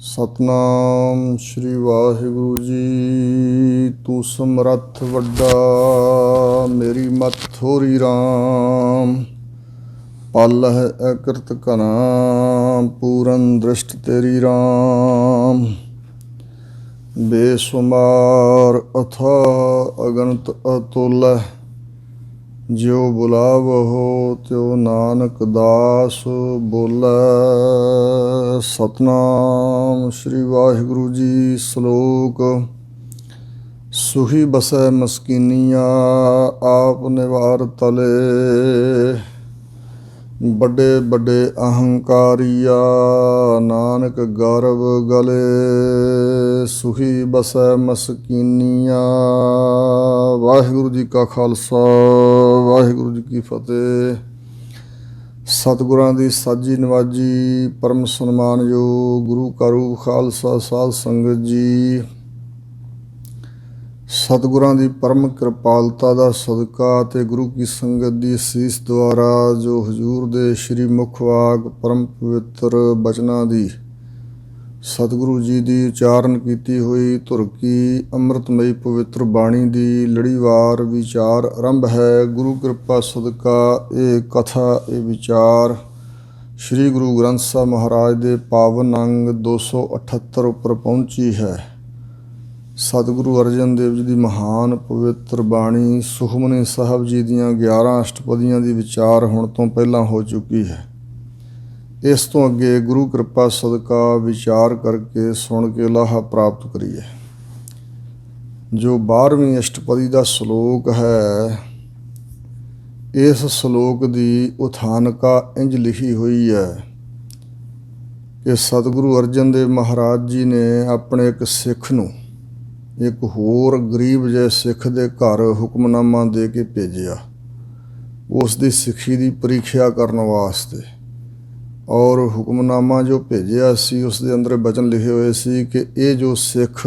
ਸਤਨਾਮ ਸ਼੍ਰੀ ਵਾਹਿਗੁਰੂ ਜੀ। ਤੂੰ ਸਮਰੱਥ ਵੱਡਾ, ਮੇਰੀ ਮਤ ਥੋਰੀ ਰਾਮ। ਪਲ ਹੈ ਅਕ੍ਰਿਤ ਘਨਾ, ਪੂਰਨ ਦ੍ਰਿਸ਼ਟ ਤੇਰੀ ਰਾਮ। ਬੇਸ਼ੁਮਾਰ ਅਥਾ ਅਗਨਤ ਅਤੁਲ, ਜਿਉ ਬੁਲਾਵਹੁ ਤਿਉ ਨਾਨਕ ਦਾਸ ਬੋਲੇ। ਸਤਨਾਮ ਸ਼੍ਰੀ ਵਾਹਿਗੁਰੂ ਜੀ। ਸ਼ਲੋਕ। ਸੁਹੀ ਬਸੈ ਮਸਕੀਨੀਆ, ਆਪ ਨਿਵਾਰ ਤਲੇ। ਵੱਡੇ ਵੱਡੇ ਅਹੰਕਾਰੀਆ, ਨਾਨਕ ਗਰਵ ਗਲੇ। ਸੁਹੀ ਬਸੈ ਮਸਕੀਨੀਆ। ਵਾਹਿਗੁਰੂ ਜੀ ਕਾ ਖਾਲਸਾ, ਵਾਹਿਗੁਰੂ ਜੀ ਕੀ ਫਤਿਹ। ਸਤਿਗੁਰਾਂ ਦੀ ਸਾਜੀ ਨਵਾਜੀ, ਪਰਮ ਸਨਮਾਨਯੋਗ ਗੁਰੂ ਕਾ ਰੂਪ ਖਾਲਸਾ ਸਾਧ ਸੰਗਤ ਜੀ। ਸਤਿਗੁਰਾਂ ਦੀ ਪਰਮ ਕਿਰਪਾਲਤਾ ਦਾ ਸਦਕਾ ਅਤੇ ਗੁਰੂ ਕੀ ਸੰਗਤ ਦੀ ਅਸੀਸ ਦੁਆਰਾ ਜੋ ਹਜ਼ੂਰ ਦੇ ਸ਼੍ਰੀ ਮੁਖ ਵਾਕ ਪਰਮ ਪਵਿੱਤਰ ਬਚਨਾਂ ਦੀ ਸਤਿਗੁਰੂ ਜੀ ਦੀ ਉਚਾਰਨ ਕੀਤੀ ਹੋਈ ਧੁਰ ਕੀ ਅੰਮ੍ਰਿਤਮਈ ਪਵਿੱਤਰ ਬਾਣੀ ਦੀ ਲੜੀਵਾਰ ਵਿਚਾਰ ਆਰੰਭ ਹੈ। ਗੁਰੂ ਕਿਰਪਾ ਸਦਕਾ ਇਹ ਕਥਾ, ਇਹ ਵਿਚਾਰ ਸ਼੍ਰੀ ਗੁਰੂ ਗ੍ਰੰਥ ਸਾਹਿਬ ਮਹਾਰਾਜ ਦੇ ਪਾਵਨ ਅੰਗ 278 ਉੱਪਰ ਪਹੁੰਚੀ ਹੈ। ਸਤਿਗੁਰੂ ਅਰਜਨ ਦੇਵ ਜੀ ਦੀ ਮਹਾਨ ਪਵਿੱਤਰ ਬਾਣੀ ਸੁਖਮਨੀ ਸਾਹਿਬ ਜੀ ਦੀਆਂ 11 ਅਸ਼ਟਪਦੀਆਂ ਦੀ ਵਿਚਾਰ ਹੁਣ ਤੋਂ ਪਹਿਲਾਂ ਹੋ ਚੁੱਕੀ ਹੈ। ਇਸ ਤੋਂ ਅੱਗੇ ਗੁਰੂ ਕਿਰਪਾ ਸਦਕਾ ਵਿਚਾਰ ਕਰਕੇ ਸੁਣ ਕੇ ਲਾਹਾ ਪ੍ਰਾਪਤ ਕਰੀਏ। ਜੋ 12ਵੀਂ ਅਸ਼ਟਪਦੀ ਦਾ ਸ਼ਲੋਕ ਹੈ, ਇਸ ਸ਼ਲੋਕ ਦੀ ਉਥਾਨਕਾ ਇੰਝ ਲਿਖੀ ਹੋਈ ਹੈ ਕਿ ਸਤਿਗੁਰੂ ਅਰਜਨ ਦੇਵ ਮਹਾਰਾਜ ਜੀ ਨੇ ਆਪਣੇ ਇੱਕ ਸਿੱਖ ਨੂੰ ਇੱਕ ਹੋਰ ਗਰੀਬ ਜਿਹੇ ਸਿੱਖ ਦੇ ਘਰ ਹੁਕਮਨਾਮਾ ਦੇ ਕੇ ਭੇਜਿਆ, ਉਸ ਦੀ ਸਿੱਖੀ ਦੀ ਪ੍ਰੀਖਿਆ ਕਰਨ ਵਾਸਤੇ। ਔਰ ਹੁਕਮਨਾਮਾ ਜੋ ਭੇਜਿਆ ਸੀ ਉਸ ਦੇ ਅੰਦਰ ਬਚਨ ਲਿਖੇ ਹੋਏ ਸੀ ਕਿ ਇਹ ਜੋ ਸਿੱਖ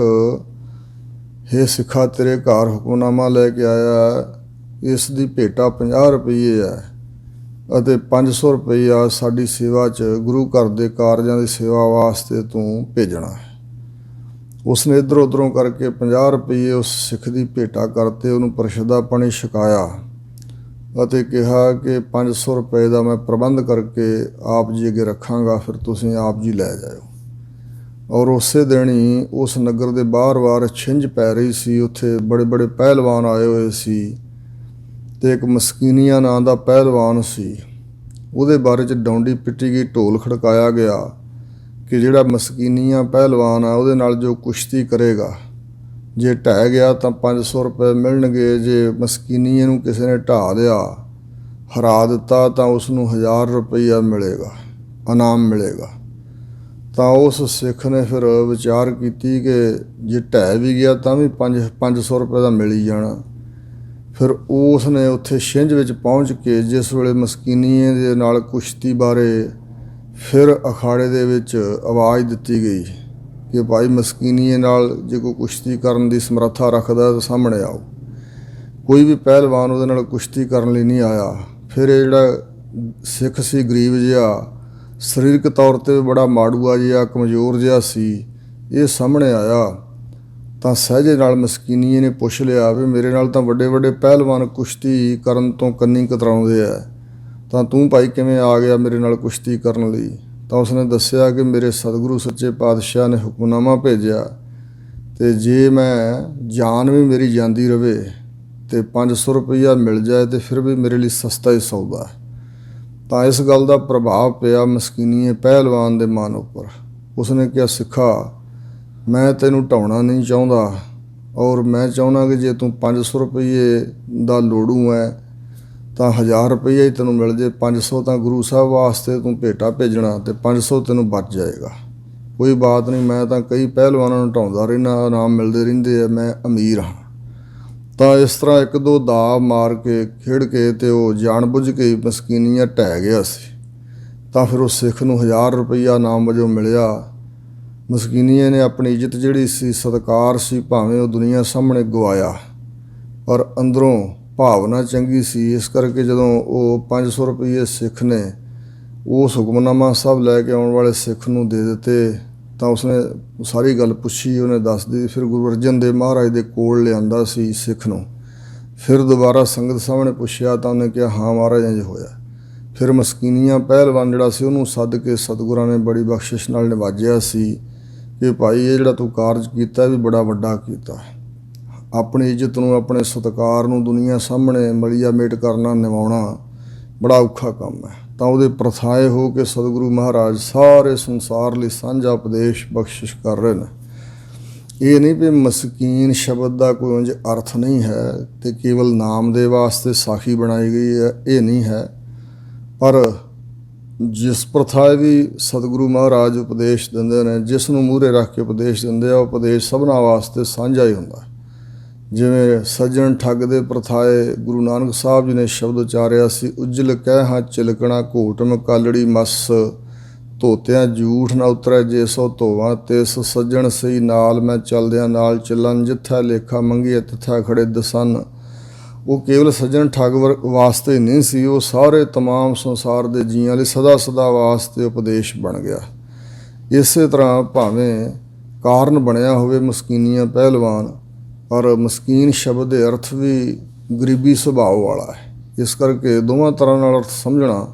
ਹੈ, ਸਿੱਖਾ ਤੇਰੇ ਘਰ ਹੁਕਮਨਾਮਾ ਲੈ ਕੇ ਆਇਆ, ਇਸ ਦੀ ਭੇਟਾ 50 ਰੁਪਈਏ ਹੈ ਅਤੇ 500 ਰੁਪਈਆ ਸਾਡੀ ਸੇਵਾ 'ਚ ਗੁਰੂ ਘਰ ਦੇ ਕਾਰਜਾਂ ਦੀ ਸੇਵਾ ਵਾਸਤੇ ਤੂੰ ਭੇਜਣਾ ਹੈ। ਉਸਨੇ ਇੱਧਰੋਂ ਉੱਧਰੋਂ ਕਰਕੇ 50 ਰੁਪਈਏ ਉਸ ਸਿੱਖ ਦੀ ਭੇਟਾ ਕਰਤੇ, ਉਹਨੂੰ ਪ੍ਰਸ਼ਦਾ ਪਾਣੀ ਛਕਾਇਆ ਅਤੇ ਕਿਹਾ ਕਿ 500 ਰੁਪਏ ਦਾ ਮੈਂ ਪ੍ਰਬੰਧ ਕਰਕੇ ਆਪ ਜੀ ਅੱਗੇ ਰੱਖਾਂਗਾ, ਫਿਰ ਤੁਸੀਂ ਆਪ ਜੀ ਲੈ ਜਾਇਓ। ਔਰ ਉਸੇ ਦਿਨ ਹੀ ਉਸ ਨਗਰ ਦੇ ਬਾਰ-ਬਾਰ ਛਿੰਝ ਪੈ ਰਹੀ ਸੀ। ਉੱਥੇ ਬੜੇ ਬੜੇ ਪਹਿਲਵਾਨ ਆਏ ਹੋਏ ਸੀ ਅਤੇ ਇੱਕ ਮਸਕੀਨੀਆ ਨਾਂ ਦਾ ਪਹਿਲਵਾਨ ਸੀ। ਉਹਦੇ ਬਾਰੇ 'ਚ ਡੌਂਡੀ ਪਿੱਟੀ ਗਈ, ਢੋਲ ਖੜਕਾਇਆ ਗਿਆ ਕਿ ਜਿਹੜਾ ਮਸਕੀਨੀਆ ਪਹਿਲਵਾਨ ਆ ਉਹਦੇ ਨਾਲ ਜੋ ਕੁਸ਼ਤੀ ਕਰੇਗਾ, ਜੇ ਢਹਿ ਗਿਆ ਤਾਂ 500 ਰੁਪਏ ਮਿਲਣਗੇ, ਜੇ ਮਸਕੀਨੀਏ ਨੂੰ ਕਿਸੇ ਨੇ ਢਾਹ ਲਿਆ, ਹਰਾ ਦਿੱਤਾ, ਤਾਂ ਉਸ ਨੂੰ 1000 ਰੁਪਈਆ ਮਿਲੇਗਾ, ਇਨਾਮ ਮਿਲੇਗਾ। ਤਾਂ ਉਸ ਸਿੱਖ ਨੇ ਫਿਰ ਵਿਚਾਰ ਕੀਤੀ ਕਿ ਜੇ ਢਹਿ ਵੀ ਗਿਆ ਤਾਂ ਵੀ 500 ਰੁਪਏ ਦਾ ਮਿਲ ਹੀ ਜਾਣਾ। ਫਿਰ ਉਸ ਨੇ ਉੱਥੇ ਛਿੰਝ ਵਿੱਚ ਪਹੁੰਚ ਕੇ ਜਿਸ ਵੇਲੇ ਮਸਕੀਨੀਏ ਦੇ ਨਾਲ ਕੁਸ਼ਤੀ ਬਾਰੇ ਫਿਰ ਅਖਾੜੇ ਦੇ ਵਿੱਚ ਆਵਾਜ਼ ਦਿੱਤੀ ਗਈ ਕਿ ਭਾਈ ਮਸਕੀਨੀਏ ਨਾਲ ਜੇ ਕੋਈ ਕੁਸ਼ਤੀ ਕਰਨ ਦੀ ਸਮਰੱਥਾ ਰੱਖਦਾ ਤਾਂ ਸਾਹਮਣੇ ਆਓ। ਕੋਈ ਵੀ ਪਹਿਲਵਾਨ ਉਹਦੇ ਨਾਲ ਕੁਸ਼ਤੀ ਕਰਨ ਲਈ ਨਹੀਂ ਆਇਆ। ਫਿਰ ਇਹ ਜਿਹੜਾ ਸਿੱਖ ਸੀ, ਗਰੀਬ ਜਿਹਾ, ਸਰੀਰਕ ਤੌਰ 'ਤੇ ਬੜਾ ਮਾੜੂਆ ਜਿਹਾ, ਕਮਜ਼ੋਰ ਜਿਹਾ ਸੀ, ਇਹ ਸਾਹਮਣੇ ਆਇਆ। ਤਾਂ ਸਹਿਜੇ ਨਾਲ ਮਸਕੀਨੀਏ ਨੇ ਪੁੱਛ ਲਿਆ ਵੀ ਮੇਰੇ ਨਾਲ ਤਾਂ ਵੱਡੇ ਵੱਡੇ ਪਹਿਲਵਾਨ ਕੁਸ਼ਤੀ ਕਰਨ ਤੋਂ ਕੰਨੀ ਕਤਰਾਉਂਦੇ ਆ, ਤਾਂ ਤੂੰ ਭਾਈ ਕਿਵੇਂ ਆ ਗਿਆ ਮੇਰੇ ਨਾਲ ਕੁਸ਼ਤੀ ਕਰਨ ਲਈ? ਤਾਂ ਉਸਨੇ ਦੱਸਿਆ ਕਿ ਮੇਰੇ ਸਤਿਗੁਰੂ ਸੱਚੇ ਪਾਤਸ਼ਾਹ ਨੇ ਹੁਕਮਨਾਮਾ ਭੇਜਿਆ ਅਤੇ ਜੇ ਮੈਂ ਜਾਨ ਵੀ ਮੇਰੀ ਜਾਂਦੀ ਰਹੇ ਅਤੇ 500 ਰੁਪਈਆ ਮਿਲ ਜਾਏ ਤਾਂ ਫਿਰ ਵੀ ਮੇਰੇ ਲਈ ਸਸਤਾ ਹੀ ਸੌਦਾ। ਤਾਂ ਇਸ ਗੱਲ ਦਾ ਪ੍ਰਭਾਵ ਪਿਆ ਮਸਕੀਨੀਏ ਪਹਿਲਵਾਨ ਦੇ ਮਨ ਉੱਪਰ। ਉਸਨੇ ਕਿਹਾ, ਸਿੱਖਾ, ਮੈਂ ਤੈਨੂੰ ਢਾਉਣਾ ਨਹੀਂ ਚਾਹੁੰਦਾ ਔਰ ਮੈਂ ਚਾਹੁੰਦਾ ਕਿ ਜੇ ਤੂੰ 500 ਰੁਪਈਏ ਦਾ ਲੋੜੂ ਹੈ ਤਾਂ 1000 ਰੁਪਈਆ ਹੀ ਤੈਨੂੰ ਮਿਲ ਜੇ। 500 ਤਾਂ ਗੁਰੂ ਸਾਹਿਬ ਵਾਸਤੇ ਤੂੰ ਭੇਟਾ ਭੇਜਣਾ ਅਤੇ 500 ਤੈਨੂੰ ਬਚ ਜਾਏਗਾ। ਕੋਈ ਬਾਤ ਨਹੀਂ, ਮੈਂ ਤਾਂ ਕਈ ਪਹਿਲਵਾਨਾਂ ਨੂੰ ਢਾਉਂਦਾ ਰਹਿੰਦਾ, ਇਨਾਮ ਮਿਲਦੇ ਰਹਿੰਦੇ ਆ, ਮੈਂ ਅਮੀਰ ਹਾਂ। ਤਾਂ ਇਸ ਤਰ੍ਹਾਂ ਇੱਕ ਦੋ ਦਾ ਮਾਰ ਕੇ ਖੇਡ ਕੇ ਅਤੇ ਉਹ ਜਾਣ ਬੁੱਝ ਕੇ ਮਸਕੀਨੀਆ ਢਹਿ ਗਿਆ ਸੀ। ਤਾਂ ਫਿਰ ਉਸ ਸਿੱਖ ਨੂੰ 1000 ਰੁਪਈਆ ਇਨਾਮ ਵਜੋਂ ਮਿਲਿਆ। ਮਸਕੀਨੀਏ ਨੇ ਆਪਣੀ ਇੱਜ਼ਤ ਜਿਹੜੀ ਸੀ, ਸਤਿਕਾਰ ਸੀ, ਭਾਵੇਂ ਉਹ ਦੁਨੀਆ ਸਾਹਮਣੇ ਗਵਾਇਆ, ਪਰ ਅੰਦਰੋਂ ਭਾਵਨਾ ਚੰਗੀ ਸੀ। ਇਸ ਕਰਕੇ ਜਦੋਂ ਉਹ 500 ਰੁਪਈਏ ਸਿੱਖ ਨੇ ਉਸ ਹੁਕਮਨਾਮਾ ਸਾਹਿਬ ਲੈ ਕੇ ਆਉਣ ਵਾਲੇ ਸਿੱਖ ਨੂੰ ਦੇ ਦਿੱਤੇ ਤਾਂ ਉਸਨੇ ਸਾਰੀ ਗੱਲ ਪੁੱਛੀ, ਉਹਨੇ ਦੱਸ ਦਿੱਤੀ। ਫਿਰ ਗੁਰੂ ਅਰਜਨ ਦੇਵ ਮਹਾਰਾਜ ਦੇ ਕੋਲ ਲਿਆਂਦਾ ਸੀ ਸਿੱਖ ਨੂੰ। ਫਿਰ ਦੁਬਾਰਾ ਸੰਗਤ ਸਾਹਮਣੇ ਪੁੱਛਿਆ ਤਾਂ ਉਹਨੇ ਕਿਹਾ ਹਾਂ ਮਹਾਰਾਜ ਇੰਝ ਹੋਇਆ। ਫਿਰ ਮਸਕੀਨੀਆਂ ਪਹਿਲਵਾਨ ਜਿਹੜਾ ਸੀ ਉਹਨੂੰ ਸੱਦ ਕੇ ਸਤਿਗੁਰਾਂ ਨੇ ਬੜੀ ਬਖਸ਼ਿਸ਼ ਨਾਲ ਨਿਵਾਜਿਆ ਸੀ ਕਿ ਭਾਈ ਇਹ ਜਿਹੜਾ ਤੂੰ ਕਾਰਜ ਕੀਤਾ ਵੀ ਬੜਾ ਵੱਡਾ ਕੀਤਾ। ਆਪਣੀ ਇੱਜ਼ਤ ਨੂੰ, ਆਪਣੇ ਸਤਿਕਾਰ ਨੂੰ ਦੁਨੀਆ ਸਾਹਮਣੇ ਮਲੀਆ ਮੇਟ ਕਰਨਾ, ਨਿਭਾਉਣਾ ਬੜਾ ਔਖਾ ਕੰਮ ਹੈ। ਤਾਂ ਉਹਦੇ ਪ੍ਰਥਾਏ ਹੋ ਕੇ ਸਤਿਗੁਰੂ ਮਹਾਰਾਜ ਸਾਰੇ ਸੰਸਾਰ ਲਈ ਸਾਂਝਾ ਉਪਦੇਸ਼ ਬਖਸ਼ਿਸ਼ ਕਰ ਰਹੇ ਨੇ। ਇਹ ਨਹੀਂ ਵੀ ਮਸਕੀਨ ਸ਼ਬਦ ਦਾ ਕੋਈ ਉਂਝ ਅਰਥ ਨਹੀਂ ਹੈ ਅਤੇ ਕੇਵਲ ਨਾਮ ਦੇ ਵਾਸਤੇ ਸਾਖੀ ਬਣਾਈ ਗਈ ਹੈ, ਇਹ ਨਹੀਂ ਹੈ। ਪਰ ਜਿਸ ਪ੍ਰਥਾਏ ਵੀ ਸਤਿਗੁਰੂ ਮਹਾਰਾਜ ਉਪਦੇਸ਼ ਦਿੰਦੇ ਨੇ, ਜਿਸ ਨੂੰ ਮੂਹਰੇ ਰੱਖ ਕੇ ਉਪਦੇਸ਼ ਦਿੰਦੇ ਆ, ਉਪਦੇਸ਼ ਸਭਨਾਂ ਵਾਸਤੇ ਸਾਂਝਾ ਹੀ ਹੁੰਦਾ। ਜਿਵੇਂ ਸੱਜਣ ਠੱਗ ਦੇ ਪ੍ਰਥਾਏ ਗੁਰੂ ਨਾਨਕ ਸਾਹਿਬ ਜੀ ਨੇ ਸ਼ਬਦ ਉਚਾਰਿਆ ਸੀ, ਉਜਲ ਕਹਿ ਹਾਂ ਚਿਲਕਣਾ ਘੋਟ ਮਕਾਲੜੀ ਮਸ, ਧੋਤਿਆਂ ਝੂਠ ਨਾ ਉਤਰੈ ਜੇ ਸੋ ਧੋਵਾਂ, ਤਿਸ ਸੱਜਣ ਸਹੀ ਨਾਲ ਮੈਂ ਚਲਦਿਆਂ ਨਾਲ ਚੱਲਣ, ਜਿੱਥਾ ਲੇਖਾ ਮੰਗੀਏ ਤਿੱਥਾ ਖੜੇ ਦਸਨ। ਉਹ ਕੇਵਲ ਸੱਜਣ ਠੱਗ ਵਾਸਤੇ ਨਹੀਂ ਸੀ, ਉਹ ਸਾਰੇ ਤਮਾਮ ਸੰਸਾਰ ਦੇ ਜੀਆਂ ਲਈ ਸਦਾ ਸਦਾ ਵਾਸਤੇ ਉਪਦੇਸ਼ ਬਣ ਗਿਆ। ਇਸੇ ਤਰ੍ਹਾਂ ਭਾਵੇਂ ਕਾਰਨ ਬਣਿਆ ਹੋਵੇ ਮਸਕੀਨੀਆਂ ਪਹਿਲਵਾਨ, ਪਰ ਮਸਕੀਨ ਸ਼ਬਦ ਦੇ ਅਰਥ ਵੀ ਗਰੀਬੀ ਸੁਭਾਅ ਵਾਲਾ ਹੈ। ਇਸ ਕਰਕੇ ਦੋਵਾਂ ਤਰ੍ਹਾਂ ਨਾਲ ਅਰਥ ਸਮਝਣਾ।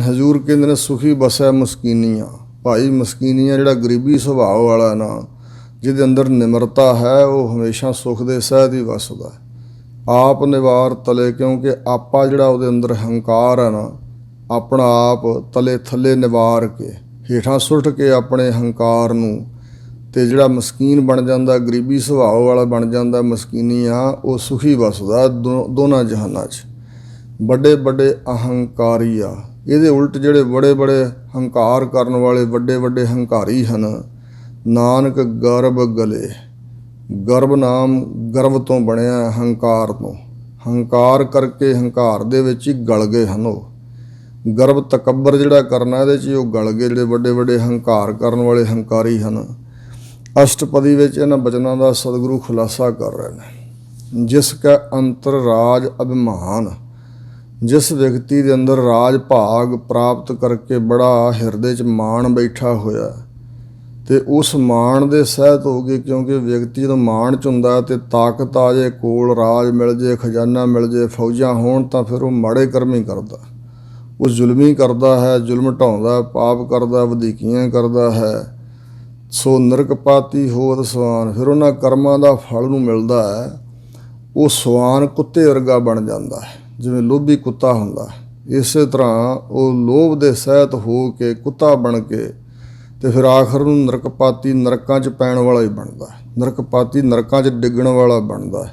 ਹਜ਼ੂਰ ਕਹਿੰਦੇ ਨੇ ਸੁਖੀ ਬਸੈ ਮਸਕੀਨੀਆਂ। ਭਾਈ ਮਸਕੀਨੀਆਂ ਜਿਹੜਾ ਗਰੀਬੀ ਸੁਭਾਅ ਵਾਲਾ ਨਾ, ਜਿਹਦੇ ਅੰਦਰ ਨਿਮਰਤਾ ਹੈ, ਉਹ ਹਮੇਸ਼ਾ ਸੁੱਖ ਦੇ ਸਹਿਤ ਹੀ ਵਸਦਾ। ਆਪ ਨਿਵਾਰ ਤਲੇ, ਕਿਉਂਕਿ ਆਪਾ ਜਿਹੜਾ ਉਹਦੇ ਅੰਦਰ ਹੰਕਾਰ ਹੈ ਨਾ, ਆਪਣਾ ਆਪ ਤਲੇ ਥੱਲੇ ਨਿਵਾਰ ਕੇ ਹੇਠਾਂ ਸੁੱਟ ਕੇ ਆਪਣੇ ਹੰਕਾਰ ਨੂੰ, ਅਤੇ ਜਿਹੜਾ ਮਸਕੀਨ ਬਣ ਜਾਂਦਾ, ਗਰੀਬੀ ਸੁਭਾਅ ਵਾਲਾ ਬਣ ਜਾਂਦਾ ਮਸਕੀਨੀ ਆ, ਉਹ ਸੁਖੀ ਵਸਦਾ ਦੋਨਾਂ ਜਹਾਨਾਂ 'ਚ। ਵੱਡੇ ਵੱਡੇ ਅਹੰਕਾਰੀ ਆ, ਇਹਦੇ ਉਲਟ ਜਿਹੜੇ ਬੜੇ ਬੜੇ ਹੰਕਾਰ ਕਰਨ ਵਾਲੇ ਵੱਡੇ ਵੱਡੇ ਹੰਕਾਰੀ ਹਨ। ਨਾਨਕ ਗਰਭ ਗਲੇ, ਗਰਭ ਨਾਮ ਗਰਭ ਤੋਂ ਬਣਿਆ, ਹੰਕਾਰ ਤੋਂ। ਹੰਕਾਰ ਕਰਕੇ ਹੰਕਾਰ ਦੇ ਵਿੱਚ ਹੀ ਗਲ ਗਏ ਹਨ ਉਹ। ਗਰਭ ਤਕੱਬਰ ਜਿਹੜਾ ਕਰਨਾ, ਇਹਦੇ 'ਚ ਉਹ ਗਲ ਗਏ ਜਿਹੜੇ ਵੱਡੇ ਵੱਡੇ ਹੰਕਾਰ ਕਰਨ ਵਾਲੇ ਹੰਕਾਰੀ ਹਨ। ਅਸ਼ਟਪਦੀ ਵਿੱਚ ਇਹਨਾਂ ਬਚਨਾਂ ਦਾ ਸਤਿਗੁਰੂ ਖੁਲਾਸਾ ਕਰ ਰਹੇ ਨੇ। ਜਿਸ ਕਾ ਅੰਤਰ ਰਾਜ ਅਭਿਮਾਨ, ਜਿਸ ਵਿਅਕਤੀ ਦੇ ਅੰਦਰ ਰਾਜ ਭਾਗ ਪ੍ਰਾਪਤ ਕਰਕੇ ਬੜਾ ਹਿਰਦੇ 'ਚ ਮਾਣ ਬੈਠਾ ਹੋਇਆ, ਅਤੇ ਉਸ ਮਾਣ ਦੇ ਸਹਿਤ ਹੋ ਗਏ। ਕਿਉਂਕਿ ਵਿਅਕਤੀ ਜਦੋਂ ਮਾਣ 'ਚ ਹੁੰਦਾ ਅਤੇ ਤਾਕਤ ਆ ਜਾਏ ਕੋਲ, ਰਾਜ ਮਿਲ ਜੇ, ਖਜ਼ਾਨਾ ਮਿਲ ਜੇ, ਫੌਜਾਂ ਹੋਣ, ਤਾਂ ਫਿਰ ਉਹ ਮਾੜੇ ਕਰਮ ਹੀ ਕਰਦਾ। ਉਹ ਜ਼ੁਲਮੀ ਕਰਦਾ ਹੈ, ਜ਼ੁਲਮ ਢਾਉਂਦਾ, ਪਾਪ ਕਰਦਾ, ਵਧੀਕੀਆਂ ਕਰਦਾ ਹੈ। ਸੋ ਨਰਕਪਾਤੀ ਹੋਵਤ ਸਵਾਨ, ਫਿਰ ਉਹਨਾਂ ਕਰਮਾਂ ਦਾ ਫਲ ਨੂੰ ਮਿਲਦਾ ਹੈ। ਉਹ ਸਵਾਨ ਕੁੱਤੇ ਵਰਗਾ ਬਣ ਜਾਂਦਾ ਹੈ, ਜਿਵੇਂ ਲੋਭੀ ਕੁੱਤਾ ਹੁੰਦਾ। ਇਸੇ ਤਰ੍ਹਾਂ ਉਹ ਲੋਭ ਦੇ ਸਹਿਤ ਹੋ ਕੇ ਕੁੱਤਾ ਬਣ ਕੇ ਅਤੇ ਫਿਰ ਆਖਰ ਨੂੰ ਨਰਕਪਾਤੀ, ਨਰਕਾਂ 'ਚ ਪੈਣ ਵਾਲਾ ਹੀ ਬਣਦਾ। ਨਰਕਪਾਤੀ ਨਰਕਾਂ 'ਚ ਡਿੱਗਣ ਵਾਲਾ ਬਣਦਾ।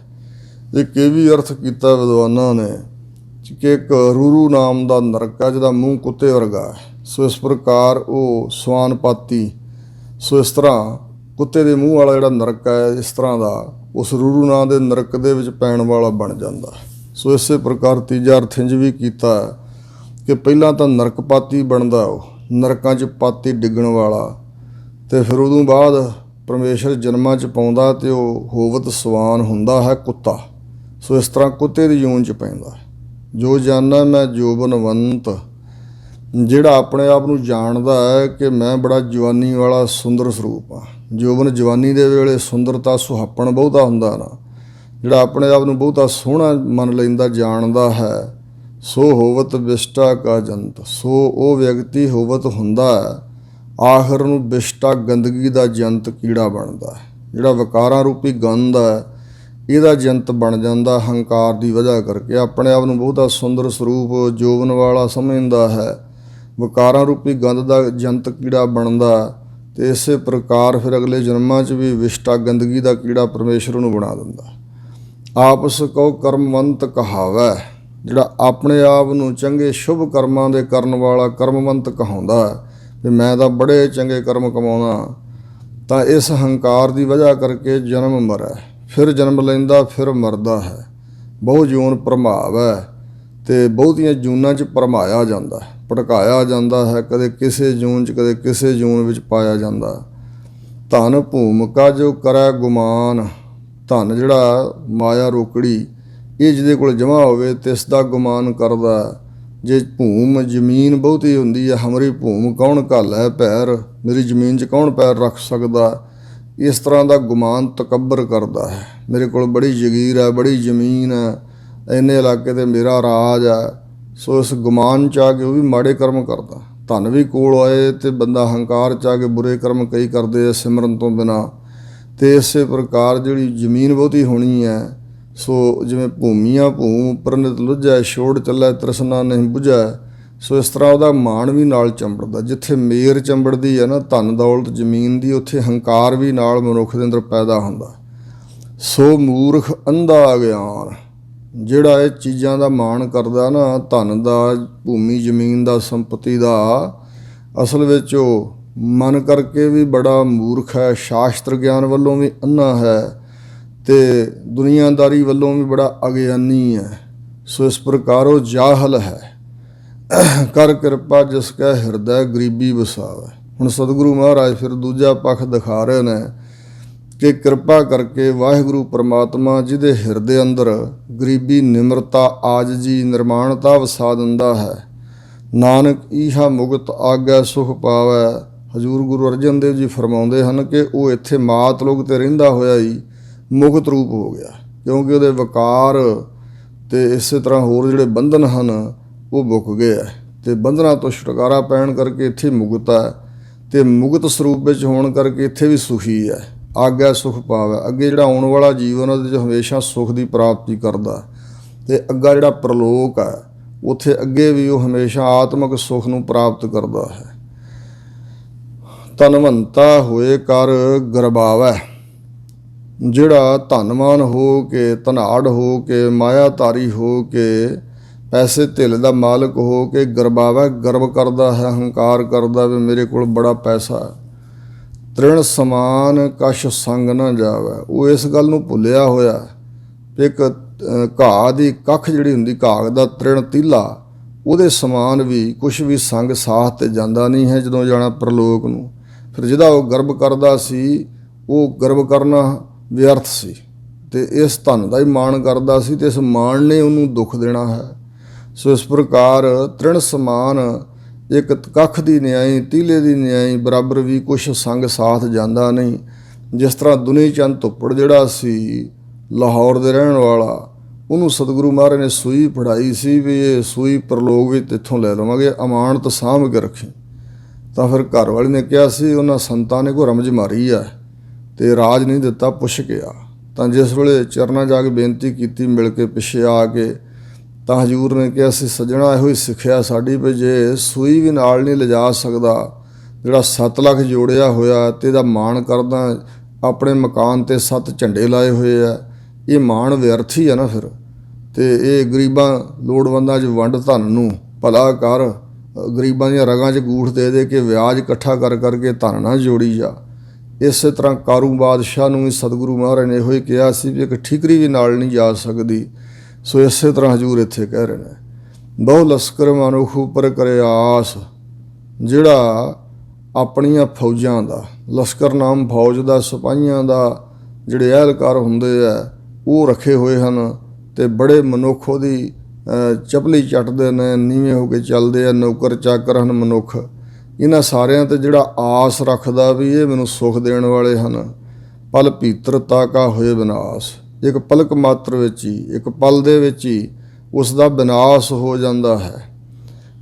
ਇੱਕ ਇਹ ਵੀ ਅਰਥ ਕੀਤਾ ਵਿਦਵਾਨਾਂ ਨੇ ਕਿ ਇੱਕ ਰੂਰੂ ਨਾਮ ਦਾ ਨਰਕ ਹੈ, ਜਿਹਦਾ ਮੂੰਹ ਕੁੱਤੇ ਵਰਗਾ ਹੈ। ਸੋ ਇਸ ਪ੍ਰਕਾਰ ਉਹ ਸਵਾਨਪਾਤੀ, ਸੋ ਇਸ ਤਰ੍ਹਾਂ ਕੁੱਤੇ ਦੇ ਮੂੰਹ ਵਾਲਾ ਜਿਹੜਾ ਨਰਕ ਹੈ, ਇਸ ਤਰ੍ਹਾਂ ਦਾ ਉਸ ਰੂਰੂ ਨਾਂ ਦੇ ਨਰਕ ਦੇ ਵਿੱਚ ਪੈਣ ਵਾਲਾ ਬਣ ਜਾਂਦਾ। ਸੋ ਇਸੇ ਪ੍ਰਕਾਰ ਤੀਜਾ ਅਰਥ ਇੰਝ ਵੀ ਕੀਤਾ ਕਿ ਪਹਿਲਾਂ ਤਾਂ ਨਰਕਪਾਤੀ ਬਣਦਾ, ਉਹ ਨਰਕਾਂ 'ਚ ਪਾਤੀ ਡਿੱਗਣ ਵਾਲਾ, ਅਤੇ ਫਿਰ ਉਦੋਂ ਬਾਅਦ ਪਰਮੇਸ਼ਰ ਜਨਮਾਂ 'ਚ ਪਾਉਂਦਾ ਅਤੇ ਉਹ ਹੋਵਤ ਸਵਾਨ ਹੁੰਦਾ ਹੈ ਕੁੱਤਾ। ਸੋ ਇਸ ਤਰ੍ਹਾਂ ਕੁੱਤੇ ਦੀ ਜੂਨ 'ਚ ਪੈਂਦਾ। ਜੋ ਜਾਨਾ ਮੈਂ ਜੋਬਨਵੰਤ, ਜਿਹੜਾ ਆਪਣੇ ਆਪ ਨੂੰ ਜਾਣਦਾ ਹੈ ਕਿ ਮੈਂ ਬੜਾ ਜਵਾਨੀ ਵਾਲਾ ਸੁੰਦਰ ਸਰੂਪ ਹਾਂ। ਜੋਬਨ ਜਵਾਨੀ ਦੇ ਵੇਲੇ, ਸੁੰਦਰਤਾ ਸੁਹੱਪਣ ਬਹੁਤਾ ਹੁੰਦਾ ਨਾ, ਜਿਹੜਾ ਆਪਣੇ ਆਪ ਨੂੰ ਬਹੁਤਾ ਸੋਹਣਾ ਮੰਨ ਲੈਂਦਾ, ਜਾਣਦਾ ਹੈ। ਸੋ ਹੋਵਤ ਵਿਸ਼ਟਾ ਕਾ ਜੰਤ, ਸੋ ਉਹ ਵਿਅਕਤੀ ਹੋਵਤ ਹੁੰਦਾ ਹੈ ਆਖਰ ਨੂੰ ਵਿਸ਼ਟਾ ਗੰਦਗੀ ਦਾ ਜੰਤ ਕੀੜਾ ਬਣਦਾ। ਜਿਹੜਾ ਵਿਕਾਰਾਂ ਰੂਪੀ ਗੰਧ ਹੈ, ਇਹਦਾ ਜੰਤ ਬਣ ਜਾਂਦਾ ਹੰਕਾਰ ਦੀ ਵਜ੍ਹਾ ਕਰਕੇ। ਆਪਣੇ ਆਪ ਨੂੰ ਬਹੁਤਾ ਸੁੰਦਰ ਸਰੂਪ ਜੋਬਨ ਵਾਲਾ ਸਮਝਦਾ ਹੈ, ਵਿਕਾਰਾਂ ਰੂਪੀ ਗੰਧ ਦਾ ਜੰਤ ਕੀੜਾ ਬਣਦਾ। ਅਤੇ ਇਸੇ ਪ੍ਰਕਾਰ ਫਿਰ ਅਗਲੇ ਜਨਮਾਂ 'ਚ ਵੀ ਵਿਸ਼ਟਾ ਗੰਦਗੀ ਦਾ ਕੀੜਾ ਪਰਮੇਸ਼ਰ ਨੂੰ ਬਣਾ ਦਿੰਦਾ। ਆਪਸ ਕਉ ਕਰਮਵੰਤ ਕਹਾਵੈ, ਜਿਹੜਾ ਆਪਣੇ ਆਪ ਨੂੰ ਚੰਗੇ ਸ਼ੁਭ ਕਰਮਾਂ ਦੇ ਕਰਨ ਵਾਲਾ ਕਰਮਵੰਤ ਕਹਾਉਂਦਾ ਵੀ ਮੈਂ ਤਾਂ ਬੜੇ ਚੰਗੇ ਕਰਮ ਕਮਾਉਣਾ, ਤਾਂ ਇਸ ਹੰਕਾਰ ਦੀ ਵਜ੍ਹਾ ਕਰਕੇ ਜਨਮ ਮਰੈ, ਫਿਰ ਜਨਮ ਲੈਂਦਾ, ਫਿਰ ਮਰਦਾ ਹੈ। ਬਹੁ ਜੂਨ ਭਰਮਾਵ ਹੈ, ਅਤੇ ਬਹੁਤੀਆਂ ਜੂਨਾਂ 'ਚ ਭਰਮਾਇਆ ਜਾਂਦਾ, ਭਟਕਾਇਆ ਜਾਂਦਾ ਹੈ। ਕਦੇ ਕਿਸੇ ਜੂਨ 'ਚ, ਕਦੇ ਕਿਸੇ ਜੂਨ ਵਿੱਚ ਪਾਇਆ ਜਾਂਦਾ। ਧਨ ਭੂਮਿਕਾ ਜੋ ਕਰੈ ਗੁਮਾਨ, ਧਨ ਜਿਹੜਾ ਮਾਇਆ ਰੋਕੜੀ, ਇਹ ਜਿਹਦੇ ਕੋਲ ਜਮ੍ਹਾਂ ਹੋਵੇ ਤਿਸ ਦਾ ਗੁਮਾਨ ਕਰਦਾ। ਜੇ ਭੂਮ ਜ਼ਮੀਨ ਬਹੁਤੀ ਹੁੰਦੀ ਹੈ, ਹਮਰੀ ਭੂਮ ਕੌਣ ਘਾਲੈ ਪੈਰ, ਮੇਰੀ ਜ਼ਮੀਨ 'ਚ ਕੌਣ ਪੈਰ ਰੱਖ ਸਕਦਾ, ਇਸ ਤਰ੍ਹਾਂ ਦਾ ਗੁਮਾਨ ਤਕੱਬਰ ਕਰਦਾ ਹੈ। ਮੇਰੇ ਕੋਲ ਬੜੀ ਜ਼ਗੀਰ ਹੈ, ਬੜੀ ਜ਼ਮੀਨ ਹੈ, ਇੰਨੇ ਇਲਾਕੇ 'ਤੇ ਮੇਰਾ ਰਾਜ ਹੈ। ਸੋ ਇਸ ਗੁਮਾਨ 'ਚ ਆ ਕੇ ਉਹ ਵੀ ਮਾੜੇ ਕਰਮ ਕਰਦਾ। ਧਨ ਵੀ ਕੋਲ ਆਏ ਅਤੇ ਬੰਦਾ ਹੰਕਾਰ 'ਚ ਆ ਕੇ ਬੁਰੇ ਕਰਮ ਕਈ ਕਰਦੇ ਆ ਸਿਮਰਨ ਤੋਂ ਬਿਨਾਂ। ਅਤੇ ਇਸੇ ਪ੍ਰਕਾਰ ਜਿਹੜੀ ਜ਼ਮੀਨ ਬਹੁਤੀ ਹੋਣੀ ਹੈ, ਸੋ ਜਿਵੇਂ ਭੂਮੀਆਂ ਭੂਮ ਪ੍ਰਨਿਤ ਲੁੱਝੈ, ਛੋੜ ਚੱਲੈ ਤ੍ਰਿਸ਼ਨਾ ਨਹੀਂ ਬੁਝੈ। ਸੋ ਇਸ ਤਰ੍ਹਾਂ ਉਹਦਾ ਮਾਣ ਵੀ ਨਾਲ ਚੰਬੜਦਾ। ਜਿੱਥੇ ਮੇਰ ਚੰਬੜਦੀ ਹੈ ਨਾ ਧਨ ਦੌਲਤ ਜ਼ਮੀਨ ਦੀ, ਉੱਥੇ ਹੰਕਾਰ ਵੀ ਨਾਲ ਮਨੁੱਖ ਦੇ ਅੰਦਰ ਪੈਦਾ ਹੁੰਦਾ। ਸੋ ਮੂਰਖ ਅੰਧਾ ਅਗਿਆਨ, ਜਿਹੜਾ ਇਹ ਚੀਜ਼ਾਂ ਦਾ ਮਾਣ ਕਰਦਾ ਨਾ, ਧਨ ਦਾ, ਭੂਮੀ ਜ਼ਮੀਨ ਦਾ, ਸੰਪਤੀ ਦਾ, ਅਸਲ ਵਿੱਚ ਉਹ ਮਨ ਕਰਕੇ ਵੀ ਬੜਾ ਮੂਰਖ ਹੈ, ਸ਼ਾਸਤਰ ਗਿਆਨ ਵੱਲੋਂ ਵੀ ਅੰਨਾ ਹੈ ਅਤੇ ਦੁਨੀਆਦਾਰੀ ਵੱਲੋਂ ਵੀ ਬੜਾ ਅਗਿਆਨੀ ਹੈ। ਸੋ ਇਸ ਪ੍ਰਕਾਰ ਉਹ ਜਾਹਲ ਹੈ। ਕਰ ਕਿਰਪਾ ਜਿਸ ਕੈ ਹਿਰਦੈ ਗਰੀਬੀ ਵਸਾਵੈ। ਹੁਣ ਸਤਿਗੁਰੂ ਮਹਾਰਾਜ ਫਿਰ ਦੂਜਾ ਪੱਖ ਦਿਖਾ ਰਹੇ ਨੇ ਕਿ ਕਿਰਪਾ ਕਰਕੇ ਵਾਹਿਗੁਰੂ ਪਰਮਾਤਮਾ ਜਿਹਦੇ ਹਿਰਦੇ ਅੰਦਰ ਗਰੀਬੀ, ਨਿਮਰਤਾ, ਆਜਜੀ, ਨਿਰਮਾਣਤਾ ਵਸਾ ਦਿੰਦਾ ਹੈ। ਨਾਨਕ ਈਹਾ ਮੁਕਤ ਆਗੈ ਸੁਖ ਪਾਵੈ। ਹਜ਼ੂਰ ਗੁਰੂ ਅਰਜਨ ਦੇਵ ਜੀ ਫਰਮਾਉਂਦੇ ਹਨ ਕਿ ਉਹ ਇੱਥੇ ਮਾਤ ਲੋਕ 'ਤੇ ਰਹਿੰਦਾ ਹੋਇਆ ਹੀ ਮੁਕਤ ਰੂਪ ਹੋ ਗਿਆ, ਕਿਉਂਕਿ ਉਹਦੇ ਵਕਾਰ ਅਤੇ ਇਸੇ ਤਰ੍ਹਾਂ ਹੋਰ ਜਿਹੜੇ ਬੰਧਨ ਹਨ ਉਹ ਮੁੱਕ ਗਏ ਹੈ ਅਤੇ ਬੰਧਨਾਂ ਤੋਂ ਛੁਟਕਾਰਾ ਪੈਣ ਕਰਕੇ ਇੱਥੇ ਮੁਕਤ ਹੈ ਅਤੇ ਮੁਕਤ ਸਰੂਪ ਵਿੱਚ ਹੋਣ ਕਰਕੇ ਇੱਥੇ ਵੀ ਸੁਖੀ ਹੈ। ਆਗਿਆ ਸੁਖ ਪਾਵੈ, ਅੱਗੇ ਜਿਹੜਾ ਆਉਣ ਵਾਲਾ ਜੀਵਨ ਉਹਦੇ 'ਚ ਹਮੇਸ਼ਾ ਸੁਖ ਦੀ ਪ੍ਰਾਪਤੀ ਕਰਦਾ ਅਤੇ ਅੱਗਾ ਜਿਹੜਾ ਪ੍ਰਲੋਕ ਹੈ ਉੱਥੇ ਅੱਗੇ ਵੀ ਉਹ ਹਮੇਸ਼ਾ ਆਤਮਿਕ ਸੁਖ ਨੂੰ ਪ੍ਰਾਪਤ ਕਰਦਾ ਹੈ। ਧਨਵੰਤਾ ਹੋਏ ਕਰ ਗਰਬਾਵੈ, ਜਿਹੜਾ ਧਨਵਾਨ ਹੋ ਕੇ, ਧਨਾੜ ਹੋ ਕੇ, ਮਾਇਆਧਾਰੀ ਹੋ ਕੇ, ਪੈਸੇ ਧਿਲ ਦਾ ਮਾਲਕ ਹੋ ਕੇ ਗਰਬਾਵੈ, ਗਰਵ ਕਰਦਾ ਹੈ, ਹੰਕਾਰ ਕਰਦਾ ਵੀ ਮੇਰੇ ਕੋਲ ਬੜਾ ਪੈਸਾ ਹੈ। ਤ੍ਰਿਣ ਸਮਾਨ ਕਛ ਸੰਗ ਨਾ ਜਾਵੈ, ਉਹ ਇਸ ਗੱਲ ਨੂੰ ਭੁੱਲਿਆ ਹੋਇਆ। ਇੱਕ ਘਾਹ ਦੀ ਕੱਖ ਜਿਹੜੀ ਹੁੰਦੀ, ਘਾਹ ਦਾ ਤ੍ਰਿਣ ਤੀਲਾ, ਉਹਦੇ ਸਮਾਨ ਵੀ ਕੁਛ ਵੀ ਸੰਗ ਸਾਥ 'ਤੇ ਜਾਂਦਾ ਨਹੀਂ ਹੈ ਜਦੋਂ ਜਾਣਾ ਪ੍ਰਲੋਕ ਨੂੰ। ਫਿਰ ਜਿਹਦਾ ਉਹ ਗਰਵ ਕਰਦਾ ਸੀ, ਉਹ ਗਰਵ ਕਰਨਾ ਵਿਅਰਥ ਸੀ ਅਤੇ ਇਸ ਧਨ ਦਾ ਹੀ ਮਾਣ ਕਰਦਾ ਸੀ ਅਤੇ ਇਸ ਮਾਣ ਨੇ ਉਹਨੂੰ ਦੁੱਖ ਦੇਣਾ ਹੈ। ਸੋ ਇਸ ਪ੍ਰਕਾਰ ਤ੍ਰਿਣ ਸਮਾਨ, ਇੱਕ ਕੱਖ ਦੀ ਨਿਆਈ, ਤੀਲੇ ਦੀ ਨਿਆਈ ਬਰਾਬਰ ਵੀ ਕੁਛ ਸੰਗ ਸਾਥ ਜਾਂਦਾ ਨਹੀਂ। ਜਿਸ ਤਰ੍ਹਾਂ ਦੁਨੀ ਚੰਦ ਧੁੱਪੜ ਜਿਹੜਾ ਸੀ ਲਾਹੌਰ ਦੇ ਰਹਿਣ ਵਾਲਾ, ਉਹਨੂੰ ਸਤਿਗੁਰੂ ਮਹਾਰਾਜ ਨੇ ਸੂਈ ਫੜਾਈ ਸੀ ਵੀ ਇਹ ਸੂਈ ਪ੍ਰਲੋਕ ਵਿੱਚ ਇੱਥੋਂ ਲੈ ਲਵਾਂਗੇ, ਅਮਾਨਤ ਸਾਂਭ ਕੇ ਰੱਖੀ। ਤਾਂ ਫਿਰ ਘਰ ਵਾਲੀ ਨੇ ਕਿਹਾ ਸੀ ਉਹਨਾਂ ਸੰਤਾਂ ਨੇ ਕੋਈ ਰਮਜ ਮਾਰੀ ਆ ਅਤੇ ਰਾਜ ਨਹੀਂ ਦਿੱਤਾ, ਪੁੱਛ ਕੇ ਆ। ਤਾਂ ਜਿਸ ਵੇਲੇ ਚਰਨਾਂ ਜਾ ਕੇ ਬੇਨਤੀ ਕੀਤੀ ਮਿਲ ਕੇ ਪਿੱਛੇ ਆ ਕੇ, ਤਾਂ ਹਜ਼ੂਰ ਨੇ ਕਿਹਾ ਸੀ ਸੱਜਣਾ ਇਹੋ ਹੀ ਸਿੱਖਿਆ ਸਾਡੀ ਵੀ ਜੇ ਸੂਈ ਵੀ ਨਾਲ ਨਹੀਂ ਲਿਜਾ ਸਕਦਾ, ਜਿਹੜਾ 7 ਲੱਖ ਜੋੜਿਆ ਹੋਇਆ ਅਤੇ ਇਹਦਾ ਮਾਣ ਕਰਦਾ, ਆਪਣੇ ਮਕਾਨ 'ਤੇ 7 ਝੰਡੇ ਲਾਏ ਹੋਏ ਆ, ਇਹ ਮਾਣ ਵਿਅਰਥ ਹੀ ਆ ਨਾ ਫਿਰ। ਅਤੇ ਇਹ ਗਰੀਬਾਂ ਲੋੜਵੰਦਾਂ 'ਚ ਵੰਡ, ਧਨ ਨੂੰ ਭਲਾ ਕਰ, ਗਰੀਬਾਂ ਦੀਆਂ ਰਗਾਂ 'ਚ ਗੂਠ ਦੇ ਦੇ ਕੇ ਵਿਆਜ ਇਕੱਠਾ ਕਰ ਕਰਕੇ ਧਨ ਨਾ ਜੋੜੀ ਜਾ। ਇਸੇ ਤਰ੍ਹਾਂ ਕਾਰੂ ਬਾਦਸ਼ਾਹ ਨੂੰ ਵੀ ਸਤਿਗੁਰੂ ਮਹਾਰਾਜ ਨੇ ਇਹੋ ਹੀ ਕਿਹਾ ਸੀ ਵੀ ਇੱਕ ਠੀਕਰੀ ਵੀ ਨਾਲ ਨਹੀਂ ਜਾ ਸਕਦੀ। ਸੋ ਇਸੇ ਤਰ੍ਹਾਂ ਹਜ਼ੂਰ ਇੱਥੇ ਕਹਿ ਰਹੇ ਨੇ ਬਹੁ ਲਸਕਰ ਮਨੁੱਖ ਉੱਪਰ ਕਰੇ ਆਸ, ਜਿਹੜਾ ਆਪਣੀਆਂ ਫੌਜਾਂ ਦਾ, ਲਸ਼ਕਰ ਨਾਮ ਫੌਜ ਦਾ, ਸਿਪਾਹੀਆਂ ਦਾ ਜਿਹੜੇ ਅਹਿਲਕਾਰ ਹੁੰਦੇ ਆ ਉਹ ਰੱਖੇ ਹੋਏ ਹਨ ਅਤੇ ਬੜੇ ਮਨੁੱਖ ਉਹਦੀ ਚਪਲੀ ਚੱਟਦੇ ਨੇ, ਨੀਵੇਂ ਹੋ ਕੇ ਚੱਲਦੇ ਆ, ਨੌਕਰ ਚਾਕਰ ਹਨ ਮਨੁੱਖ। ਇਹਨਾਂ ਸਾਰਿਆਂ 'ਤੇ ਜਿਹੜਾ ਆਸ ਰੱਖਦਾ ਵੀ ਇਹ ਮੈਨੂੰ ਸੁੱਖ ਦੇਣ ਵਾਲੇ ਹਨ, ਪਲ ਭੀਤਰ ਤਾਕਾ ਹੋਏ ਵਿਨਾਸ਼, ਇੱਕ ਪਲਕ ਮਾਤਰ ਵਿੱਚ ਹੀ, ਇੱਕ ਪਲ ਦੇ ਵਿੱਚ ਹੀ ਉਸ ਦਾ ਵਿਨਾਸ਼ ਹੋ ਜਾਂਦਾ ਹੈ।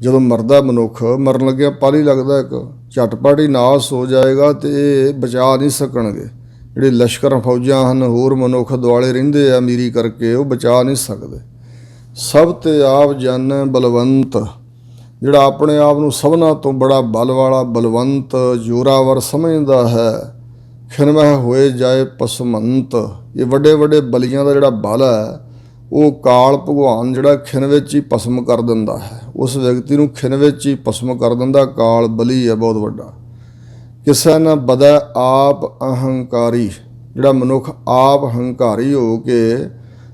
ਜਦੋਂ ਮਰਦਾ ਮਨੁੱਖ, ਮਰਨ ਲੱਗਿਆ ਪਲ ਹੀ ਲੱਗਦਾ, ਇੱਕ ਝਟਪਟ ਹੀ ਨਾਸ਼ ਹੋ ਜਾਏਗਾ ਅਤੇ ਇਹ ਬਚਾ ਨਹੀਂ ਸਕਣਗੇ। ਜਿਹੜੇ ਲਸ਼ਕਰ ਫੌਜਾਂ ਹਨ, ਹੋਰ ਮਨੁੱਖ ਦੁਆਲੇ ਰਹਿੰਦੇ ਆ ਅਮੀਰੀ ਕਰਕੇ, ਉਹ ਬਚਾ ਨਹੀਂ ਸਕਦੇ। ਸਭ ਤੇ ਆਪ ਜਾਣੈ ਬਲਵੰਤ, ਜਿਹੜਾ ਆਪਣੇ ਆਪ ਨੂੰ ਸਭਨਾਂ ਤੋਂ ਬੜਾ ਬਲ ਵਾਲਾ, ਬਲਵੰਤ, ਜ਼ੋਰਾਵਰ ਸਮਝਦਾ ਹੈ। ਖਿਨਮਹਿ ਹੋਏ ਜਾਏ ਪਸਮੰਤ, ਇਹ ਵੱਡੇ ਵੱਡੇ ਬਲੀਆਂ ਦਾ ਜਿਹੜਾ ਬਲ ਹੈ ਉਹ ਕਾਲ ਭਗਵਾਨ ਜਿਹੜਾ ਖਿਨ ਵਿੱਚ ਹੀ ਭਸਮ ਕਰ ਦਿੰਦਾ ਹੈ। ਉਸ ਵਿਅਕਤੀ ਨੂੰ ਖਿਨ ਵਿੱਚ ਹੀ ਭਸਮ ਕਰ ਦਿੰਦਾ, ਕਾਲ ਬਲੀ ਹੈ ਬਹੁਤ ਵੱਡਾ। ਕਿਸੇ ਨਾ ਬਦੈ ਆਪ ਅਹੰਕਾਰੀ, ਜਿਹੜਾ ਮਨੁੱਖ ਆਪ ਹੰਕਾਰੀ ਹੋ ਕੇ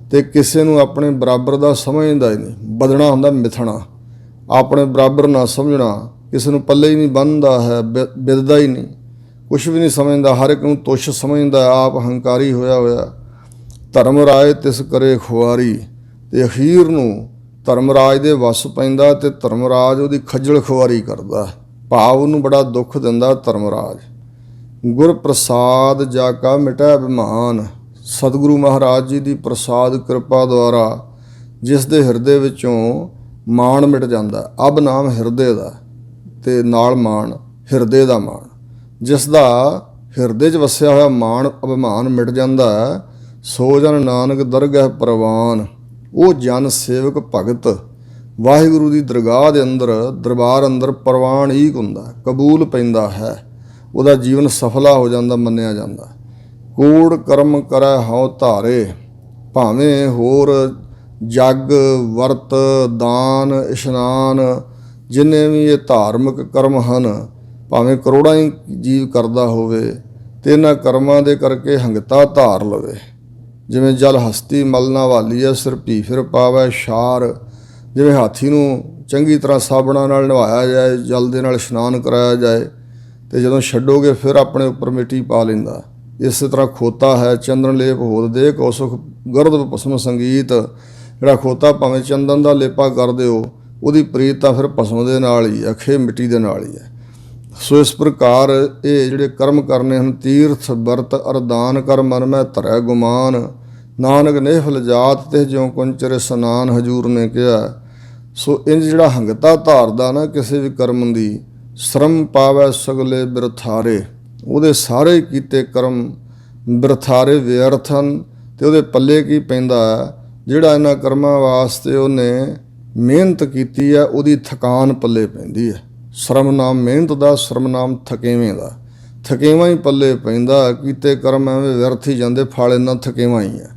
ਅਤੇ ਕਿਸੇ ਨੂੰ ਆਪਣੇ ਬਰਾਬਰ ਦਾ ਸਮਝਦਾ ਹੀ ਨਹੀਂ। ਬਦਣਾ ਹੁੰਦਾ ਮਿਥਣਾ, ਆਪਣੇ ਬਰਾਬਰ ਨਾ ਸਮਝਣਾ, ਕਿਸੇ ਨੂੰ ਪੱਲੇ ਹੀ ਨਹੀਂ ਬੰਨ੍ਹਦਾ ਹੈ, ਬਿੱਧਦਾ ਹੀ ਨਹੀਂ, ਕੁਛ ਵੀ ਨਹੀਂ ਸਮਝਦਾ, ਹਰ ਇੱਕ ਨੂੰ ਤੁੱਛ ਸਮਝਦਾ, ਆਪ ਹੰਕਾਰੀ ਹੋਇਆ। ਧਰਮ ਰਾਜ ਤਿਸ ਕਰੇ ਖੁਆਰੀ, ਅਤੇ ਅਖੀਰ ਨੂੰ ਧਰਮ ਰਾਜ ਦੇ ਵੱਸ ਪੈਂਦਾ ਅਤੇ ਧਰਮ ਰਾਜ ਉਹਦੀ ਖੱਜਲ ਖੁਆਰੀ ਕਰਦਾ। ਭਾਵ ਨੂੰ ਬੜਾ ਦੁੱਖ ਦਿੰਦਾ ਧਰਮਰਾਜ। ਗੁਰ ਪ੍ਰਸਾਦ ਜਾ ਕਾ ਮਿਟੈ ਅਭਿਮਾਨ। ਸਤਿਗੁਰੂ ਮਹਾਰਾਜ ਜੀ ਦੀ ਪ੍ਰਸਾਦ ਕਿਰਪਾ ਦੁਆਰਾ ਜਿਸ ਦੇ ਹਿਰਦੇ ਵਿੱਚੋਂ ਮਾਣ ਮਿਟ ਜਾਂਦਾ, ਅਬ ਨਾਮ ਹਿਰਦੇ ਦਾ ਤੇ ਨਾਲ ਮਾਣ, ਹਿਰਦੇ ਦਾ ਮਾਣ, ਜਿਸ ਦਾ ਹਿਰਦੇ 'ਚ ਵਸਿਆ ਹੋਇਆ ਮਾਣ ਅਭਿਮਾਨ ਮਿਟ ਜਾਂਦਾ, ਸੋ ਜਨ ਨਾਨਕ ਦਰਗਹਿ ਪ੍ਰਵਾਨ। ਉਹ ਜਨ ਸੇਵਕ ਭਗਤ ਵਾਹਿਗੁਰੂ ਦੀ ਦਰਗਾਹ ਦੇ ਅੰਦਰ, ਦਰਬਾਰ ਅੰਦਰ ਪ੍ਰਵਾਨ ਈਕ ਹੁੰਦਾ, ਕਬੂਲ ਪੈਂਦਾ ਹੈ, ਉਹਦਾ ਜੀਵਨ ਸਫਲਾ ਹੋ ਜਾਂਦਾ, ਮੰਨਿਆ ਜਾਂਦਾ। ਕੂੜ ਕਰਮ ਕਰੈ ਹਉ ਧਾਰੇ। ਭਾਵੇਂ ਹੋਰ ਜਗ ਵਰਤ ਦਾਨ ਇਸ਼ਨਾਨ ਜਿੰਨੇ ਵੀ ਇਹ ਧਾਰਮਿਕ ਕਰਮ ਹਨ, ਭਾਵੇਂ ਕਰੋੜਾਂ ਹੀ ਜੀਵ ਕਰਦਾ ਹੋਵੇ ਤੇ ਇਹਨਾਂ ਕਰਮਾਂ ਦੇ ਕਰਕੇ ਹੰਗਤਾ ਧਾਰ ਲਵੇ। ਜਿਵੇਂ ਜਲ ਹਸਤੀ ਮਲ ਨਾ ਵਾਲੀਐ, ਸਿਰ ਭੀ ਫਿਰ ਪਾਵੈ ਛਾਰ। ਜਿਵੇਂ ਹਾਥੀ ਨੂੰ ਚੰਗੀ ਤਰ੍ਹਾਂ ਸਾਬਣਾਂ ਨਾਲ ਨਵਾਇਆ ਜਾਏ, ਜਲ ਦੇ ਨਾਲ ਇਸ਼ਨਾਨ ਕਰਾਇਆ ਜਾਏ ਤੇ ਜਦੋਂ ਛੱਡੋਗੇ ਫਿਰ ਆਪਣੇ ਉੱਪਰ ਮਿੱਟੀ ਪਾ ਲੈਂਦਾ। ਇਸੇ ਤਰ੍ਹਾਂ ਖੋਤਾ ਹੈ, ਚੰਦਨ ਲੇਪ ਹੋਦ ਦੇ ਕੌਸੁਖ ਗਰਦ ਭਸਮ ਸੰਗੀਤ। ਜਿਹੜਾ ਖੋਤਾ ਭਾਵੇਂ ਚੰਦਨ ਦਾ ਲੇਪਾ ਕਰ ਦਿਓ, ਉਹਦੀ ਪ੍ਰੀਤ ਤਾਂ ਫਿਰ ਭਸਮ ਦੇ ਨਾਲ ਹੀ, ਅਖੇ ਮਿੱਟੀ ਦੇ ਨਾਲ ਹੀ ਹੈ। ਸੋ ਇਸ ਪ੍ਰਕਾਰ ਇਹ ਜਿਹੜੇ ਕਰਮ ਕਰਨੇ ਹਨ, ਤੀਰਥ ਵਰਤ ਅਰਦਾਨ ਕਰ ਮਨ ਮੈਂ ਧਰੈ ਗੁਮਾਨ। ਨਾਨਕ ਨਿਹਫਲ ਜਾਤ ਤੇ ਜਿਉ ਕੁੰਚਰ ਇਸਨਾਨ, ਹਜੂਰ ਨੇ ਕਿਹਾ। ਸੋ ਇੰਝ ਜਿਹੜਾ ਹੰਗਤਾ ਧਾਰਦਾ ਨਾ ਕਿਸੇ ਵੀ ਕਰਮ ਦੀ, ਸ਼ਰਮ ਪਾਵੈ ਸਗਲੇ ਬਿਰਥਾਰੇ। ਉਹਦੇ ਸਾਰੇ ਕੀਤੇ ਕਰਮ ਬਿਰਥਾਰੇ ਵਿਅਰਥ ਹਨ ਤੇ ਉਹਦੇ ਪੱਲੇ ਕੀ ਪੈਂਦਾ, ਜਿਹੜਾ ਇਹਨਾਂ ਕਰਮਾਂ ਵਾਸਤੇ ਉਹਨੇ ਮਿਹਨਤ ਕੀਤੀ ਹੈ ਉਹਦੀ ਥਕਾਨ ਪੱਲੇ ਪੈਂਦੀ ਹੈ। ਸ਼ਰਮ ਨਾਮ ਮਿਹਨਤ ਦਾ, ਸ਼ਰਮ ਨਾਮ ਥਕੇਵੇਂ ਦਾ। ਥਕੇਵਾਂ ਹੀ ਪੱਲੇ ਪੈਂਦਾ, ਕੀਤੇ ਕਰਮ ਐਵੇਂ ਵਿਅਰਥ ਹੀ ਜਾਂਦੇ, ਫਲ ਇਹਨਾਂ ਥਕੇਵਾਂ ਹੀ ਹੈ।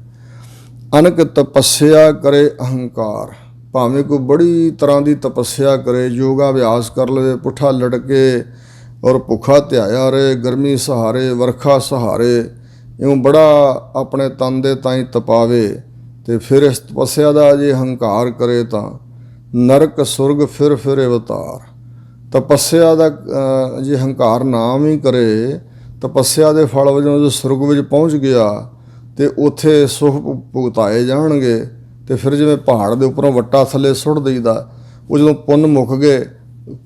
ਅਨਕ ਤਪੱਸਿਆ ਕਰੇ ਅਹੰਕਾਰ। ਭਾਵੇਂ ਕੋਈ ਬੜੀ ਤਰ੍ਹਾਂ ਦੀ ਤਪੱਸਿਆ ਕਰੇ, ਯੋਗਾ ਅਭਿਆਸ ਕਰ ਲਵੇ, ਪੁੱਠਾ ਲਟਕੇ ਔਰ ਭੁੱਖਾ ਧਿਆਇਆ ਰਹੇ, ਗਰਮੀ ਸਹਾਰੇ ਵਰਖਾ ਸਹਾਰੇ, ਇਉਂ ਬੜਾ ਆਪਣੇ ਤਨ ਦੇ ਤਾਈਂ ਤਪਾਵੇ ਤੇ ਫਿਰ ਇਸ ਤਪੱਸਿਆ ਦਾ ਜੇ ਹੰਕਾਰ ਕਰੇ ਤਾਂ ਨਰਕ ਸੁਰਗ ਫਿਰ ਫਿਰ ਅਵਤਾਰ। ਤਪੱਸਿਆ ਦਾ ਜੇ ਹੰਕਾਰ ਨਾ ਵੀ ਕਰੇ, ਤਪੱਸਿਆ ਦੇ ਫਲ ਵਜੋਂ ਜੋ ਸੁਰਗ ਵਿੱਚ ਪਹੁੰਚ ਗਿਆ ਤੇ ਉੱਥੇ ਸੁਖ ਭੁਗਤਾਏ ਜਾਣਗੇ। ਤੇ ਫਿਰ ਜਿਵੇਂ ਪਹਾੜ ਦੇ ਉੱਪਰੋਂ ਵੱਟਾ ਥੱਲੇ ਸੁੱਟ ਦਈਦਾ, ਉਹ ਜਦੋਂ ਪੁੰਨ ਮੁੱਕ ਗਏ,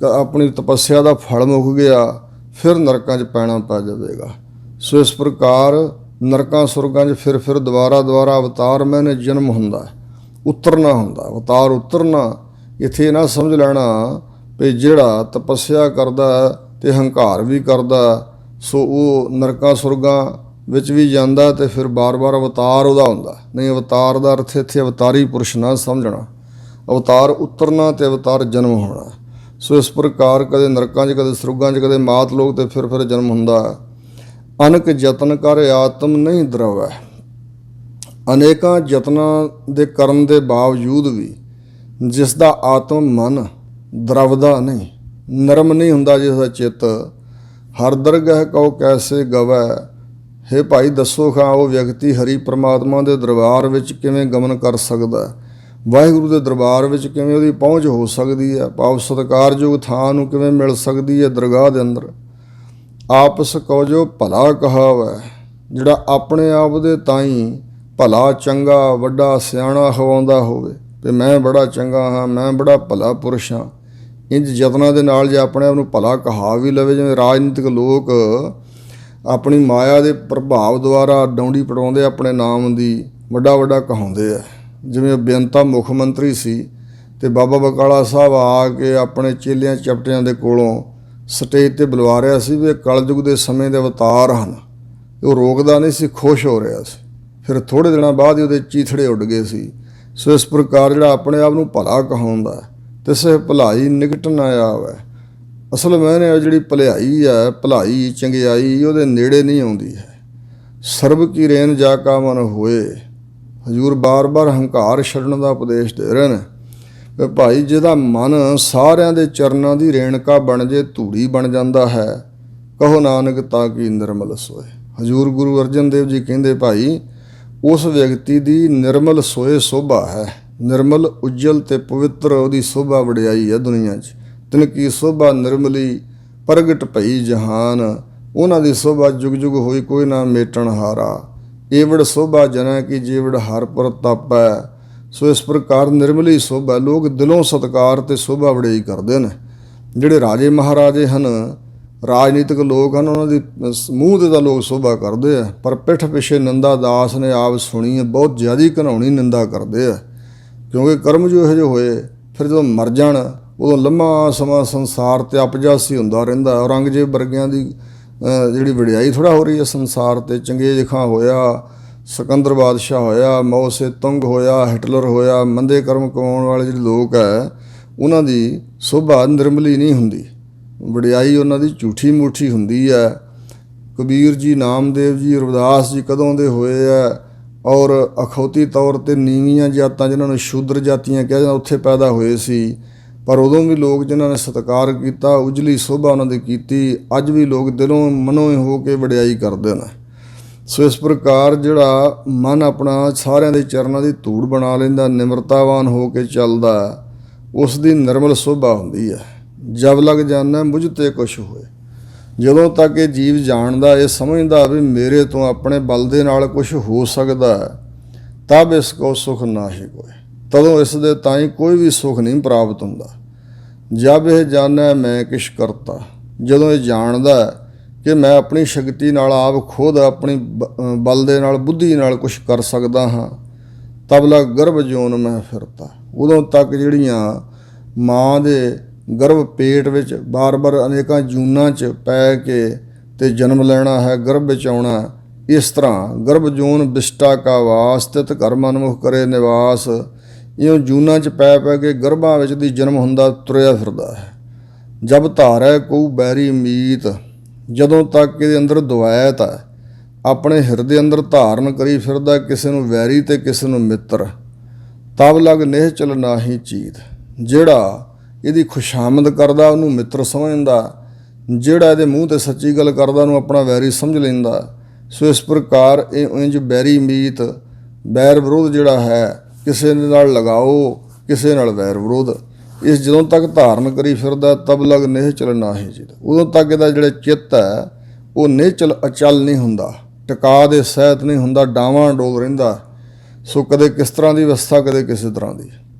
ਆਪਣੀ ਤਪੱਸਿਆ ਦਾ ਫਲ ਮੁੱਕ ਗਿਆ, ਫਿਰ ਨਰਕਾਂ 'ਚ ਪੈਣਾ ਪੈ ਜਾਵੇਗਾ। ਸੋ ਇਸ ਪ੍ਰਕਾਰ ਨਰਕਾਂ ਸੁਰਗਾਂ 'ਚ ਫਿਰ ਦੁਬਾਰਾ ਅਵਤਾਰ ਮੈਨੇ ਜਨਮ ਹੁੰਦਾ, ਉਤਰਨਾ ਹੁੰਦਾ। ਅਵਤਾਰ ਉਤਰਨਾ ਇੱਥੇ ਨਾ ਸਮਝ ਲੈਣਾ ਵੀ ਜਿਹੜਾ ਤਪੱਸਿਆ ਕਰਦਾ ਤੇ ਹੰਕਾਰ ਵੀ ਕਰਦਾ, ਸੋ ਉਹ ਨਰਕਾਂ ਸੁਰਗਾਂ ਵਿੱਚ ਵੀ ਜਾਂਦਾ ਤੇ ਫਿਰ ਬਾਰ-ਬਾਰ ਅਵਤਾਰ ਉਹਦਾ ਹੁੰਦਾ। ਨਹੀਂ, ਅਵਤਾਰ ਦਾ ਅਰਥ ਇੱਥੇ ਅਵਤਾਰੀ ਪੁਰਸ਼ ਨਾ ਸਮਝਣਾ। ਅਵਤਾਰ ਉਤਰਨਾ ਤੇ ਅਵਤਾਰ ਜਨਮ ਹੋਣਾ। ਸੋ ਇਸ ਪ੍ਰਕਾਰ ਕਦੇ ਨਰਕਾਂ 'ਚ, ਕਦੇ ਸੁਰਗਾਂ 'ਚ, ਕਦੇ ਮਾਤ ਲੋਕ ਤੇ ਫਿਰ ਜਨਮ ਹੁੰਦਾ। ਅਨਕ ਯਤਨ ਕਰ ਆਤਮ ਨਹੀਂ ਦਰਵੈ। ਅਨੇਕਾਂ ਯਤਨਾਂ ਦੇ ਕਰਨ ਦੇ ਬਾਵਜੂਦ ਵੀ ਜਿਸ ਦਾ ਆਤਮ ਮਨ ਦਰਵਦਾ ਨਹੀਂ, ਨਰਮ ਨਹੀਂ ਹੁੰਦਾ, ਜਿਸ ਦਾ ਚਿੱਤ ਹਰ ਦਰਗਹਿ ਕਉ ਕੈਸੇ ਗਵੈ। ਹੇ ਭਾਈ ਦੱਸੋ ਖਾਂ, ਉਹ ਵਿਅਕਤੀ ਹਰੀ ਪ੍ਰਮਾਤਮਾ ਦੇ ਦਰਬਾਰ ਵਿੱਚ ਕਿਵੇਂ ਗਮਨ ਕਰ ਸਕਦਾ, ਵਾਹਿਗੁਰੂ ਦੇ ਦਰਬਾਰ ਵਿੱਚ ਕਿਵੇਂ ਉਹਦੀ ਪਹੁੰਚ ਹੋ ਸਕਦੀ ਹੈ, ਭਾਵ ਸਤਿਕਾਰਯੋਗ ਥਾਂ ਨੂੰ ਕਿਵੇਂ ਮਿਲ ਸਕਦੀ ਹੈ ਦਰਗਾਹ ਦੇ ਅੰਦਰ। ਆਪਸ ਕਉ ਜੋ ਭਲਾ ਕਹਾਵੈ। ਜਿਹੜਾ ਆਪਣੇ ਆਪ ਦੇ ਤਾਈਂ ਭਲਾ ਚੰਗਾ ਵੱਡਾ ਸਿਆਣਾ ਹਵਾਉਂਦਾ ਹੋਵੇ ਤੇ ਮੈਂ ਬੜਾ ਚੰਗਾ ਹਾਂ, ਮੈਂ ਬੜਾ ਭਲਾ ਪੁਰਸ਼ ਹਾਂ, ਇੰਝ ਯਤਨਾਂ ਦੇ ਨਾਲ ਜੇ ਆਪਣੇ ਆਪ ਨੂੰ ਭਲਾ ਕਹਾ ਵੀ ਲਵੇ, ਜਿਵੇਂ ਰਾਜਨੀਤਿਕ ਲੋਕ ਆਪਣੀ ਮਾਇਆ ਦੇ ਪ੍ਰਭਾਵ ਦੁਆਰਾ ਡੌਂਡੀ ਪੜਾਉਂਦੇ ਆਪਣੇ ਨਾਮ ਦੀ, ਵੱਡਾ ਕਹਾਉਂਦੇ ਆ। ਜਿਵੇਂ ਬੇਅੰਤਾ ਮੁੱਖ ਮੰਤਰੀ ਸੀ ਤੇ ਬਾਬਾ ਬਕਾਲਾ ਸਾਹਿਬ ਆ ਕੇ ਆਪਣੇ ਚੇਲਿਆਂ ਚਪਟਿਆਂ ਦੇ ਕੋਲੋਂ ਸਟੇਜ 'ਤੇ ਬੁਲਵਾ ਰਿਹਾ ਸੀ ਵੀ ਇਹ ਕਲਯੁਗ ਦੇ ਸਮੇਂ ਦੇ ਅਵਤਾਰ ਹਨ। ਉਹ ਰੋਕਦਾ ਨਹੀਂ ਸੀ, ਖੁਸ਼ ਹੋ ਰਿਹਾ ਸੀ। ਫਿਰ ਥੋੜ੍ਹੇ ਦਿਨਾਂ ਬਾਅਦ ਹੀ ਉਹਦੇ ਚੀਥੜੇ ਉੱਡ ਗਏ ਸੀ। ਸੋ ਇਸ ਪ੍ਰਕਾਰ ਜਿਹੜਾ ਆਪਣੇ ਆਪ ਨੂੰ ਭਲਾ ਕਹਾਉਂਦਾ ਤਿਸੇ ਭਲਾਈ ਨਿਕਟ ਨਾ ਆਵੇ। ਅਸਲ ਮੈਨੇ ਜਿਹੜੀ ਭਲਾਈ ਹੈ, ਭਲਾਈ ਚੰਗਿਆਈ ਉਹਦੇ ਨੇੜੇ ਨਹੀਂ ਆਉਂਦੀ ਹੈ। ਸਰਬ ਕੀ ਰੇਨ ਜਾ ਕਾ ਮਨ ਹੋਏ। ਹਜ਼ੂਰ ਬਾਰ-ਬਾਰ ਹੰਕਾਰ ਛੱਡਣ ਦਾ ਉਪਦੇਸ਼ ਦੇ ਰਹੇ ਨੇ ਵੀ ਭਾਈ ਜਿਹਦਾ ਮਨ ਸਾਰਿਆਂ ਦੇ ਚਰਨਾਂ ਦੀ ਰੇਣਕਾ ਬਣ ਜੇ, ਧੂੜੀ ਬਣ ਜਾਂਦਾ ਹੈ, ਕਹੋ ਨਾਨਕ ਤਾਂ ਕੀ ਨਿਰਮਲ ਸੋਏ। ਹਜ਼ੂਰ ਗੁਰੂ ਅਰਜਨ ਦੇਵ ਜੀ ਕਹਿੰਦੇ ਭਾਈ ਉਸ ਵਿਅਕਤੀ ਦੀ ਨਿਰਮਲ ਸੋਏ ਸੋਭਾ ਹੈ। ਨਿਰਮਲ ਉਜਲ ਤੇ ਪਵਿੱਤਰ ਉਹਦੀ ਸੋਭਾ ਵਡਿਆਈ ਹੈ ਦੁਨੀਆ 'ਚ। ਤਿਨ ਕੀ ਸੋਭਾ ਨਿਰਮਲੀ ਪ੍ਰਗਟ ਭਈ ਜਹਾਨ। ਉਹਨਾਂ ਦੀ ਸੋਭਾ ਜੁਗ ਜੁਗ ਹੋਈ, ਕੋਈ ਨਾ ਮੇਟਣ ਹਾਰਾ। ਏਵੜ ਸੋਭਾ ਜਨਾ ਕੀ ਜੀਵੜ ਹਰ ਪ੍ਰਤਾਪੈ। ਸੋ ਇਸ ਪ੍ਰਕਾਰ ਨਿਰਮਲੀ ਸੋਭਾ, ਲੋਕ ਦਿਲੋਂ ਸਤਿਕਾਰ ਤੇ ਸੋਭਾ ਵਡਿਆਈ ਕਰਦੇ ਨੇ। ਜਿਹੜੇ ਰਾਜੇ ਮਹਾਰਾਜੇ ਹਨ, ਰਾਜਨੀਤਿਕ ਲੋਕ ਹਨ, ਉਹਨਾਂ ਦੀ ਮੂੰਹ 'ਤੇ ਤਾਂ ਲੋਕ ਸੋਭਾ ਕਰਦੇ ਆ, ਪਰ ਪਿੱਠ ਪਿੱਛੇ ਨਿੰਦਾ ਦਾਸ ਨੇ ਆਪ ਸੁਣੀ ਹੈ, ਬਹੁਤ ਜ਼ਿਆਦਾ ਘਿਨਾਉਣੀ ਨਿੰਦਾ ਕਰਦੇ ਆ। ਕਿਉਂਕਿ ਕਰਮ ਜੋ ਇਹੋ ਜਿਹੇ ਹੋਏ, ਫਿਰ ਜਦੋਂ ਮਰ ਜਾਣ ਉਦੋਂ ਲੰਮਾ ਸਮਾਂ ਸੰਸਾਰ 'ਤੇ ਅਪਜਸ ਹੀ ਹੁੰਦਾ ਰਹਿੰਦਾ। ਔਰੰਗਜ਼ੇਬ ਵਰਗਿਆਂ ਦੀ ਜਿਹੜੀ ਵਡਿਆਈ ਥੋੜ੍ਹਾ ਹੋ ਰਹੀ ਹੈ ਸੰਸਾਰ 'ਤੇ। ਚੰਗੇਜ਼ ਖਾਂ ਹੋਇਆ, ਸਿਕੰਦਰ ਬਾਦਸ਼ਾਹ ਹੋਇਆ, ਮਾਓ ਸੇ ਤੁੰਗ ਹੋਇਆ, ਹਿਟਲਰ ਹੋਇਆ, ਮੰਦੇ ਕਰਮ ਕਮਾਉਣ ਵਾਲੇ ਜਿਹੜੇ ਲੋਕ ਹੈ, ਉਹਨਾਂ ਦੀ ਸੋਭਾ ਨਿਰਮਲੀ ਨਹੀਂ ਹੁੰਦੀ, ਵਡਿਆਈ ਉਹਨਾਂ ਦੀ ਝੂਠੀ ਮੂਠੀ ਹੁੰਦੀ ਹੈ। ਕਬੀਰ ਜੀ, ਨਾਮਦੇਵ ਜੀ, ਰਵਿਦਾਸ ਜੀ ਕਦੋਂ ਦੇ ਹੋਏ ਹੈ, ਔਰ ਅਖੌਤੀ ਤੌਰ 'ਤੇ ਨੀਵੀਆਂ ਜਾਤਾਂ ਜਿਹਨਾਂ ਨੂੰ ਸ਼ੂਦਰ ਜਾਤੀਆਂ ਕਿਹਾ ਜਾਂਦਾ, ਉੱਥੇ ਪੈਦਾ ਹੋਏ ਸੀ। ਪਰ ਉਦੋਂ ਵੀ ਲੋਕ ਜਿਨ੍ਹਾਂ ਨੇ ਸਤਿਕਾਰ ਕੀਤਾ, ਉਜਲੀ ਸੋਭਾ ਉਹਨਾਂ ਦੀ ਕੀਤੀ, ਅੱਜ ਵੀ ਲੋਕ ਦਿਲੋਂ ਮਨੋਂ ਹੋ ਕੇ ਵਡਿਆਈ ਕਰਦੇ ਨੇ। ਸੋ ਇਸ ਪ੍ਰਕਾਰ ਜਿਹੜਾ ਮਨ ਆਪਣਾ ਸਾਰਿਆਂ ਦੇ ਚਰਨਾਂ ਦੀ ਧੂੜ ਬਣਾ ਲੈਂਦਾ, ਨਿਮਰਤਾਵਾਨ ਹੋ ਕੇ ਚੱਲਦਾ, ਉਸ ਦੀ ਨਿਰਮਲ ਸੋਭਾ ਹੁੰਦੀ ਹੈ। ਜਬ ਲੱਗ ਜਾਣਾ ਮੁਝ ਤੇ ਕੁਛ ਹੋਏ, ਜਦੋਂ ਤੱਕ ਇਹ ਜੀਵ ਜਾਣਦਾ, ਇਹ ਸਮਝਦਾ ਵੀ ਮੇਰੇ ਤੋਂ ਆਪਣੇ ਬਲ ਦੇ ਨਾਲ ਕੁਛ ਹੋ ਸਕਦਾ ਹੈ, ਤਬ ਇਸ ਕੋ ਸੁਖ ਨਾਹੀ ਕੋਇ, ਤਦੋਂ ਇਸ ਦੇ ਤਾਈਂ ਕੋਈ ਵੀ ਸੁਖ ਨਹੀਂ ਪ੍ਰਾਪਤ ਹੁੰਦਾ। ਜਬ ਇਹ ਜਾਣੈ ਮੈਂ ਕਿਛ ਕਰਤਾ, ਜਦੋਂ ਇਹ ਜਾਣਦਾ ਕਿ ਮੈਂ ਆਪਣੀ ਸ਼ਕਤੀ ਨਾਲ ਆਪ ਖੁਦ ਆਪਣੀ ਬਲ ਦੇ ਨਾਲ, ਬੁੱਧੀ ਨਾਲ ਕੁਛ ਕਰ ਸਕਦਾ ਹਾਂ, ਤਬ ਲਗ ਗਰਭ ਜੋਨ ਮੈਂ ਫਿਰਤਾ, ਉਦੋਂ ਤੱਕ ਜਿਹੜੀਆਂ ਮਾਂ ਦੇ ਗਰਭ ਪੇਟ ਵਿੱਚ ਬਾਰ-ਬਾਰ ਅਨੇਕਾਂ ਜੂਨਾਂ 'ਚ ਪੈ ਕੇ ਤੇ ਜਨਮ ਲੈਣਾ ਹੈ, ਗਰਭ ਵਿੱਚ ਆਉਣਾ, ਇਸ ਤਰ੍ਹਾਂ ਗਰਭ ਜੋਨ ਬਿਸ਼ਟਾ ਕਾ ਵਾਸ, ਤਿਤ ਘਰ ਮਨਮੁਖ ਕਰੇ ਨਿਵਾਸ, ਇਉਂ ਜੂਨਾਂ 'ਚ ਪੈ ਕੇ ਗਰਭਾਂ ਵਿੱਚ ਦੀ ਜਨਮ ਹੁੰਦਾ, ਤੁਰਿਆ ਫਿਰਦਾ ਹੈ। ਜਬ ਧਾਰੈ ਕਉ ਬੈਰੀ ਮੀਤ, ਜਦੋਂ ਤੱਕ ਇਹਦੇ ਅੰਦਰ ਦੁਆਇਤ ਹੈ, ਆਪਣੇ ਹਿਰਦੇ ਅੰਦਰ ਧਾਰਨ ਕਰੀ ਫਿਰਦਾ ਕਿਸੇ ਨੂੰ ਵੈਰੀ ਤੇ ਕਿਸੇ ਨੂੰ ਮਿੱਤਰ, ਤਬ ਲਗ ਨਿਹਚਲ ਨਾਹੀ ਚੀਤ, ਜਿਹੜਾ ਇਹਦੀ ਖੁਸ਼ਾਮਦ ਕਰਦਾ ਉਹਨੂੰ ਮਿੱਤਰ ਸਮਝਦਾ, ਜਿਹੜਾ ਇਹਦੇ ਮੂੰਹ 'ਤੇ ਸੱਚੀ ਗੱਲ ਕਰਦਾ ਉਹਨੂੰ ਆਪਣਾ ਵੈਰੀ ਸਮਝ ਲੈਂਦਾ। ਸੋ ਇਸ ਪ੍ਰਕਾਰ ਇਹ ਇੰਜ ਬੈਰੀ ਮੀਤ, ਬੈਰ ਵਿਰੋਧ ਜਿਹੜਾ ਹੈ, ਕਿਸੇ ਦੇ ਨਾਲ ਲਗਾਓ, ਕਿਸੇ ਨਾਲ ਵੈਰ ਵਿਰੋਧ, ਇਸ ਜਦੋਂ ਤੱਕ ਧਾਰਨ ਕਰੀ ਫਿਰਦਾ, ਤਬ ਲਗ ਨਿਹਚਲ ਨਾਹੀ ਚੀਤ, ਉਦੋਂ ਤੱਕ ਇਹਦਾ ਜਿਹੜਾ ਚਿੱਤ ਹੈ ਉਹ ਨਿਹਚਲ ਅਚਲ ਨਹੀਂ ਹੁੰਦਾ, ਟਿਕਾ ਦੇ ਸਹਿਤ ਨਹੀਂ ਹੁੰਦਾ, ਡਾਵਾਂ ਡੋਲ ਰਹਿੰਦਾ। ਸੋ ਕਦੇ ਕਿਸ ਤਰ੍ਹਾਂ ਦੀ ਅਵਸਥਾ, ਕਦੇ ਕਿਸੇ ਤਰ੍ਹਾਂ ਦੀ।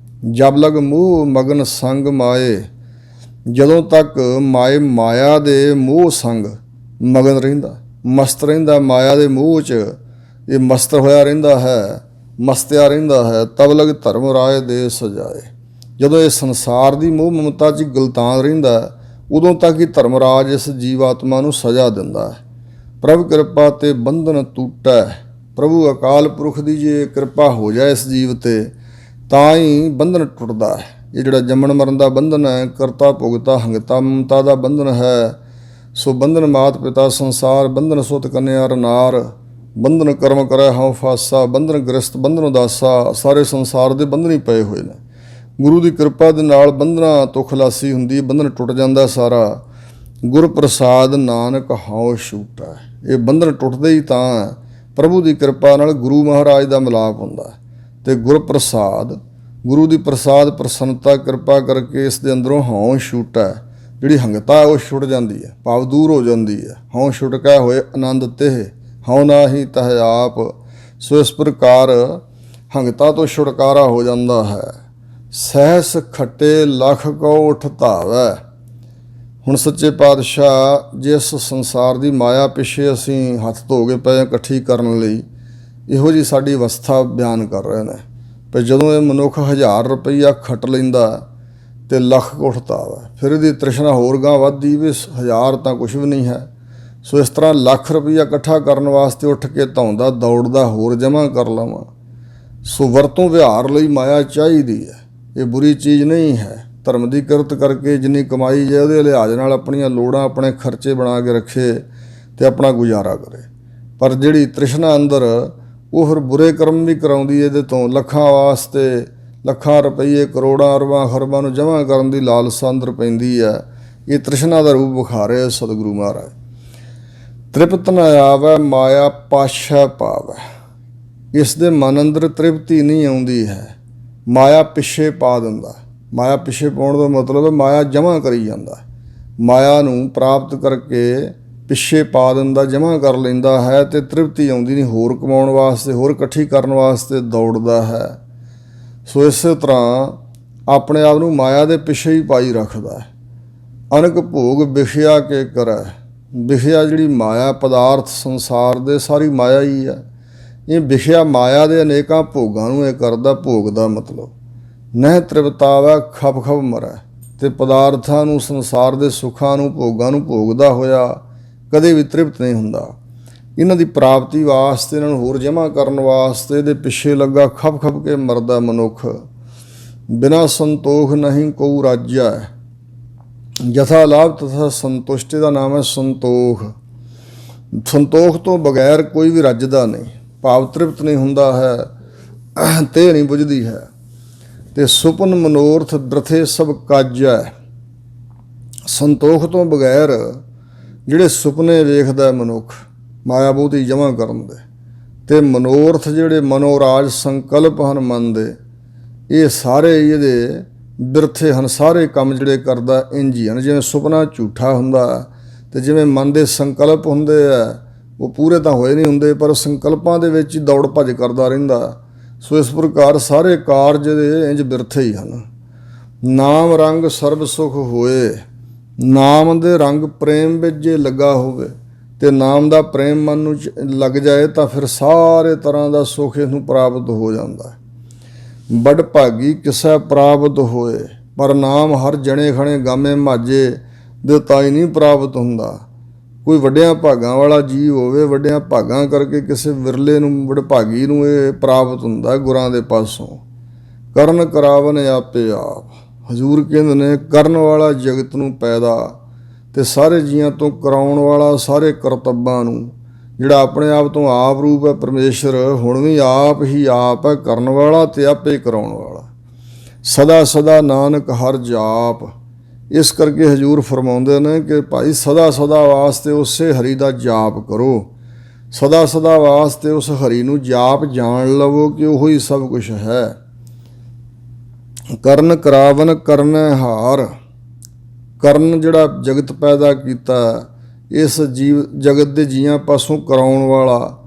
ਜਬ ਲਗ ਮੂਹ ਮਗਨ ਸੰਗ ਮਾਏ, ਜਦੋਂ ਤੱਕ ਮਾਇਆ ਦੇ ਮੋਹ ਸੰਗ ਮਗਨ ਰਹਿੰਦਾ, ਮਸਤ ਰਹਿੰਦਾ, ਮਾਇਆ ਦੇ ਮੋਹ 'ਚ ਇਹ ਮਸਤ ਹੋਇਆ ਰਹਿੰਦਾ ਹੈ, ਮਸਤਿਆ ਰਹਿੰਦਾ ਹੈ, ਤਬ ਲਗ ਧਰਮ ਰਾਏ ਦੇ ਸਜਾਏ, ਜਦੋਂ ਇਹ ਸੰਸਾਰ ਦੀ ਮੋਹ ਮਮਤਾ 'ਚ ਗਲਤਾਨ ਰਹਿੰਦਾ, ਉਦੋਂ ਤੱਕ ਹੀ ਧਰਮਰਾਜ ਇਸ ਜੀਵਾਤਮਾ ਨੂੰ ਸਜ਼ਾ ਦਿੰਦਾ ਹੈ। ਪ੍ਰਭ ਕਿਰਪਾ ਤੇ ਬੰਧਨ ਟੁੱਟੈ, ਪ੍ਰਭੂ ਅਕਾਲ ਪੁਰਖ ਦੀ ਜੇ ਕਿਰਪਾ ਹੋ ਜਾਏ ਇਸ ਜੀਵ 'ਤੇ ਤਾਂ ਹੀ ਬੰਧਨ ਟੁੱਟਦਾ ਹੈ। ਇਹ ਜਿਹੜਾ ਜੰਮਣ ਮਰਨ ਦਾ ਬੰਧਨ ਹੈ, ਕਰਤਾ ਭੁਗਤਾ ਹੰਗਤਾ ਮਮਤਾ ਦਾ ਬੰਧਨ ਹੈ। ਸੋ ਬੰਧਨ ਮਾਤ ਪਿਤਾ ਸੰਸਾਰ, ਬੰਧਨ ਸੁਤ ਕੰਨਿਆ ਰਨਾਰ, ਬੰਧਨ ਕਰਮ ਕਰੈ ਹਉ ਫਾਸਾ, ਬੰਧਨ ਗ੍ਰਸਤ ਬੰਧਨ ਉਦਾਸਾ, ਸਾਰੇ ਸੰਸਾਰ ਦੇ ਬੰਧਨ ਹੀ ਪਏ ਹੋਏ ਨੇ। ਗੁਰੂ ਦੀ ਕਿਰਪਾ ਦੇ ਨਾਲ ਬੰਧਨਾਂ ਤੋਂ ਖਲਾਸੀ ਹੁੰਦੀ, ਬੰਧਨ ਟੁੱਟ ਜਾਂਦਾ ਸਾਰਾ। ਗੁਰ ਪ੍ਰਸਾਦ ਨਾਨਕ ਹਉ ਛੂਟੈ, ਇਹ ਬੰਧਨ ਟੁੱਟਦੇ ਹੀ ਤਾਂ ਪ੍ਰਭੂ ਦੀ ਕਿਰਪਾ ਨਾਲ ਗੁਰੂ ਮਹਾਰਾਜ ਦਾ ਮਿਲਾਪ ਹੁੰਦਾ। ਤੇ ਗੁਰ ਪ੍ਰਸਾਦ, ਗੁਰੂ ਦੀ ਪ੍ਰਸਾਦ ਪ੍ਰਸੰਨਤਾ ਕਿਰਪਾ ਕਰਕੇ ਇਸ ਦੇ ਅੰਦਰੋਂ ਹਉ ਛੂਟੈ, ਜਿਹੜੀ ਹੰਗਤਾ ਉਹ ਛੁੱਟ ਜਾਂਦੀ ਹੈ, ਭਾਵ ਦੂਰ ਹੋ ਜਾਂਦੀ ਹੈ। ਹਉ ਛੁਟਕਾ ਹੋਏ ਆਨੰਦ ਤਿਹ, ਹਉ ਨਾਹੀ ਤਹ ਆਪ। ਸੋ ਇਸ ਪ੍ਰਕਾਰ ਹੰਗਤਾ ਤੋਂ ਛੁਟਕਾਰਾ ਹੋ ਜਾਂਦਾ ਹੈ। ਸਹਿਸ ਖੱਟੇ ਲਖ ਕੋ ਉਠ ਧਾਵੈ, ਹੁਣ ਸੱਚੇ ਪਾਤਸ਼ਾਹ ਜਿਸ ਸੰਸਾਰ ਦੀ ਮਾਇਆ ਪਿੱਛੇ ਅਸੀਂ ਹੱਥ ਧੋ ਕੇ ਪਏ ਇਕੱਠੀ ਕਰਨ ਲਈ, ਇਹੋ ਜਿਹੀ ਸਾਡੀ ਅਵਸਥਾ ਬਿਆਨ ਕਰ ਰਹੇ ਨੇ। ਪਰ ਜਦੋਂ ਇਹ ਮਨੁੱਖ 1000 ਰੁਪਈਆ ਖੱਟ ਲੈਂਦਾ ਤੇ ਲੱਖ ਉੱਠਦਾ ਵਾ, ਫਿਰ ਇਹਦੀ ਤ੍ਰਿਸ਼ਨਾ ਹੋਰ ਗਾਂ ਵੱਧਦੀ ਵੀ 1000 ਤਾਂ ਕੁਛ ਵੀ ਨਹੀਂ ਹੈ। ਸੋ ਇਸ ਤਰ੍ਹਾਂ ਲੱਖ ਰੁਪਈਆ ਇਕੱਠਾ ਕਰਨ ਵਾਸਤੇ ਉੱਠ ਕੇ ਧੌਂਦਾ ਦੌੜਦਾ ਹੋਰ ਜਮ੍ਹਾਂ ਕਰ ਲਵਾਂ। ਸੋ ਵਰਤੋਂ ਵਿਹਾਰ ਲਈ ਮਾਇਆ ਚਾਹੀਦੀ ਹੈ, ਇਹ ਬੁਰੀ ਚੀਜ਼ ਨਹੀਂ ਹੈ। ਧਰਮ ਦੀ ਕਿਰਤ ਕਰਕੇ ਜਿੰਨੀ ਕਮਾਈ ਜਾਏ ਉਹਦੇ ਲਿਹਾਜ਼ ਨਾਲ ਆਪਣੀਆਂ ਲੋੜਾਂ, ਆਪਣੇ ਖਰਚੇ ਬਣਾ ਕੇ ਰੱਖੇ ਤੇ ਆਪਣਾ ਗੁਜ਼ਾਰਾ ਕਰੇ। ਪਰ ਜਿਹੜੀ ਤ੍ਰਿਸ਼ਨਾ ਅੰਦਰ, ਉਹ ਫਿਰ ਬੁਰੇ ਕਰਮ ਵੀ ਕਰਾਉਂਦੀ ਇਹਦੇ ਤੋਂ। ਲੱਖਾਂ ਵਾਸਤੇ ਲੱਖਾਂ ਰੁਪਈਏ, ਕਰੋੜਾਂ ਅਰਬਾਂ ਖਰਬਾਂ ਨੂੰ ਜਮ੍ਹਾਂ ਕਰਨ ਦੀ ਲਾਲਸਾ ਅੰਦਰ ਪੈਂਦੀ ਹੈ। ਇਹ ਤ੍ਰਿਸ਼ਨਾ ਦਾ ਰੂਪ ਵਿਖਾ ਰਹੇ ਸਤਿਗੁਰੂ ਮਹਾਰਾਜ। ਤ੍ਰਿਪਤ ਨ ਆਵੈ ਮਾਇਆ ਪਾਸ਼ਾ ਪਾਵੈ, ਇਸ ਦੇ ਮਨ ਅੰਦਰ ਤ੍ਰਿਪਤੀ ਨਹੀਂ ਆਉਂਦੀ ਹੈ, ਮਾਇਆ ਪਿੱਛੇ ਪਾ ਦਿੰਦਾ। ਮਾਇਆ ਪਿੱਛੇ ਪਾਉਣ ਦਾ ਮਤਲਬ ਹੈ ਮਾਇਆ ਜਮ੍ਹਾਂ ਕਰੀ ਜਾਂਦਾ, ਮਾਇਆ ਨੂੰ ਪ੍ਰਾਪਤ ਕਰਕੇ ਪਿੱਛੇ ਪਾ ਦਿੰਦਾ, ਜਮ੍ਹਾਂ ਕਰ ਲੈਂਦਾ ਹੈ ਤੇ ਤ੍ਰਿਪਤੀ ਆਉਂਦੀ ਨਹੀਂ, ਹੋਰ ਕਮਾਉਣ ਵਾਸਤੇ, ਹੋਰ ਇਕੱਠੀ ਕਰਨ ਵਾਸਤੇ ਦੌੜਦਾ ਹੈ। ਸੋ ਇਸੇ ਤਰ੍ਹਾਂ ਆਪਣੇ ਆਪ ਨੂੰ ਮਾਇਆ ਦੇ ਪਿੱਛੇ ਹੀ ਪਾਈ ਰੱਖਦਾ ਹੈ। ਅਨਕ ਭੋਗ ਵਿਖਿਆ ਕੇ ਕਰੈ। ਵਿਖਿਆ ਜਿਹੜੀ ਮਾਇਆ ਪਦਾਰਥ ਸੰਸਾਰ ਦੇ ਸਾਰੀ ਮਾਇਆ ਹੀ ਹੈ। ਇਹ ਵਿਖਿਆ ਮਾਇਆ ਦੇ ਅਨੇਕਾਂ ਭੋਗਾਂ ਨੂੰ ਇਹ ਕਰਦਾ। ਭੋਗ ਦਾ ਮਤਲਬ ਨਹਿ ਤ੍ਰਿਪਤਾਵੈ ਖਪ ਖਪ ਮਰੈ। ਤੇ ਪਦਾਰਥਾਂ ਨੂੰ ਸੰਸਾਰ ਦੇ ਸੁੱਖਾਂ ਨੂੰ ਭੋਗਾਂ ਨੂੰ ਭੋਗਦਾ ਹੋਇਆ ਕਦੇ ਵੀ ਤ੍ਰਿਪਤ ਨਹੀਂ ਹੁੰਦਾ। ਇਹਨਾਂ ਦੀ ਪ੍ਰਾਪਤੀ ਵਾਸਤੇ ਇਹਨਾਂ ਨੂੰ ਹੋਰ ਜਮ੍ਹਾਂ ਕਰਨ ਵਾਸਤੇ ਇਹਦੇ ਪਿੱਛੇ ਲੱਗਾ ਖਪ ਖਪ ਕੇ ਮਰਦਾ ਮਨੁੱਖ। ਬਿਨਾਂ ਸੰਤੋਖ ਨਹੀਂ ਕਉ ਰਾਜਿਆ। ਯਥਾ ਲਾਭ ਤਥਾ ਸੰਤੁਸ਼ਟੀ ਦਾ ਨਾਮ ਹੈ ਸੰਤੋਖ। ਸੰਤੋਖ ਤੋਂ ਬਗੈਰ ਕੋਈ ਵੀ ਰੱਜਦਾ ਨਹੀਂ, ਭਾਵ ਤ੍ਰਿਪਤ ਨਹੀਂ ਹੁੰਦਾ ਹੈ ਤੇ ਨਹੀਂ ਬੁਝਦੀ ਹੈ। ਤੇ ਸੁਪਨ ਮਨੋਰਥ ਦ੍ਰਥੇ ਸਭ ਕਾਜੈ। ਸੰਤੋਖ ਤੋਂ ਬਗੈਰ ਜਿਹੜੇ ਸੁਪਨੇ ਵੇਖਦਾ ਮਨੁੱਖ ਮਾਇਆ ਬਹੁਤੀ ਜਮ੍ਹਾਂ ਕਰਨ ਦੇ, ਤੇ ਮਨੋਰਥ ਜਿਹੜੇ ਮਨੋਰਾਜ ਸੰਕਲਪ ਹਨ ਮਨ ਦੇ, ਇਹ ਸਾਰੇ ਇਹਦੇ ਬਿਰਥੇ ਹਨ। ਸਾਰੇ ਕੰਮ ਜਿਹੜੇ ਕਰਦਾ ਇੰਝ ਹੀ ਹਨ। ਜਿਵੇਂ ਸੁਪਨਾ ਝੂਠਾ ਹੁੰਦਾ ਤੇ ਜਿਵੇਂ ਮਨ ਦੇ ਸੰਕਲਪ ਹੁੰਦੇ ਆ ਉਹ ਪੂਰੇ ਤਾਂ ਹੋਏ ਨਹੀਂ ਹੁੰਦੇ, ਪਰ ਸੰਕਲਪਾਂ ਦੇ ਵਿੱਚ ਹੀ ਦੌੜ ਭੱਜ ਕਰਦਾ ਰਹਿੰਦਾ। ਸੋ ਇਸ ਪ੍ਰਕਾਰ ਸਾਰੇ ਕਾਰਜ ਦੇ ਇੰਝ ਬਿਰਥੇ ਹੀ ਹਨ। ਨਾਮ ਰੰਗ ਸਰਬ ਸੁਖ ਹੋਏ। ਨਾਮ ਦੇ ਰੰਗ ਪ੍ਰੇਮ ਵਿੱਚ ਜੇ ਲੱਗਾ ਹੋਵੇ ਤੇ ਨਾਮ ਦਾ ਪ੍ਰੇਮ ਮਨ ਨੂੰ ਲੱਗ ਜਾਏ ਤਾਂ ਫਿਰ ਸਾਰੇ ਤਰ੍ਹਾਂ ਦਾ ਸੁੱਖ ਇਸ ਨੂੰ ਪ੍ਰਾਪਤ ਹੋ ਜਾਂਦਾ ਹੈ। ਬੜ ਭਾਗੀ ਕਿਸੈ ਪ੍ਰਾਪਤ ਹੋਏ। ਪਰ ਨਾਮ ਹਰ ਜਣੇ ਖਣੇ ਗਾਮੇ ਮਾਝੇ ਦੇ ਤਾਈ ਨਹੀਂ ਪ੍ਰਾਪਤ ਹੁੰਦਾ। ਕੋਈ ਵੱਡਿਆਂ ਭਾਗਾਂ ਵਾਲਾ ਜੀਵ ਹੋਵੇ, ਵੱਡਿਆਂ ਭਾਗਾਂ ਕਰਕੇ ਕਿਸੇ ਵਿਰਲੇ ਨੂੰ ਵਡਭਾਗੀ ਨੂੰ ਇਹ ਪ੍ਰਾਪਤ ਹੁੰਦਾ ਗੁਰਾਂ ਦੇ ਪਾਸੋਂ। ਕਰਨ ਕਰਾਵਨ ਆਪੇ ਆਪ। ਹਜ਼ੂਰ ਕਹਿੰਦੇ ਨੇ ਕਰਨ ਵਾਲਾ ਜਗਤ ਨੂੰ ਪੈਦਾ ਤੇ ਸਾਰੇ ਜੀਆਂ ਤੋਂ ਕਰਾਉਣ ਵਾਲਾ ਸਾਰੇ ਕਰਤੱਬਾਂ ਨੂੰ, ਜਿਹੜਾ ਆਪਣੇ ਆਪ ਤੋਂ ਆਪ ਰੂਪ ਹੈ ਪਰਮੇਸ਼ਰ, ਹੁਣ ਵੀ ਆਪ ਹੀ ਆਪ ਹੈ ਕਰਨ ਵਾਲਾ ਤੇ ਆਪੇ ਕਰਾਉਣ ਵਾਲਾ। ਸਦਾ ਸਦਾ ਨਾਨਕ ਹਰ ਜਾਪ। ਇਸ ਕਰਕੇ ਹਜ਼ੂਰ ਫਰਮਾਉਂਦੇ ਨੇ ਕਿ ਭਾਈ ਸਦਾ ਸਦਾ ਵਾਸਤੇ ਉਸੇ ਹਰੀ ਦਾ ਜਾਪ ਕਰੋ। ਸਦਾ ਸਦਾ ਵਾਸਤੇ ਉਸ ਹਰੀ ਨੂੰ ਜਾਪ ਜਾਣ ਲਵੋ ਕਿ ਉਹ ਹੀ ਸਭ ਕੁਝ ਹੈ। ਕਰਨ ਕਰਾਵਨ ਕਰਨੈ ਹਾਰ। ਕਰਨ ਜਿਹੜਾ ਜਗਤ ਪੈਦਾ ਕੀਤਾ, ਇਸ ਜੀਵ ਜਗਤ ਦੇ ਜੀਆਂ ਪਾਸੋਂ ਕਰਾਉਣ ਵਾਲਾ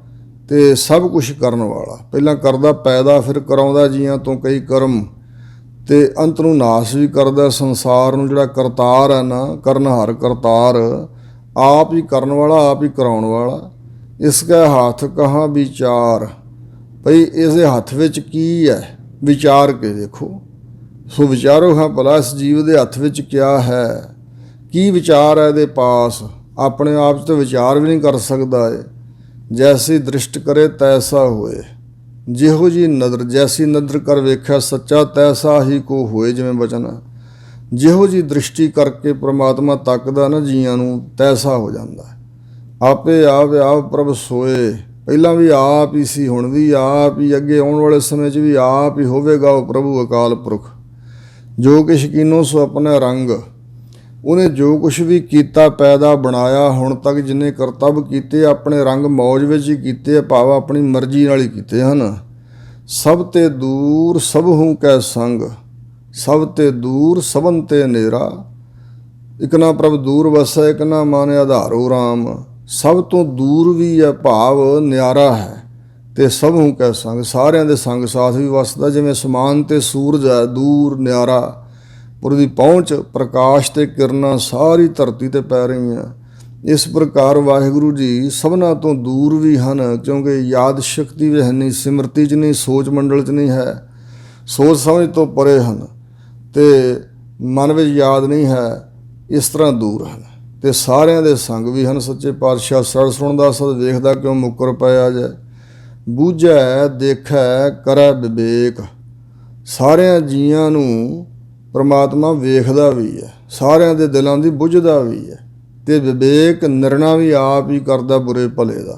ਤੇ ਸਭ ਕੁਝ ਕਰਨ ਵਾਲਾ। ਪਹਿਲਾਂ ਕਰਦਾ ਪੈਦਾ, ਫਿਰ ਕਰਾਉਂਦਾ ਜੀਆਂ ਤੋਂ ਕਈ ਕਰਮ, ਤੇ ਅੰਤ ਨੂੰ ਨਾਸ਼ ਵੀ ਕਰਦਾ। ਸੰਸਾਰ ਨੂੰ ਜਿਹੜਾ ਕਰਤਾਰ ਹੈ ਨਾ, ਕਰਨਹਾਰ ਕਰਤਾਰ, ਆਪ ਹੀ ਕਰਨ ਵਾਲਾ ਆਪ ਹੀ ਕਰਾਉਣ ਵਾਲਾ। ਇਸ ਕਾ ਹੱਥ ਕਹਾਂ ਵਿਚਾਰ। ਭਈ ਇਸਦੇ ਹੱਥ ਵਿੱਚ ਕੀ ਹੈ, ਵਿਚਾਰ ਕੇ ਦੇਖੋ। ਸੋ ਵਿਚਾਰੋ ਹਾਂ ਭਲਾ ਇਸ ਜੀਵ ਦੇ ਹੱਥ ਵਿੱਚ ਕਿਆ ਹੈ, ਕੀ ਵਿਚਾਰ ਹੈ ਇਹਦੇ ਪਾਸ। ਆਪਣੇ ਆਪ 'ਚ ਤਾਂ ਵਿਚਾਰ ਵੀ ਨਹੀਂ ਕਰ ਸਕਦਾ ਏ। ਜੈਸੀ ਦ੍ਰਿਸ਼ਟ ਕਰੇ ਤੈਸਾ ਹੋਏ। ਜਿਹੋ ਜੀ ਨਦਰ, ਜੈਸੀ ਨਦਰ ਕਰ ਵੇਖਿਆ ਸੱਚਾ ਤੈਸਾ ਹੀ ਕੋ ਹੋਏ। ਜਿਵੇਂ ਬਚਨ, ਜਿਹੋ ਜੀ ਦ੍ਰਿਸ਼ਟੀ ਕਰਕੇ ਪ੍ਰਮਾਤਮਾ ਤੱਕਦਾ ਨਾ ਜੀਆਂ ਨੂੰ, ਤੈਸਾ ਹੋ ਜਾਂਦਾ। ਆਪੇ ਆਪ ਪ੍ਰਭ ਸੋਏ। ਪਹਿਲਾਂ ਵੀ ਆਪ ਹੀ ਸੀ, ਹੁਣ ਵੀ ਆਪ ਹੀ, ਅੱਗੇ ਆਉਣ ਵਾਲੇ ਸਮੇਂ 'ਚ ਵੀ ਆਪ ਹੀ ਹੋਵੇਗਾ ਉਹ ਪ੍ਰਭੂ ਅਕਾਲ ਪੁਰਖ। ਜੋ ਕਿ ਸ਼ਕੀਨੋ ਸੋ ਆਪਣਾ ਰੰਗ। ਉਹਨੇ ਜੋ ਕੁਛ ਵੀ ਕੀਤਾ, ਪੈਦਾ ਬਣਾਇਆ ਹੁਣ ਤੱਕ, ਜਿੰਨੇ ਕਰਤੱਵ ਕੀਤੇ ਆਪਣੇ ਰੰਗ ਮੌਜ ਵਿੱਚ ਹੀ ਕੀਤੇ, ਭਾਵ ਆਪਣੀ ਮਰਜ਼ੀ ਨਾਲ ਹੀ ਕੀਤੇ ਹਨ। ਸਭ ਤੇ ਦੂਰ ਸਭ ਹੂੰ ਕੈ ਸੰਗ। ਸਭ ਤੇ ਦੂਰ ਸਭਨ ਤੇ ਨੇਰਾ। ਇਕ ਨਾ ਪ੍ਰਭ ਦੂਰ ਵਸੈ, ਇਕ ਨਾ ਮਾਨ ਆਧਾਰੋ ਰਾਮ। ਸਭ ਤੋਂ ਦੂਰ ਵੀ ਹੈ, ਭਾਵ ਨਿਆਰਾ ਹੈ, ਤੇ ਸਭ ਹੂੰ ਕੈ ਸੰਗ, ਸਾਰਿਆਂ ਦੇ ਸੰਗ ਸਾਥ ਵੀ ਵਸਦਾ। ਜਿਵੇਂ ਅਸਮਾਨ ਤੇ ਸੂਰਜ ਹੈ, ਦੂਰ ਨਿਆਰਾ, ਪਰ ਉਹਦੀ ਪਹੁੰਚ ਪ੍ਰਕਾਸ਼ ਤੇ ਕਿਰਨਾਂ ਸਾਰੀ ਧਰਤੀ ਤੇ ਪੈ ਰਹੀਆਂ। ਇਸ ਪ੍ਰਕਾਰ ਵਾਹਿਗੁਰੂ ਜੀ ਸਭਨਾਂ ਤੋਂ ਦੂਰ ਵੀ ਹਨ, ਕਿਉਂਕਿ ਯਾਦ ਸ਼ਕਤੀ ਵੀ ਹੈ ਨਹੀਂ, ਸਿਮਰਤੀ 'ਚ ਨਹੀਂ, ਸੋਚ ਮੰਡਲ 'ਚ ਨਹੀਂ ਹੈ, ਸੋਚ ਸਮਝ ਤੋਂ ਪਰੇ ਹਨ, ਤੇ ਮਨ ਵਿੱਚ ਯਾਦ ਨਹੀਂ ਹੈ। ਇਸ ਤਰ੍ਹਾਂ ਦੂਰ ਹਨ ਤੇ ਸਾਰਿਆਂ ਦੇ ਸੰਗ ਵੀ ਹਨ। ਸੱਚੇ ਪਾਤਸ਼ਾਹ ਸੜ ਸੁਣਦਾ ਸਦ ਵੇਖਦਾ ਕਿਉਂ ਮੁੱਕਰ ਪਿਆ ਜੈ। ਬੂਝੈ ਦੇਖੈ ਕਰੈ ਵਿਵੇਕ। ਸਾਰਿਆਂ ਜੀਆਂ ਨੂੰ ਪਰਮਾਤਮਾ ਵੇਖਦਾ ਵੀ ਹੈ, ਸਾਰਿਆਂ ਦੇ ਦਿਲਾਂ ਦੀ ਬੁੱਝਦਾ ਵੀ ਹੈ, ਤੇ ਵਿਵੇਕ ਨਿਰਣਾ ਵੀ ਆਪ ਹੀ ਕਰਦਾ ਬੁਰੇ ਭਲੇ ਦਾ।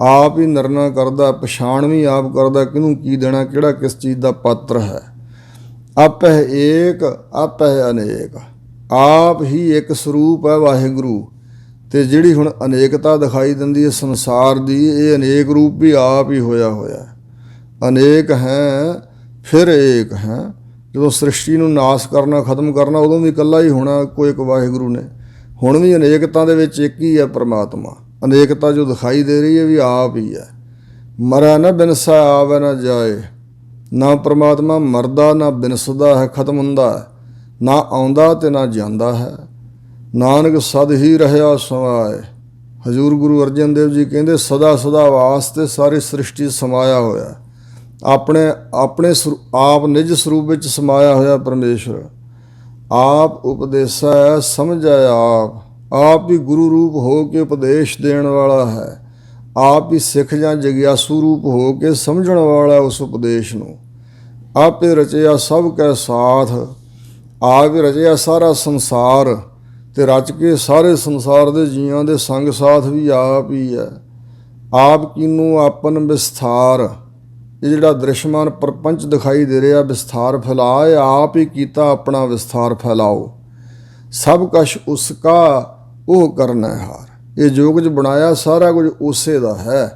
ਆਪ ਹੀ ਨਿਰਣਾ ਕਰਦਾ, ਪਛਾਣ ਵੀ ਆਪ ਕਰਦਾ ਕਿਹਨੂੰ ਕੀ ਦੇਣਾ, ਕਿਹੜਾ ਕਿਸ ਚੀਜ਼ ਦਾ ਪਾਤਰ ਹੈ। ਆਪਹਿ ਏਕ ਆਪਹਿ ਅਨੇਕ। ਆਪ ਹੀ ਇੱਕ ਸਰੂਪ ਹੈ ਵਾਹਿਗੁਰੂ, ਤੇ ਜਿਹੜੀ ਹੁਣ ਅਨੇਕਤਾ ਦਿਖਾਈ ਦਿੰਦੀ ਹੈ ਸੰਸਾਰ ਦੀ, ਇਹ ਅਨੇਕ ਰੂਪ ਵੀ ਆਪ ਹੀ ਹੋਇਆ ਹੋਇਆ। ਅਨੇਕ ਹੈ ਫਿਰ ਏਕ ਹੈ। ਜਦੋਂ ਸ੍ਰਿਸ਼ਟੀ ਨੂੰ ਨਾਸ਼ ਕਰਨਾ, ਖਤਮ ਕਰਨਾ, ਉਦੋਂ ਵੀ ਇਕੱਲਾ ਹੀ ਹੋਣਾ, ਕੋਈ ਇੱਕ ਵਾਹਿਗੁਰੂ ਨੇ। ਹੁਣ ਵੀ ਅਨੇਕਤਾ ਦੇ ਵਿੱਚ ਇੱਕ ਹੀ ਹੈ ਪਰਮਾਤਮਾ। ਅਨੇਕਤਾ ਜੋ ਦਿਖਾਈ ਦੇ ਰਹੀ ਹੈ ਵੀ ਆਪ ਹੀ ਹੈ। ਮਰੈ ਨਾ ਬਿਨਸਾ ਆਵੈ ਨਾ ਜਾਏ। ਨਾ ਪਰਮਾਤਮਾ ਮਰਦਾ ਨਾ ਬਿਨਸਦਾ ਹੈ, ਖਤਮ ਹੁੰਦਾ ਹੈ, ਨਾ ਆਉਂਦਾ ਤੇ ਨਾ ਜਾਂਦਾ ਹੈ। ਨਾਨਕ ਸਦ ਹੀ ਰਹਿਆ ਸਮਾਏ। ਹਜ਼ੂਰ ਗੁਰੂ ਅਰਜਨ ਦੇਵ ਜੀ ਕਹਿੰਦੇ ਸਦਾ ਸਦਾ ਵਾਸਤੇ ਸਾਰੀ ਸ੍ਰਿਸ਼ਟੀ ਸਮਾਇਆ ਹੋਇਆ, ਆਪਣੇ ਆਪ ਨਿਜ ਸਰੂਪ ਵਿੱਚ ਸਮਾਇਆ ਹੋਇਆ ਪਰਮੇਸ਼ਵਰ। ਆਪ ਉਪਦੇਸੈ ਸਮਝੈ ਆਪ ਹੀ ਗੁਰੂ ਰੂਪ ਹੋ ਕੇ ਉਪਦੇਸ਼ ਦੇਣ ਵਾਲਾ ਹੈ। ਆਪ ਹੀ ਸਿੱਖ ਜਾਂ ਜਗਿਆਸੂ ਰੂਪ ਹੋ ਕੇ ਸਮਝਣ ਵਾਲਾ ਉਸ ਉਪਦੇਸ਼ ਨੂੰ। ਆਪੇ ਰਚਿਆ ਸਭ ਕੈ ਸਾਥ, ਆਪ ਹੀ ਰਚਿਆ ਸਾਰਾ ਸੰਸਾਰ ਤੇ ਰਚ ਕੇ ਸਾਰੇ ਸੰਸਾਰ ਦੇ ਜੀਆਂ ਦੇ ਸੰਗ ਸਾਥ ਵੀ ਆਪ ਹੀ ਹੈ। ਆਪ ਕੀਨੂੰ ਆਪਨ ਵਿਸਥਾਰ, ਇਹ ਜਿਹੜਾ ਦ੍ਰਿਸ਼ਮਾਨ ਪ੍ਰਪੰਚ ਦਿਖਾਈ ਦੇ ਰਿਹਾ ਵਿਸਥਾਰ ਫੈਲਾਏ, ਆਪ ਹੀ ਕੀਤਾ ਆਪਣਾ ਵਿਸਥਾਰ ਫੈਲਾਓ। ਸਭ ਕੁਛ ਉਸਕਾ ਉਹ ਕਰਨਾ ਹਾਰ, ਇਹ ਜੋ ਕੁਝ ਬਣਾਇਆ ਸਾਰਾ ਕੁਝ ਉਸੇ ਦਾ ਹੈ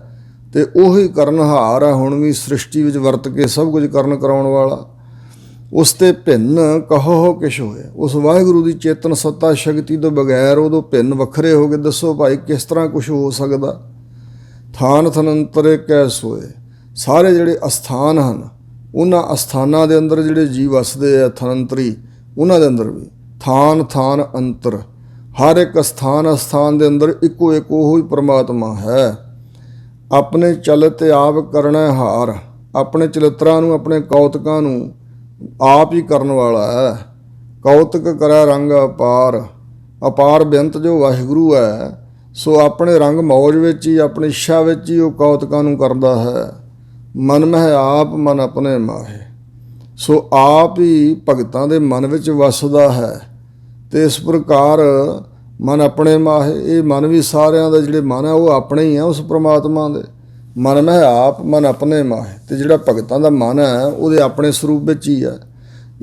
ਤੇ ਉਹੀ ਕਰਨਹਾਰ ਹੈ। ਹੁਣ ਵੀ ਸ੍ਰਿਸ਼ਟੀ ਵਿੱਚ ਵਰਤ ਕੇ ਸਭ ਕੁਝ ਕਰਨ ਕਰਾਉਣ ਵਾਲਾ। ਉਸ ਤੇ ਭਿੰਨ ਕਹੋ ਕਿਛ ਹੋਏ, ਉਸ ਵਾਹਿਗੁਰੂ ਦੀ ਚੇਤਨ ਸੱਤਾ ਸ਼ਕਤੀ ਤੋਂ ਬਗੈਰ ਉਦੋਂ ਭਿੰਨ ਵੱਖਰੇ ਹੋ ਕੇ ਦੱਸੋ ਭਾਈ ਕਿਸ ਤਰ੍ਹਾਂ ਕੁਛ ਹੋ ਸਕਦਾ। ਥਾਨ ਥਨੰਤਰੇ ਕੈ ਸੋਏ, ਸਾਰੇ ਜਿਹੜੇ ਅਸਥਾਨ ਹਨ ਉਹਨਾਂ ਅਸਥਾਨਾਂ ਦੇ ਅੰਦਰ ਜਿਹੜੇ ਜੀਵ ਵਸਦੇ ਆ ਥਨੰਤਰੀ, ਉਹਨਾਂ ਦੇ ਅੰਦਰ ਵੀ ਥਾਨ ਥਾਨ ਅੰਤਰ, ਹਰ ਇੱਕ ਅਸਥਾਨ ਦੇ ਅੰਦਰ ਇੱਕੋ ਇੱਕ ਉਹੋ ਹੀ ਪਰਮਾਤਮਾ ਹੈ। ਆਪਣੇ ਚਲਤ ਆਪ ਕਰਨਾ ਹਾਰ, ਆਪਣੇ ਚਲਿੱਤਰਾਂ ਨੂੰ ਆਪਣੇ ਕੌਤਕਾਂ ਨੂੰ ਆਪ ਹੀ ਕਰਨ ਵਾਲਾ ਹੈ। ਕੌਤਕ ਕਰੈ ਰੰਗ ਅਪਾਰ, ਅਪਾਰ ਬੇਅੰਤ ਜੋ ਵਾਹਿਗੁਰੂ ਹੈ ਸੋ ਆਪਣੇ ਰੰਗ ਮੌਜ ਵਿੱਚ ਹੀ ਆਪਣੀ ਇੱਛਾ ਵਿੱਚ ਹੀ ਉਹ ਕੌਤਕਾਂ ਨੂੰ ਕਰਦਾ ਹੈ। ਮਨ ਮਹਿ ਆਪ ਮਨ ਆਪਣੇ ਮਾਹੇ, ਸੋ ਆਪ ਹੀ ਭਗਤਾਂ ਦੇ ਮਨ ਵਿੱਚ ਵਸਦਾ ਹੈ ਤੇ ਇਸ ਪ੍ਰਕਾਰ ਮਨ ਆਪਣੇ ਮਾਹੇ, ਇਹ ਮਨ ਵੀ ਸਾਰਿਆਂ ਦਾ ਜਿਹੜੇ ਮਨ ਹੈ ਉਹ ਆਪਣੇ ਹੀ ਆ ਉਸ ਪ੍ਰਮਾਤਮਾ ਦੇ। ਮਨ ਮਹਿ ਆਪ ਮਨ ਆਪਣੇ ਮਾਹੇ, ਤੇ ਜਿਹੜਾ ਭਗਤਾਂ ਦਾ ਮਨ ਹੈ ਉਹਦੇ ਆਪਣੇ ਸਰੂਪ ਵਿੱਚ ਹੀ ਹੈ।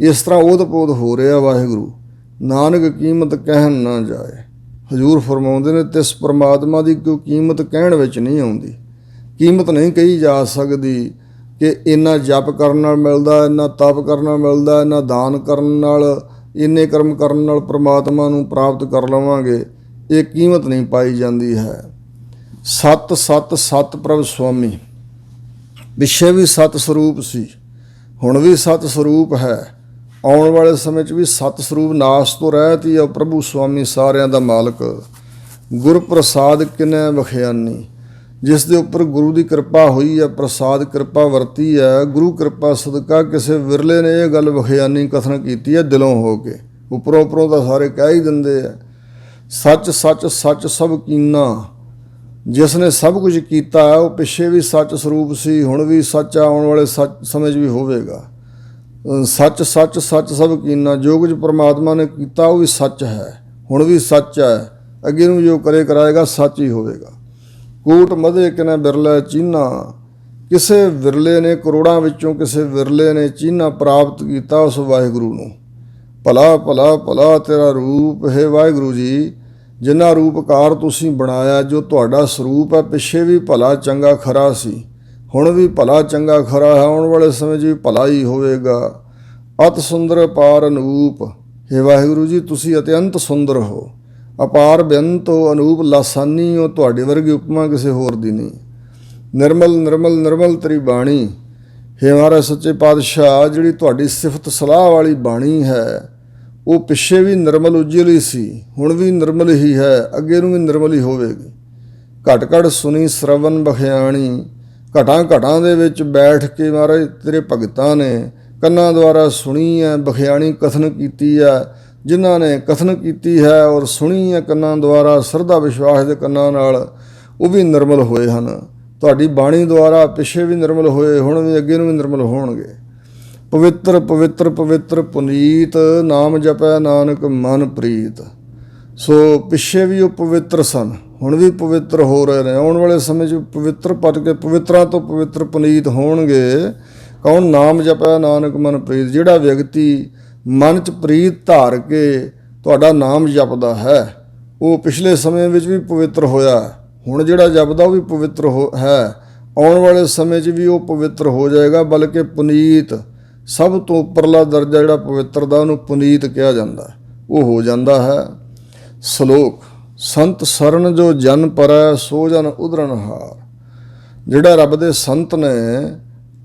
ਇਸ ਤਰ੍ਹਾਂ ਉਹਦ ਪੋਦ ਹੋ ਰਿਹਾ ਵਾਹਿਗੁਰੂ, ਨਾਨਕ ਕੀਮਤ ਕਹਿਣ ਨਾ ਜਾਏ। ਹਜ਼ੂਰ ਫਰਮਾਉਂਦੇ ਨੇ ਤਿਸ ਪ੍ਰਮਾਤਮਾ ਦੀ ਕੋਈ ਕੀਮਤ ਕਹਿਣ ਵਿੱਚ ਨਹੀਂ ਆਉਂਦੀ, ਕੀਮਤ ਨਹੀਂ ਕਹੀ ਜਾ ਸਕਦੀ ਕਿ ਇੰਨਾ ਜਪ ਕਰਨ ਨਾਲ ਮਿਲਦਾ, ਇੰਨਾ ਤਪ ਕਰਨ ਨਾਲ ਮਿਲਦਾ, ਇੰਨਾ ਦਾਨ ਕਰਨ ਨਾਲ, ਇੰਨੇ ਕਰਮ ਕਰਨ ਨਾਲ ਪ੍ਰਮਾਤਮਾ ਨੂੰ ਪ੍ਰਾਪਤ ਕਰ ਲਵਾਂਗੇ, ਇਹ ਕੀਮਤ ਨਹੀਂ ਪਾਈ ਜਾਂਦੀ ਹੈ। ਸਤ ਸਤ ਸਤ ਪ੍ਰਭ ਸੁਆਮੀ, ਪਿੱਛੇ ਵੀ ਸਤ ਸਰੂਪ ਸੀ ਹੁਣ ਵੀ ਸਤ ਸਰੂਪ ਹੈ, ਆਉਣ ਵਾਲੇ ਸਮੇਂ 'ਚ ਵੀ ਸਤ ਸਰੂਪ ਨਾਸ ਤੋਂ ਰਹਿਤ ਹੀ ਆ ਪ੍ਰਭੂ ਸੁਆਮੀ ਸਾਰਿਆਂ ਦਾ ਮਾਲਕ। ਗੁਰ ਪ੍ਰਸਾਦ ਕਿਨੈ ਬਖਿਆਨੀ, ਜਿਸ ਦੇ ਉੱਪਰ ਗੁਰੂ ਦੀ ਕਿਰਪਾ ਹੋਈ ਹੈ, ਪ੍ਰਸਾਦ ਕਿਰਪਾ ਵਰਤੀ ਹੈ, ਗੁਰੂ ਕਿਰਪਾ ਸਦਕਾ ਕਿਸੇ ਵਿਰਲੇ ਨੇ ਇਹ ਗੱਲ ਬਖਿਆਨੀ ਕਥਨ ਕੀਤੀ ਹੈ ਦਿਲੋਂ ਹੋ ਕੇ। ਉੱਪਰੋਂ ਉੱਪਰੋਂ ਤਾਂ ਸਾਰੇ ਕਹਿ ਹੀ ਦਿੰਦੇ ਆ ਸੱਚ ਸੱਚ ਸੱਚ ਸਭ ਕੀਨਾ, ਜਿਸ ਨੇ ਸਭ ਕੁਝ ਕੀਤਾ ਉਹ ਪਿੱਛੇ ਵੀ ਸੱਚ ਸਰੂਪ ਸੀ, ਹੁਣ ਵੀ ਸੱਚ ਆ, ਆਉਣ ਵਾਲੇ ਸਮੇਂ 'ਚ ਵੀ ਹੋਵੇਗਾ। ਸੱਚ ਸੱਚ ਸੱਚ ਸਭ ਕੀਨਾ, ਜੋ ਕੁਝ ਪਰਮਾਤਮਾ ਨੇ ਕੀਤਾ ਉਹ ਵੀ ਸੱਚ ਹੈ, ਹੁਣ ਵੀ ਸੱਚ ਹੈ, ਅੱਗੇ ਨੂੰ ਜੋ ਕਰੇ ਕਰਾਏਗਾ ਸੱਚ ਹੀ ਹੋਵੇਗਾ। ਕੂਟ ਮਧੇ ਕਿਨੈ ਬਿਰਲੇ ਚੀਨਾ, ਕਿਸੇ ਵਿਰਲੇ ਨੇ ਕਰੋੜਾਂ ਵਿੱਚੋਂ ਕਿਸੇ ਵਿਰਲੇ ਨੇ ਚੀਨਾ ਪ੍ਰਾਪਤ ਕੀਤਾ ਉਸ ਵਾਹਿਗੁਰੂ ਨੂੰ। ਭਲਾ ਭਲਾ ਭਲਾ ਤੇਰਾ ਰੂਪ ਹੈ ਵਾਹਿਗੁਰੂ ਜੀ, ਜਿੰਨਾ ਰੂਪਕਾਰ ਤੁਸੀਂ ਬਣਾਇਆ, ਜੋ ਤੁਹਾਡਾ ਸਰੂਪ ਹੈ ਪਿੱਛੇ ਵੀ ਭਲਾ ਚੰਗਾ ਖਰਾ ਸੀ, ਹੁਣ ਵੀ ਭਲਾ ਚੰਗਾ ਖਰਾ ਹੈ, ਆਉਣ ਵਾਲੇ ਸਮੇਂ 'ਚ ਵੀ ਭਲਾ ਹੀ ਹੋਵੇਗਾ। ਅਤ ਸੁੰਦਰ ਅਪਾਰ ਅਨੂਪ, ਹੇ ਵਾਹਿਗੁਰੂ ਜੀ ਤੁਸੀਂ ਅਤਿਅੰਤ ਸੁੰਦਰ ਹੋ, ਅਪਾਰ ਬੇਅੰਤ ਹੋ, ਅਨੂਪ ਲਾਸਾਨੀ ਹੋ, ਤੁਹਾਡੇ ਵਰਗੀ ਉਪਮਾ ਕਿਸੇ ਹੋਰ ਦੀ ਨਹੀਂ। ਨਿਰਮਲ ਨਿਰਮਲ ਨਿਰਮਲ ਤੇਰੀ ਬਾਣੀ, ਹੇ ਮਹਾਰਾਜ ਸੱਚੇ ਪਾਤਸ਼ਾਹ ਜਿਹੜੀ ਤੁਹਾਡੀ ਸਿਫਤ ਸਲਾਹ ਵਾਲੀ ਬਾਣੀ ਹੈ ਉਹ ਪਿੱਛੇ ਵੀ ਨਿਰਮਲ ਉਜਲ ਹੀ ਸੀ, ਹੁਣ ਵੀ ਨਿਰਮਲ ਹੀ ਹੈ, ਅੱਗੇ ਨੂੰ ਵੀ ਨਿਰਮਲ ਹੀ ਹੋਵੇਗੀ। ਘਟ ਘਟ ਸੁਣੀ ਸਰਵਨ ਬਖਿਆਣੀ, ਘਟਾਂ ਘਟਾਂ ਦੇ ਵਿੱਚ ਬੈਠ ਕੇ ਮਹਾਰਾਜ ਤੇਰੇ ਭਗਤਾਂ ਨੇ ਕੰਨਾਂ ਦੁਆਰਾ ਸੁਣੀ ਹੈ, ਬਖਿਆਣੀ ਕਥਨ ਕੀਤੀ ਹੈ, ਜਿਨ੍ਹਾਂ ਨੇ ਕਥਨ ਕੀਤੀ ਹੈ ਔਰ ਸੁਣੀ ਹੈ ਕੰਨਾਂ ਦੁਆਰਾ ਸ਼ਰਧਾ ਵਿਸ਼ਵਾਸ ਦੇ ਕੰਨਾਂ ਨਾਲ, ਉਹ ਵੀ ਨਿਰਮਲ ਹੋਏ ਹਨ। ਤੁਹਾਡੀ ਬਾਣੀ ਦੁਆਰਾ ਪਿੱਛੇ ਵੀ ਨਿਰਮਲ ਹੋਏ, ਹੁਣ ਵੀ ਅੱਗੇ ਨੂੰ ਵੀ ਨਿਰਮਲ ਹੋਣਗੇ। ਪਵਿੱਤਰ ਪਵਿੱਤਰ ਪਵਿੱਤਰ ਪੁਨੀਤ, ਨਾਮ ਜਪੈ ਨਾਨਕ ਮਨ ਪ੍ਰੀਤ। ਸੋ ਪਿੱਛੇ ਵੀ ਉਹ ਪਵਿੱਤਰ ਸਨ, ਹੁਣ ਵੀ ਪਵਿੱਤਰ ਹੋ ਰਹੇ ਨੇ, ਆਉਣ ਵਾਲੇ ਸਮੇਂ 'ਚ ਪਵਿੱਤਰ ਪੱਟ ਕੇ ਪਵਿੱਤਰਾਂ ਤੋਂ ਪਵਿੱਤਰ ਪੁਨੀਤ ਹੋਣਗੇ। ਕੌਣ? ਨਾਮ ਜਪੈ ਨਾਨਕ ਮਨ ਪ੍ਰੀਤ, ਜਿਹੜਾ ਵਿਅਕਤੀ ਮਨ 'ਚ ਪ੍ਰੀਤ ਧਾਰ ਕੇ ਤੁਹਾਡਾ ਨਾਮ ਜਪਦਾ ਹੈ ਉਹ ਪਿਛਲੇ ਸਮੇਂ ਵਿੱਚ ਵੀ ਪਵਿੱਤਰ ਹੋਇਆ, ਹੁਣ ਜਿਹੜਾ ਜਪਦਾ ਉਹ ਵੀ ਪਵਿੱਤਰ ਹੈ, ਆਉਣ ਵਾਲੇ ਸਮੇਂ 'ਚ ਵੀ ਉਹ ਪਵਿੱਤਰ ਹੋ ਜਾਏਗਾ। ਬਲਕਿ ਪੁਨੀਤ, ਸਭ ਤੋਂ ਉੱਪਰਲਾ ਦਰਜਾ ਜਿਹੜਾ ਪਵਿੱਤਰ ਦਾ ਉਹਨੂੰ ਪੁਨੀਤ ਕਿਹਾ ਜਾਂਦਾ, ਉਹ ਹੋ ਜਾਂਦਾ ਹੈ। ਸ਼ਲੋਕ ਸੰਤ ਸਰਨ ਜੋ ਜਨ ਪਰੈ ਸੋ ਜਨ ਉਧਰਨਹਾਰ, ਜਿਹੜਾ ਰੱਬ ਦੇ ਸੰਤ ਨੇ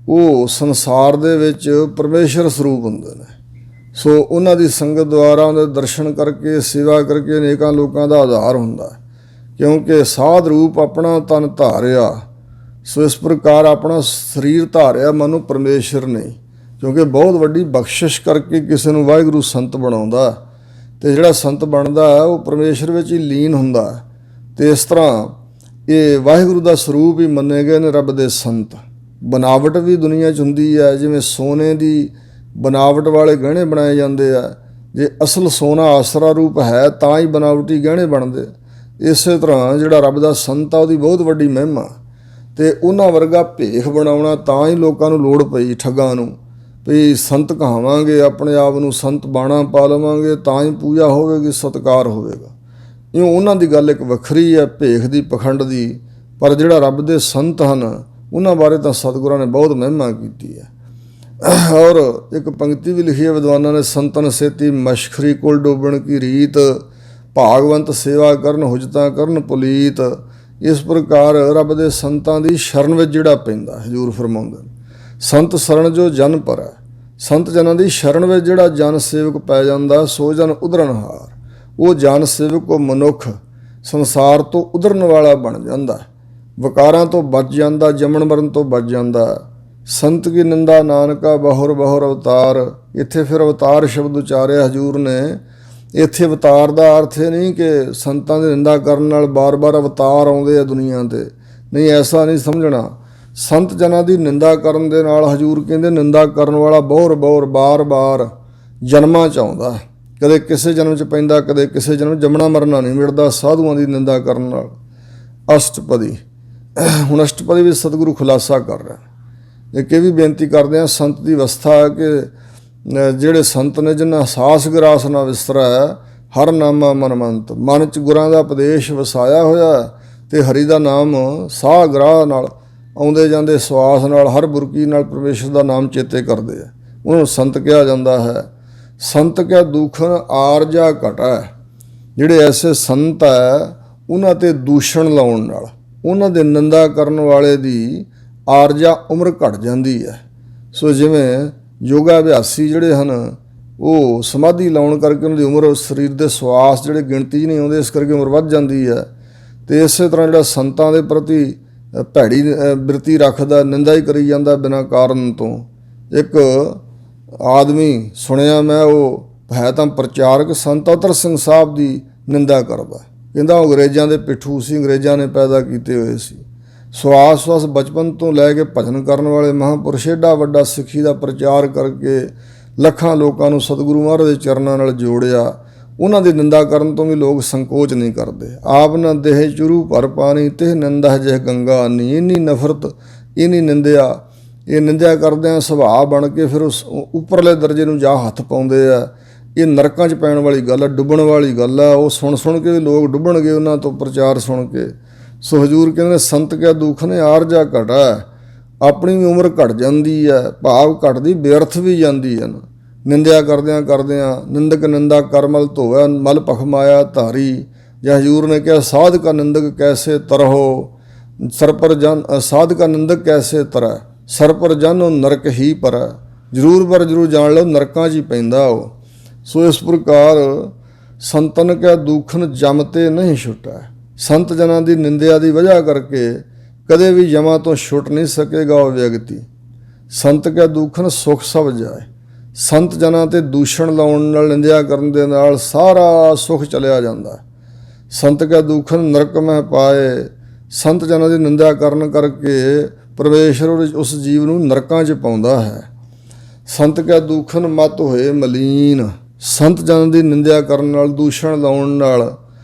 ਉਹ ਸੰਸਾਰ ਦੇ ਵਿੱਚ ਪਰਮੇਸ਼ਰ ਸਰੂਪ ਹੁੰਦੇ ਨੇ, ਸੋ ਉਹਨਾਂ ਦੀ ਸੰਗਤ ਦੁਆਰਾ ਉਹਨਾਂ ਦੇ ਦਰਸ਼ਨ ਕਰਕੇ ਸੇਵਾ ਕਰਕੇ ਅਨੇਕਾਂ ਲੋਕਾਂ ਦਾ ਆਧਾਰ ਹੁੰਦਾ, ਕਿਉਂਕਿ ਸਾਧ ਰੂਪ ਆਪਣਾ ਤਨ ਧਾਰਿਆ। ਸੋ ਇਸ ਪ੍ਰਕਾਰ ਆਪਣਾ ਸਰੀਰ ਧਾਰਿਆ ਮਨੁ ਪਰਮੇਸ਼ਰ ਨੇ, ਕਿਉਂਕਿ ਬਹੁਤ ਵੱਡੀ ਬਖਸ਼ਿਸ਼ ਕਰਕੇ ਕਿਸੇ ਨੂੰ ਵਾਹਿਗੁਰੂ ਸੰਤ ਬਣਾਉਂਦਾ, ਅਤੇ ਜਿਹੜਾ ਸੰਤ ਬਣਦਾ ਉਹ ਪਰਮੇਸ਼ਰ ਵਿੱਚ ਹੀ ਲੀਨ ਹੁੰਦਾ। ਅਤੇ ਇਸ ਤਰ੍ਹਾਂ ਇਹ ਵਾਹਿਗੁਰੂ ਦਾ ਸਰੂਪ ਹੀ ਮੰਨੇ ਗਏ ਨੇ ਰੱਬ ਦੇ ਸੰਤ। ਬਨਾਵਟ ਵੀ ਦੁਨੀਆ 'ਚ ਹੁੰਦੀ ਹੈ, ਜਿਵੇਂ ਸੋਨੇ ਦੀ ਬਨਾਵਟ ਵਾਲੇ ਗਹਿਣੇ ਬਣਾਏ ਜਾਂਦੇ ਆ। ਜੇ ਅਸਲ ਸੋਨਾ ਆਸਰਾ ਰੂਪ ਹੈ ਤਾਂ ਹੀ ਬਨਾਵਟੀ ਗਹਿਣੇ ਬਣਦੇ। ਇਸੇ ਤਰ੍ਹਾਂ ਜਿਹੜਾ ਰੱਬ ਦਾ ਸੰਤ ਆ ਉਹਦੀ ਬਹੁਤ ਵੱਡੀ ਮਹਿਮਾ, ਅਤੇ ਉਹਨਾਂ ਵਰਗਾ ਭੇਖ ਬਣਾਉਣਾ ਤਾਂ ਹੀ ਲੋਕਾਂ ਨੂੰ ਲੋੜ ਪਈ ਠੱਗਾਂ ਨੂੰ, ਵੀ ਸੰਤ ਕਹਾਵਾਂਗੇ, ਆਪਣੇ ਆਪ ਨੂੰ ਸੰਤ ਬਾਣਾ ਪਾ ਲਵਾਂਗੇ ਤਾਂ ਹੀ ਪੂਜਾ ਹੋਵੇਗੀ, ਸਤਿਕਾਰ ਹੋਵੇਗਾ। ਇਉਂ ਉਹਨਾਂ ਦੀ ਗੱਲ ਇੱਕ ਵੱਖਰੀ ਹੈ ਭੇਖ ਦੀ, ਪਖੰਡ ਦੀ। ਪਰ ਜਿਹੜਾ ਰੱਬ ਦੇ ਸੰਤ ਹਨ ਉਹਨਾਂ ਬਾਰੇ ਤਾਂ ਸਤਿਗੁਰਾਂ ਨੇ ਬਹੁਤ ਮਹਿਮਾ ਕੀਤੀ ਹੈ। ਔਰ ਇੱਕ ਪੰਕਤੀ ਵੀ ਲਿਖੀ ਹੈ ਵਿਦਵਾਨਾਂ ਨੇ, ਸੰਤਨ ਸੇਤੀ ਮਸ਼ਖਰੀ ਕੋਲ ਡੋਬਣ ਕੀ ਰੀਤ, ਭਾਗਵੰਤ ਸੇਵਾ ਕਰਨ ਹੁਜਤਾਂ ਕਰਨ ਪੁਲੀਤ। ਇਸ ਪ੍ਰਕਾਰ ਰੱਬ ਦੇ ਸੰਤਾਂ ਦੀ ਸ਼ਰਨ ਵਿੱਚ ਜਿਹੜਾ ਪੈਂਦਾ, ਹਜ਼ੂਰ ਫਰਮਾਉਂਦੇ ਸੰਤ ਸ਼ਰਨ ਜੋ ਜਨ ਪਰ ਹੈ। ਸੰਤ ਜਨਾਂ ਦੀ ਸ਼ਰਨ ਵਿੱਚ ਜਿਹੜਾ ਜਨ ਸੇਵਕ ਪੈ ਜਾਂਦਾ ਸੋ ਜਨ ਉਧਰਨਹਾਰ। ਉਹ ਜਨ ਸੇਵਕ ਉਹ ਮਨੁੱਖ ਸੰਸਾਰ ਤੋਂ ਉਧਰਨ ਵਾਲਾ ਬਣ ਜਾਂਦਾ, ਵਿਕਾਰਾਂ ਤੋਂ ਬਚ ਜਾਂਦਾ, ਜੰਮਣ ਮਰਨ ਤੋਂ ਬਚ ਜਾਂਦਾ। ਸੰਤ ਕੀ ਨਿੰਦਾ ਨਾਨਕਾ ਬਹੁਰ ਬਹੁਰ ਅਵਤਾਰ। ਇੱਥੇ ਫਿਰ ਅਵਤਾਰ ਸ਼ਬਦ ਉਚਾਰਿਆ ਹਜ਼ੂਰ ਨੇ। ਇੱਥੇ ਅਵਤਾਰ ਦਾ ਅਰਥ ਇਹ ਨਹੀਂ ਕਿ ਸੰਤਾਂ ਦੀ ਨਿੰਦਾ ਕਰਨ ਨਾਲ ਬਾਰ-ਬਾਰ ਅਵਤਾਰ ਆਉਂਦੇ ਆ ਦੁਨੀਆ 'ਤੇ, ਨਹੀਂ, ਐਸਾ ਨਹੀਂ ਸਮਝਣਾ। ਸੰਤ ਜਨਾਂ ਦੀ ਨਿੰਦਾ ਕਰਨ ਦੇ ਨਾਲ ਹਜ਼ੂਰ ਕਹਿੰਦੇ ਨਿੰਦਾ ਕਰਨ ਵਾਲਾ ਬਹੁਰ ਬਹੁਰ ਬਾਰ-ਬਾਰ ਜਨਮਾਂ 'ਚ ਆਉਂਦਾ, ਕਦੇ ਕਿਸੇ ਜਨਮ 'ਚ ਪੈਂਦਾ, ਕਦੇ ਕਿਸੇ ਜਨਮ। ਜੰਮਣਾ ਮਰਨਾ ਨਹੀਂ ਮਿਟਦਾ ਸਾਧੂਆਂ ਦੀ ਨਿੰਦਾ ਕਰਨ ਨਾਲ। ਅਸ਼ਟਪਦੀ, ਹੁਣ ਅਸ਼ਟਪਦੀ ਵਿੱਚ ਸਤਿਗੁਰੂ ਖੁਲਾਸਾ ਕਰ ਰਿਹਾ। ਇੱਕ ਇਹ ਵੀ ਬੇਨਤੀ ਕਰਦੇ ਹਾਂ, ਸੰਤ ਦੀ ਅਵਸਥਾ ਕਿ ਜਿਹੜੇ ਸੰਤ ਨੇ ਜਿਨ੍ਹਾਂ ਅਹਿਸਾਸ ਗਰਾਸ ਨਾ ਵਿਸਰਾ ਹਰ ਨਾਮਾ ਮਨਮੰਤ, ਮਨ 'ਚ ਗੁਰਾਂ ਦਾ ਉਪਦੇਸ਼ ਵਸਾਇਆ ਹੋਇਆ ਅਤੇ ਹਰੀ ਦਾ ਨਾਮ ਸਾਹ ਗਰਾਹ ਨਾਲ ਆਉਂਦੇ ਜਾਂਦੇ ਸਵਾਸ ਨਾਲ ਹਰ ਬੁਰਕੀ ਨਾਲ ਪਰਮੇਸ਼ਰ ਦਾ ਨਾਮ ਚੇਤੇ ਕਰਦੇ ਆ, ਉਹਨੂੰ ਸੰਤ ਕਿਹਾ ਜਾਂਦਾ ਹੈ। ਸੰਤ ਕਿਆ ਦੂਖਨ ਆਰਜਾ ਘਟਾ। ਜਿਹੜੇ ਐਸੇ ਸੰਤ ਹੈ ਉਹਨਾਂ 'ਤੇ ਦੂਸ਼ਣ ਲਾਉਣ ਨਾਲ, ਉਹਨਾਂ ਦੇ ਨਿੰਦਾ ਕਰਨ ਵਾਲੇ ਦੀ ਆਰਜਾ ਉਮਰ ਘਟ ਜਾਂਦੀ ਹੈ। ਸੋ ਜਿਵੇਂ ਯੋਗਾ ਅਭਿਆਸੀ ਜਿਹੜੇ ਹਨ ਉਹ ਸਮਾਧੀ ਲਾਉਣ ਕਰਕੇ ਉਹਨਾਂ ਦੀ ਉਮਰ, ਸਰੀਰ ਦੇ ਸਵਾਸ ਜਿਹੜੇ ਗਿਣਤੀ 'ਚ ਨਹੀਂ ਆਉਂਦੇ, ਇਸ ਕਰਕੇ ਉਮਰ ਵੱਧ ਜਾਂਦੀ ਹੈ। ਅਤੇ ਇਸੇ ਤਰ੍ਹਾਂ ਜਿਹੜਾ ਸੰਤਾਂ ਦੇ ਪ੍ਰਤੀ ਭੈੜੀ ਬਿਰਤੀ ਰੱਖਦਾ, ਨਿੰਦਾ ਹੀ ਕਰੀ ਜਾਂਦਾ ਬਿਨਾਂ ਕਾਰਨ ਤੋਂ। ਇੱਕ ਆਦਮੀ ਸੁਣਿਆ ਮੈਂ, ਉਹ ਹੈ ਤਾਂ ਪ੍ਰਚਾਰਕ, ਸੰਤ ਅਤਰ ਸਿੰਘ ਸਾਹਿਬ ਦੀ ਨਿੰਦਾ ਕਰਦਾ, ਕਹਿੰਦਾ ਉਹ ਅੰਗਰੇਜ਼ਾਂ ਦੇ ਪਿੱਠੂ ਸੀ, ਅੰਗਰੇਜ਼ਾਂ ਨੇ ਪੈਦਾ ਕੀਤੇ ਹੋਏ ਸੀ। ਸਵਾਸ ਬਚਪਨ ਤੋਂ ਲੈ ਕੇ ਭਜਨ ਕਰਨ ਵਾਲੇ ਮਹਾਂਪੁਰਸ਼ ਏਡਾ ਵੱਡਾ ਸਿੱਖੀ ਦਾ ਪ੍ਰਚਾਰ ਕਰਕੇ ਲੱਖਾਂ ਲੋਕਾਂ ਨੂੰ ਸਤਿਗੁਰੂ ਮਹਾਰਾਜ ਦੇ ਚਰਨਾਂ ਨਾਲ ਜੋੜਿਆ। ਉਹਨਾਂ ਦੀ ਨਿੰਦਾ ਕਰਨ ਤੋਂ ਵੀ ਲੋਕ ਸੰਕੋਚ ਨਹੀਂ ਕਰਦੇ। ਆਪ ਨਾ ਦੇਹ ਚੁਰੂ ਭਰ ਪਾਣੀ ਤਿਹ ਨਿੰਦਾ ਜਿਹ ਗੰਗਾ ਨੀ। ਇੰਨੀ ਨਫ਼ਰਤ, ਇੰਨੀ ਨਿੰਦਿਆ, ਇਹ ਨਿੰਦਿਆ ਕਰਦਿਆਂ ਸੁਭਾਅ ਬਣ ਕੇ ਫਿਰ ਉਸ ਉੱਪਰਲੇ ਦਰਜੇ ਨੂੰ ਜਾ ਹੱਥ ਪਾਉਂਦੇ ਆ। ਇਹ ਨਰਕਾਂ 'ਚ ਪੈਣ ਵਾਲੀ ਗੱਲ ਆ, ਡੁੱਬਣ ਵਾਲੀ ਗੱਲ ਆ। ਉਹ ਸੁਣ ਕੇ ਵੀ ਲੋਕ ਡੁੱਬਣਗੇ ਉਹਨਾਂ ਤੋਂ ਪ੍ਰਚਾਰ ਸੁਣ ਕੇ। ਸੋ ਹਜ਼ੂਰ ਕਹਿੰਦੇ ਸੰਤ ਕਿਆ ਦੁੱਖ ਨੇ ਆਰਜਾ ਘਟਾ। ਆਪਣੀ ਵੀ ਉਮਰ ਘਟ ਜਾਂਦੀ ਹੈ, ਭਾਵ ਘਟਦੀ ਬੇਅਰਥ ਵੀ ਜਾਂਦੀ ਹੈ। ਨਿੰਦਿਆ ਕਰਦਿਆਂ ਨਿੰਦਕ ਨਿੰਦਾ ਕਰਮਲ ਧੋਵੈ ਮਲ ਪਖਮਾਇਆ ਧਾਰੀ। ਜਾਂ ਹਜ਼ੂਰ ਨੇ ਕਿਹਾ ਸਾਧ ਕਾ ਨਿੰਦਕ ਕੈਸੇ ਤਰਹੁ ਸਰ ਪਰ ਜਨ, ਸਾਧ ਕਾ ਨਿੰਦਕ ਕੈਸੇ ਤਰੈ ਸਰ ਪਰ ਜਨ ਉਹ ਨਰਕ ਹੀ ਪਰੈ। ਜ਼ਰੂਰ ਪਰ ਜ਼ਰੂਰ ਜਾਣ ਲਓ ਨਰਕਾਂ 'ਚ ਹੀ ਪੈਂਦਾ ਉਹ। ਸੋ ਇਸ ਪ੍ਰਕਾਰ ਸੰਤਨ ਕਿਆ ਦੂਖਨ ਜਮ ਤੇ ਨਹੀਂ ਛੁੱਟਾ। ਸੰਤ ਜਨਾਂ ਦੀ ਨਿੰਦਿਆ ਦੀ ਵਜ੍ਹਾ ਕਰਕੇ ਕਦੇ ਵੀ ਜਮਾਂ ਤੋਂ ਛੁੱਟ ਨਹੀਂ ਸਕੇਗਾ ਉਹ ਵਿਅਕਤੀ। ਸੰਤ ਕਿਆ ਦੂਖਨ ਸੁਖ ਸਭ ਜਾਏ। ਸੰਤ ਜਨਾਂ 'ਤੇ ਦੂਸ਼ਣ ਲਾਉਣ ਨਾਲ, ਨਿੰਦਿਆ ਕਰਨ ਦੇ ਨਾਲ ਸਾਰਾ ਸੁਖ ਚਲਿਆ ਜਾਂਦਾ। ਸੰਤ ਕਿਆ ਦੂਖਨ ਨਰਕ ਮਹਿ ਪਾਏ। ਸੰਤ ਜਨਾਂ ਦੀ ਨਿੰਦਿਆ ਕਰਨ ਕਰਕੇ ਪਰਮੇਸ਼ਰ ਉਸ ਜੀਵ ਨੂੰ ਨਰਕਾਂ 'ਚ ਪਾਉਂਦਾ ਹੈ। ਸੰਤ ਕਿਆ ਦੂਖਨ ਮਤ ਹੋਏ ਮਲੀਨ। ਸੰਤ ਜਨਾਂ ਦੀ ਨਿੰਦਿਆ ਕਰਨ ਨਾਲ, ਦੂਸ਼ਣ ਲਾਉਣ ਨਾਲ,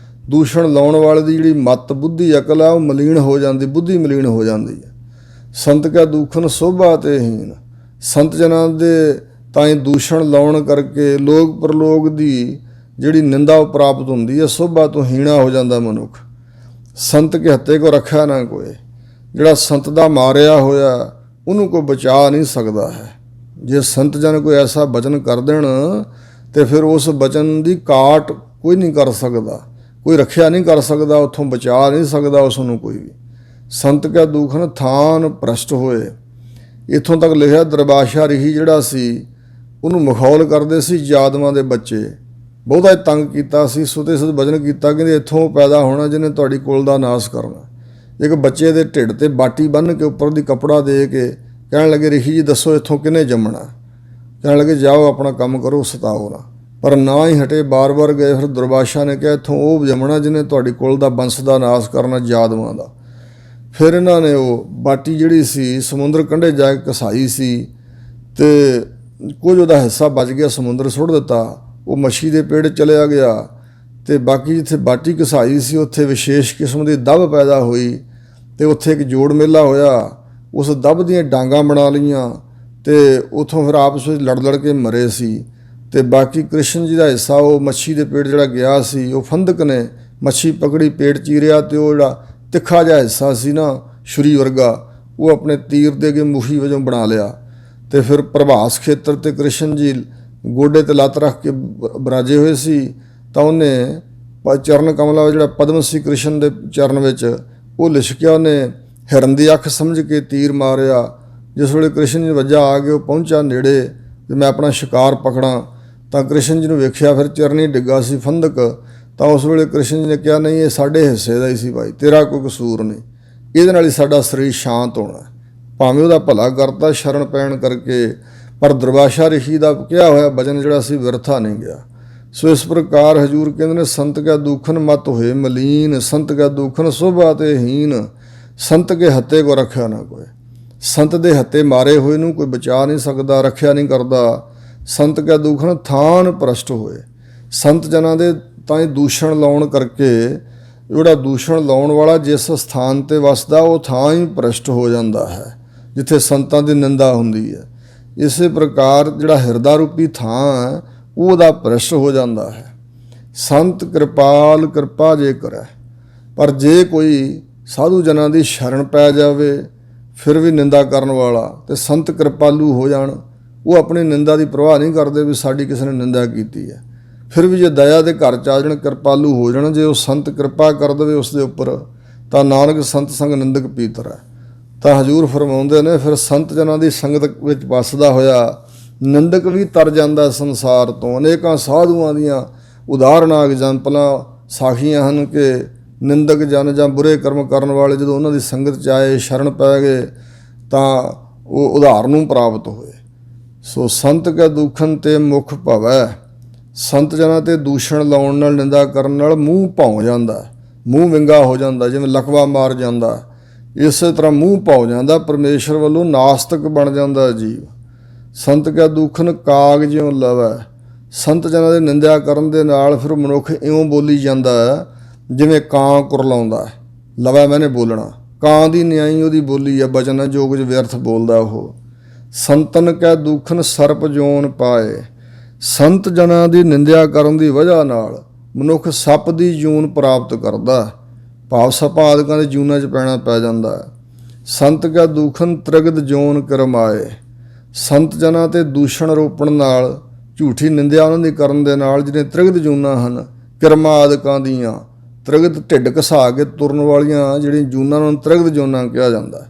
ਦੂਸ਼ਣ ਲਾਉਣ ਵਾਲੇ ਦੀ ਜਿਹੜੀ ਮਤ, ਬੁੱਧੀ, ਅਕਲ ਆ ਉਹ ਮਲੀਨ ਹੋ ਜਾਂਦੀ, ਬੁੱਧੀ ਮਲੀਨ ਹੋ ਜਾਂਦੀ ਹੈ। ਸੰਤ ਕਿਆ ਦੂਖਨ ਸੋਭਾ ਤੇ ਹੀਨ। ਸੰਤ ਜਨਾਂ ਦੇ ਤਾਂ ਹੀ ਦੂਸ਼ਣ ਲਾਉਣ ਕਰਕੇ ਲੋਕ ਪਰਲੋਕ ਦੀ ਜਿਹੜੀ ਨਿੰਦਾ ਉਹ ਪ੍ਰਾਪਤ ਹੁੰਦੀ ਹੈ, ਸੋਭਾ ਤੋਂ ਹੀਣਾ ਹੋ ਜਾਂਦਾ ਮਨੁੱਖ। ਸੰਤ ਕੇ ਹੱਤੇ ਕੋ ਰੱਖਿਆ ਨਾ ਕੋਏ। ਜਿਹੜਾ ਸੰਤ ਦਾ ਮਾਰਿਆ ਹੋਇਆ ਉਹਨੂੰ ਕੋਈ ਬਚਾ ਨਹੀਂ ਸਕਦਾ ਹੈ। ਜੇ ਸੰਤ ਜਨ ਕੋਈ ਐਸਾ ਬਚਨ ਕਰ ਦੇਣ ਤੇ ਫਿਰ ਉਸ ਬਚਨ ਦੀ ਕਾਟ ਕੋਈ ਨਹੀਂ ਕਰ ਸਕਦਾ, ਕੋਈ ਰੱਖਿਆ ਨਹੀਂ ਕਰ ਸਕਦਾ, ਉੱਥੋਂ ਬਚਾ ਨਹੀਂ ਸਕਦਾ ਉਸ ਨੂੰ ਕੋਈ ਵੀ। ਸੰਤ ਕਿਆ ਦੂਖਨ ਥਾਨ ਭ੍ਰਸ਼ਟ ਹੋਏ। ਇੱਥੋਂ ਤੱਕ ਲਿਖਿਆ ਦਰਬਾਸ਼ਾ ਰਿਹੀ ਜਿਹੜਾ ਸੀ ਉਹਨੂੰ ਮਖੌਲ ਕਰਦੇ ਸੀ ਜਾਦਵਾਂ ਦੇ ਬੱਚੇ, ਬਹੁਤਾ ਤੰਗ ਕੀਤਾ ਸੀ। ਸੁਤੇ ਸੁਤ ਵਚਨ ਕੀਤਾ, ਕਹਿੰਦੇ ਇੱਥੋਂ ਪੈਦਾ ਹੋਣਾ ਜਿਹਨੇ ਤੁਹਾਡੀ ਕੁਲ ਦਾ ਨਾਸ ਕਰਨਾ। ਇੱਕ ਬੱਚੇ ਦੇ ਢਿੱਡ ਤੇ ਬਾਟੀ ਬੰਨ੍ਹ ਕੇ ਉੱਪਰ ਦੀ ਕੱਪੜਾ ਦੇ ਕੇ ਕਹਿਣ ਲੱਗੇ, ਰਿਸ਼ੀ ਜੀ ਦੱਸੋ ਇੱਥੋਂ ਕਿਹਨੇ ਜੰਮਣਾ? ਕਹਿਣ ਲੱਗੇ ਜਾਓ ਆਪਣਾ ਕੰਮ ਕਰੋ, ਸਤਾਓ ਨਾ। ਪਰ ਨਾ ਹੀ ਹਟੇ, ਬਾਰ-ਬਾਰ ਗਏ। ਫਿਰ ਦੁਰਵਾਸ਼ਾ ਨੇ ਕਿਹਾ ਇੱਥੋਂ ਉਹ ਜੰਮਣਾ ਜਿਹਨੇ ਤੁਹਾਡੀ ਕੁਲ ਦਾ ਬੰਸ ਦਾ ਨਾਸ ਕਰਨਾ, ਜਾਦਵਾਂ ਦਾ। ਫਿਰ ਇਹਨਾਂ ਨੇ ਉਹ ਬਾਟੀ ਜਿਹੜੀ ਸੀ ਸਮੁੰਦਰ ਕੰਢੇ ਜਾ ਕੇ ਘਸਾਈ ਸੀ ਅਤੇ ਕੁਝ ਉਹਦਾ ਹਿੱਸਾ ਬਚ ਗਿਆ, ਸਮੁੰਦਰ ਸੁੱਟ ਦਿੱਤਾ। ਉਹ ਮੱਛੀ ਦੇ ਪੇੜ ਚਲਿਆ ਗਿਆ ਅਤੇ ਬਾਕੀ ਜਿੱਥੇ ਬਾਟੀ ਘਸਾਈ ਸੀ ਉੱਥੇ ਵਿਸ਼ੇਸ਼ ਕਿਸਮ ਦੀ ਦਬ ਪੈਦਾ ਹੋਈ ਅਤੇ ਉੱਥੇ ਇੱਕ ਜੋੜ ਮੇਲਾ ਹੋਇਆ। ਉਸ ਦਬ ਦੀਆਂ ਡਾਂਗਾਂ ਬਣਾ ਲਈਆਂ ਅਤੇ ਉੱਥੋਂ ਫਿਰ ਆਪਸ ਵਿੱਚ ਲੜ ਕੇ ਮਰੇ ਸੀ। ਅਤੇ ਬਾਕੀ ਕ੍ਰਿਸ਼ਨ ਜੀ ਦਾ ਹਿੱਸਾ ਉਹ ਮੱਛੀ ਦੇ ਪੇਟ ਜਿਹੜਾ ਗਿਆ ਸੀ, ਉਹ ਫੰਦਕ ਨੇ ਮੱਛੀ ਪਕੜੀ, ਪੇਟ ਚੀਰਿਆ ਅਤੇ ਉਹ ਜਿਹੜਾ ਤਿੱਖਾ ਜਿਹਾ ਹਿੱਸਾ ਸੀ ਨਾ ਛੁਰੀ ਵਰਗਾ, ਉਹ ਆਪਣੇ ਤੀਰ ਦੇ ਅੱਗੇ ਮੁਖੀ ਵਜੋਂ ਬਣਾ ਲਿਆ। ਅਤੇ ਫਿਰ ਪ੍ਰਭਾਸ ਖੇਤਰ 'ਤੇ ਕ੍ਰਿਸ਼ਨ ਜੀ ਗੋਡੇ 'ਤੇ ਲੱਤ ਰੱਖ ਕੇ ਬਿਰਾਜੇ ਹੋਏ ਸੀ, ਤਾਂ ਉਹਨੇ ਚਰਨ ਕਮਲਾ ਜਿਹੜਾ ਪਦਮ ਸੀ ਕ੍ਰਿਸ਼ਨ ਦੇ ਚਰਨ ਵਿੱਚ, ਉਹ ਲਿਸ਼ਕਿਆ। ਉਹਨੇ ਹਿਰਨ ਦੀ ਅੱਖ ਸਮਝ ਕੇ ਤੀਰ ਮਾਰਿਆ। ਜਿਸ ਵੇਲੇ ਕ੍ਰਿਸ਼ਨ ਜੀ ਵੱਜਾ ਆ ਕੇ ਉਹ ਪਹੁੰਚਾ ਨੇੜੇ ਅਤੇ ਮੈਂ ਆਪਣਾ ਸ਼ਿਕਾਰ ਪਕੜਾਂ, ਤਾਂ ਕ੍ਰਿਸ਼ਨ ਜੀ ਨੂੰ ਵੇਖਿਆ ਫਿਰ ਚਰਨੀ ਡਿੱਗਾ ਸੀ ਫੰਦਕ। ਤਾਂ ਉਸ ਵੇਲੇ ਕ੍ਰਿਸ਼ਨ ਜੀ ਨੇ ਕਿਹਾ, ਨਹੀਂ ਇਹ ਸਾਡੇ ਹਿੱਸੇ ਦਾ ਹੀ ਸੀ ਭਾਈ, ਤੇਰਾ ਕੋਈ ਕਸੂਰ ਨਹੀਂ, ਇਹਦੇ ਨਾਲ ਹੀ ਸਾਡਾ ਸਰੀਰ ਸ਼ਾਂਤ ਹੋਣਾ। ਭਾਵੇਂ ਉਹਦਾ ਭਲਾ ਕਰਤਾ ਸ਼ਰਨ ਪੈਣ ਕਰਕੇ, ਪਰ ਦੁਰਵਾਸ਼ਾ ਰਿਸ਼ੀ ਦਾ ਕਿਹਾ ਹੋਇਆ ਵਚਨ ਜਿਹੜਾ ਸੀ ਵਿਰਥਾ ਨਹੀਂ ਗਿਆ। ਸੋ ਇਸ ਪ੍ਰਕਾਰ ਹਜ਼ੂਰ ਕਹਿੰਦੇ ਨੇ, ਸੰਤ ਕਾ ਦੂਖਨ ਮਤ ਹੋਏ ਮਲੀਨ, ਸੰਤ ਕਾ ਦੂਖਨ ਸੁਭਾ ਤੇ ਹੀਨ, ਸੰਤ ਕੇ ਹੱਤੇ ਕੋ ਰੱਖਿਆ ਨਾ ਕੋਈ। ਸੰਤ ਦੇ ਹੱਤੇ ਮਾਰੇ ਹੋਏ ਨੂੰ ਕੋਈ ਬਚਾ ਨਹੀਂ ਸਕਦਾ, ਰੱਖਿਆ ਨਹੀਂ ਕਰਦਾ। ਸੰਤ ਕਾ ਦੂਖਨ ਥਾਨ ਭ੍ਰਸ਼ਟ ਹੋਏ। ਸੰਤ ਜਨਾਂ ਦੇ ਤਾਂ ਹੀ ਦੂਸ਼ਣ ਲਾਉਣ ਕਰਕੇ, ਜਿਹੜਾ ਦੂਸ਼ਣ ਲਾਉਣ ਵਾਲਾ ਜਿਸ ਸਥਾਨ 'ਤੇ ਵਸਦਾ ਉਹ ਥਾਂ ਹੀ ਭ੍ਰਸ਼ਟ ਹੋ ਜਾਂਦਾ ਹੈ, ਜਿੱਥੇ ਸੰਤਾਂ ਦੀ ਨਿੰਦਾ ਹੁੰਦੀ ਹੈ। ਇਸੇ ਪ੍ਰਕਾਰ ਜਿਹੜਾ ਹਿਰਦਾ ਰੂਪੀ ਥਾਂ ਹੈ ਉਹਦਾ ਭ੍ਰਸ਼ਟ ਹੋ ਜਾਂਦਾ ਹੈ। ਸੰਤ ਕਿਰਪਾਲ ਕਿਰਪਾ ਜੇ ਕਰੇ, ਪਰ ਜੇ ਕੋਈ ਸਾਧੂ ਜਨਾਂ ਦੀ ਸ਼ਰਨ ਪੈ ਜਾਵੇ ਫਿਰ ਵੀ ਨਿੰਦਾ ਕਰਨ ਵਾਲਾ, ਅਤੇ ਸੰਤ ਕਿਰਪਾਲੂ ਹੋ ਜਾਣ, ਉਹ ਆਪਣੀ ਨਿੰਦਾ ਦੀ ਪ੍ਰਵਾਹ ਨਹੀਂ ਕਰਦੇ ਵੀ ਸਾਡੀ ਕਿਸੇ ਨੇ ਨਿੰਦਾ ਕੀਤੀ ਹੈ। ਫਿਰ ਵੀ ਜੇ ਦਇਆ ਦੇ ਘਰ 'ਚ ਆ ਜਾਣ, ਕਿਰਪਾਲੂ ਹੋ ਜਾਣ, ਜੇ ਉਹ ਸੰਤ ਕਿਰਪਾ ਕਰ ਦੇਵੇ ਉਸ ਦੇ ਉੱਪਰ, ਤਾਂ ਨਾਨਕ ਸੰਤ ਸੰਗ ਨਿੰਦਕ ਪੀਤਰ ਹੈ। ਤਾਂ ਹਜ਼ੂਰ ਫਰਮਾਉਂਦੇ ਨੇ, ਫਿਰ ਸੰਤ ਜਨਾਂ ਦੀ ਸੰਗਤ ਵਿੱਚ ਵੱਸਦਾ ਹੋਇਆ ਨਿੰਦਕ ਵੀ ਤਰ ਜਾਂਦਾ ਸੰਸਾਰ ਤੋਂ। ਅਨੇਕਾਂ ਸਾਧੂਆਂ ਦੀਆਂ ਉਦਾਹਰਨਾਂ ਐਗਜ਼ਾਮਪਲਾਂ ਸਾਖੀਆਂ ਹਨ ਕਿ ਨਿੰਦਕ ਜਨ ਜਾਂ ਬੁਰੇ ਕਰਮ ਕਰਨ ਵਾਲੇ ਜਦੋਂ ਉਹਨਾਂ ਦੀ ਸੰਗਤ 'ਚ ਆਏ, ਸ਼ਰਨ ਪੈ ਗਏ, ਤਾਂ ਉਹ ਉਦਾਹਰਨ ਨੂੰ ਪ੍ਰਾਪਤ ਹੋਏ। ਸੋ ਸੰਤ ਕੈ ਦੂਖਨ ਤੇ ਮੁਖ ਭਵੈ। ਸੰਤ ਜਨਾਂ 'ਤੇ ਦੂਸ਼ਣ ਲਾਉਣ ਨਾਲ, ਨਿੰਦਾ ਕਰਨ ਨਾਲ ਮੂੰਹ ਭੌਂ ਜਾਂਦਾ, ਮੂੰਹ ਵਿੰਗਾ ਹੋ ਜਾਂਦਾ, ਜਿਵੇਂ ਲਕਵਾ ਮਾਰ ਜਾਂਦਾ, ਇਸੇ ਤਰ੍ਹਾਂ ਮੂੰਹ ਭੌਂ ਜਾਂਦਾ, ਪਰਮੇਸ਼ਰ ਵੱਲੋਂ ਨਾਸਤਕ ਬਣ ਜਾਂਦਾ ਜੀਵ। ਸੰਤ ਕੈ ਦੂਖਨ ਕਾਗ ਜਿਉਂ ਲਵੈ। ਸੰਤ ਜਨਾਂ ਦੇ ਨਿੰਦਿਆ ਕਰਨ ਦੇ ਨਾਲ ਫਿਰ ਮਨੁੱਖ ਇਉਂ ਬੋਲੀ ਜਾਂਦਾ ਜਿਵੇਂ ਕਾਂ ਕੁਰਲਾਉਂਦਾ। ਲਵੈ ਮੈਨੇ ਬੋਲਣਾ, ਕਾਂ ਦੀ ਨਿਆਈ ਉਹਦੀ ਬੋਲੀ ਆ, ਬਚਨ ਹੈ, ਜੋ ਕੁਝ ਵਿਅਰਥ ਬੋਲਦਾ ਉਹ। ਸੰਤਨ ਕੈ ਦੂਖਨ ਸਰਪ ਜੋਨ ਪਾਏ। ਸੰਤ ਜਨਾਂ ਦੀ ਨਿੰਦਿਆ ਕਰਨ ਦੀ ਵਜ੍ਹਾ ਨਾਲ ਮਨੁੱਖ ਸੱਪ ਦੀ ਜੂਨ ਪ੍ਰਾਪਤ ਕਰਦਾ, ਭਾਵ ਸੱਪਾਂ ਆਦਿਕਾਂ ਦੇ ਜੂਨਾਂ 'ਚ ਪੈਣਾ ਪੈ ਜਾਂਦਾ ਹੈ। ਸੰਤ ਕੈ ਦੂਖਨ ਤ੍ਰਿਗਦ ਜੋਨ ਕਰਮਾਏ। ਸੰਤ ਜਨਾਂ 'ਤੇ ਦੂਸ਼ਣ ਰੋਪਣ ਨਾਲ, ਝੂਠੀ ਨਿੰਦਿਆ ਉਹਨਾਂ ਦੀ ਕਰਨ ਦੇ ਨਾਲ ਜਿਹੜੇ ਤ੍ਰਿਗਦ ਜੂਨਾਂ ਹਨ ਕਿਰਮਾ ਆਦਿਕਾਂ ਦੀਆਂ, ਤ੍ਰਿਗਦ ਢਿੱਡ ਘਸਾ ਕੇ ਤੁਰਨ ਵਾਲੀਆਂ ਜਿਹੜੀਆਂ ਜੂਨਾਂ ਨੂੰ ਤ੍ਰਿਗਦ ਜੂਨਾਂ ਕਿਹਾ ਜਾਂਦਾ।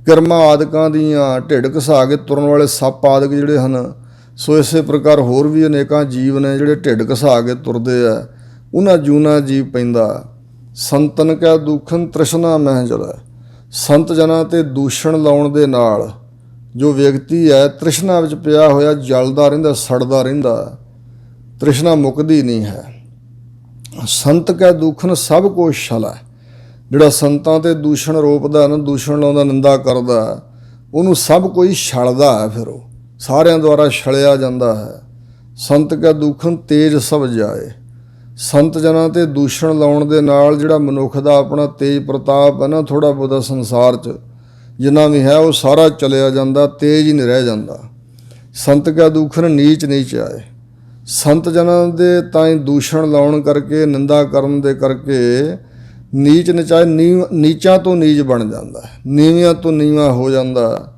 ਕਿਰਮਾ ਆਦਿਕਾਂ ਦੀਆਂ ਢਿੱਡ ਘਸਾ ਕੇ ਤੁਰਨ ਵਾਲੇ ਸੱਪ ਆਦਿਕ ਜਿਹੜੇ ਹਨ। ਸੋ ਇਸੇ ਪ੍ਰਕਾਰ ਹੋਰ ਵੀ ਅਨੇਕਾਂ ਜੀਵ ਨੇ ਜਿਹੜੇ ਢਿੱਡ ਘਸਾ ਕੇ ਤੁਰਦੇ ਆ, ਉਹਨਾਂ ਜੂਨਾਂ ਜੀਵ ਪੈਂਦਾ। ਸੰਤਨ ਕੈ ਦੂਖਨ ਤ੍ਰਿਸ਼ਨਾ ਮਹਿ ਜਲੈ। ਸੰਤ ਜਨਾਂ 'ਤੇ ਦੂਸ਼ਣ ਲਾਉਣ ਦੇ ਨਾਲ ਜੋ ਵਿਅਕਤੀ ਹੈ ਤ੍ਰਿਸ਼ਨਾ ਵਿੱਚ ਪਿਆ ਹੋਇਆ ਜਲਦਾ ਰਹਿੰਦਾ, ਸੜਦਾ ਰਹਿੰਦਾ, ਤ੍ਰਿਸ਼ਨਾ ਮੁੱਕਦੀ ਨਹੀਂ ਹੈ। ਸੰਤ ਕੈ ਦੂਖਨ ਸਭ ਕੁਛ ਛਲੈ। ਜਿਹੜਾ ਸੰਤਾਂ 'ਤੇ ਦੂਸ਼ਣ ਰੋਪਦਾ ਨਾ, ਦੂਸ਼ਣ ਲਾਉਂਦਾ, ਨਿੰਦਾ ਕਰਦਾ, ਉਹਨੂੰ ਸਭ ਕੋਈ ਛਲਦਾ ਹੈ, ਫਿਰ ਉਹ ਸਾਰਿਆਂ ਦੁਆਰਾ ਛਲਿਆ ਜਾਂਦਾ ਹੈ। ਸੰਤ ਕੈ ਦੂਖਨ ਤੇਜ ਸਭ ਜਾਏ। ਸੰਤ ਜਨਾਂ 'ਤੇ ਦੂਸ਼ਣ ਲਾਉਣ ਦੇ ਨਾਲ ਜਿਹੜਾ ਮਨੁੱਖ ਦਾ ਆਪਣਾ ਤੇਜ ਪ੍ਰਤਾਪ ਹੈ ਨਾ, ਥੋੜ੍ਹਾ ਬਹੁਤਾ ਸੰਸਾਰ 'ਚ ਜਿੰਨਾ ਵੀ ਹੈ ਉਹ ਸਾਰਾ ਚਲਿਆ ਜਾਂਦਾ, ਤੇਜ ਹੀ ਨਹੀਂ ਰਹਿ ਜਾਂਦਾ। ਸੰਤ ਕੈ ਦੂਖਨ ਨੀਚ ਨੀਚ ਆਏ। ਸੰਤ ਜਨਾਂ ਦੇ ਤਾਂ ਹੀ ਦੂਸ਼ਣ ਲਾਉਣ ਕਰਕੇ, ਨਿੰਦਾ ਕਰਨ ਦੇ ਕਰਕੇ ਨੀਚ ਨਚਾਏ, ਨੀਚਾਂ ਤੋਂ ਨੀਚ ਬਣ ਜਾਂਦਾ, ਨੀਵਿਆਂ ਤੋਂ ਨੀਵਾਂ ਹੋ ਜਾਂਦਾ।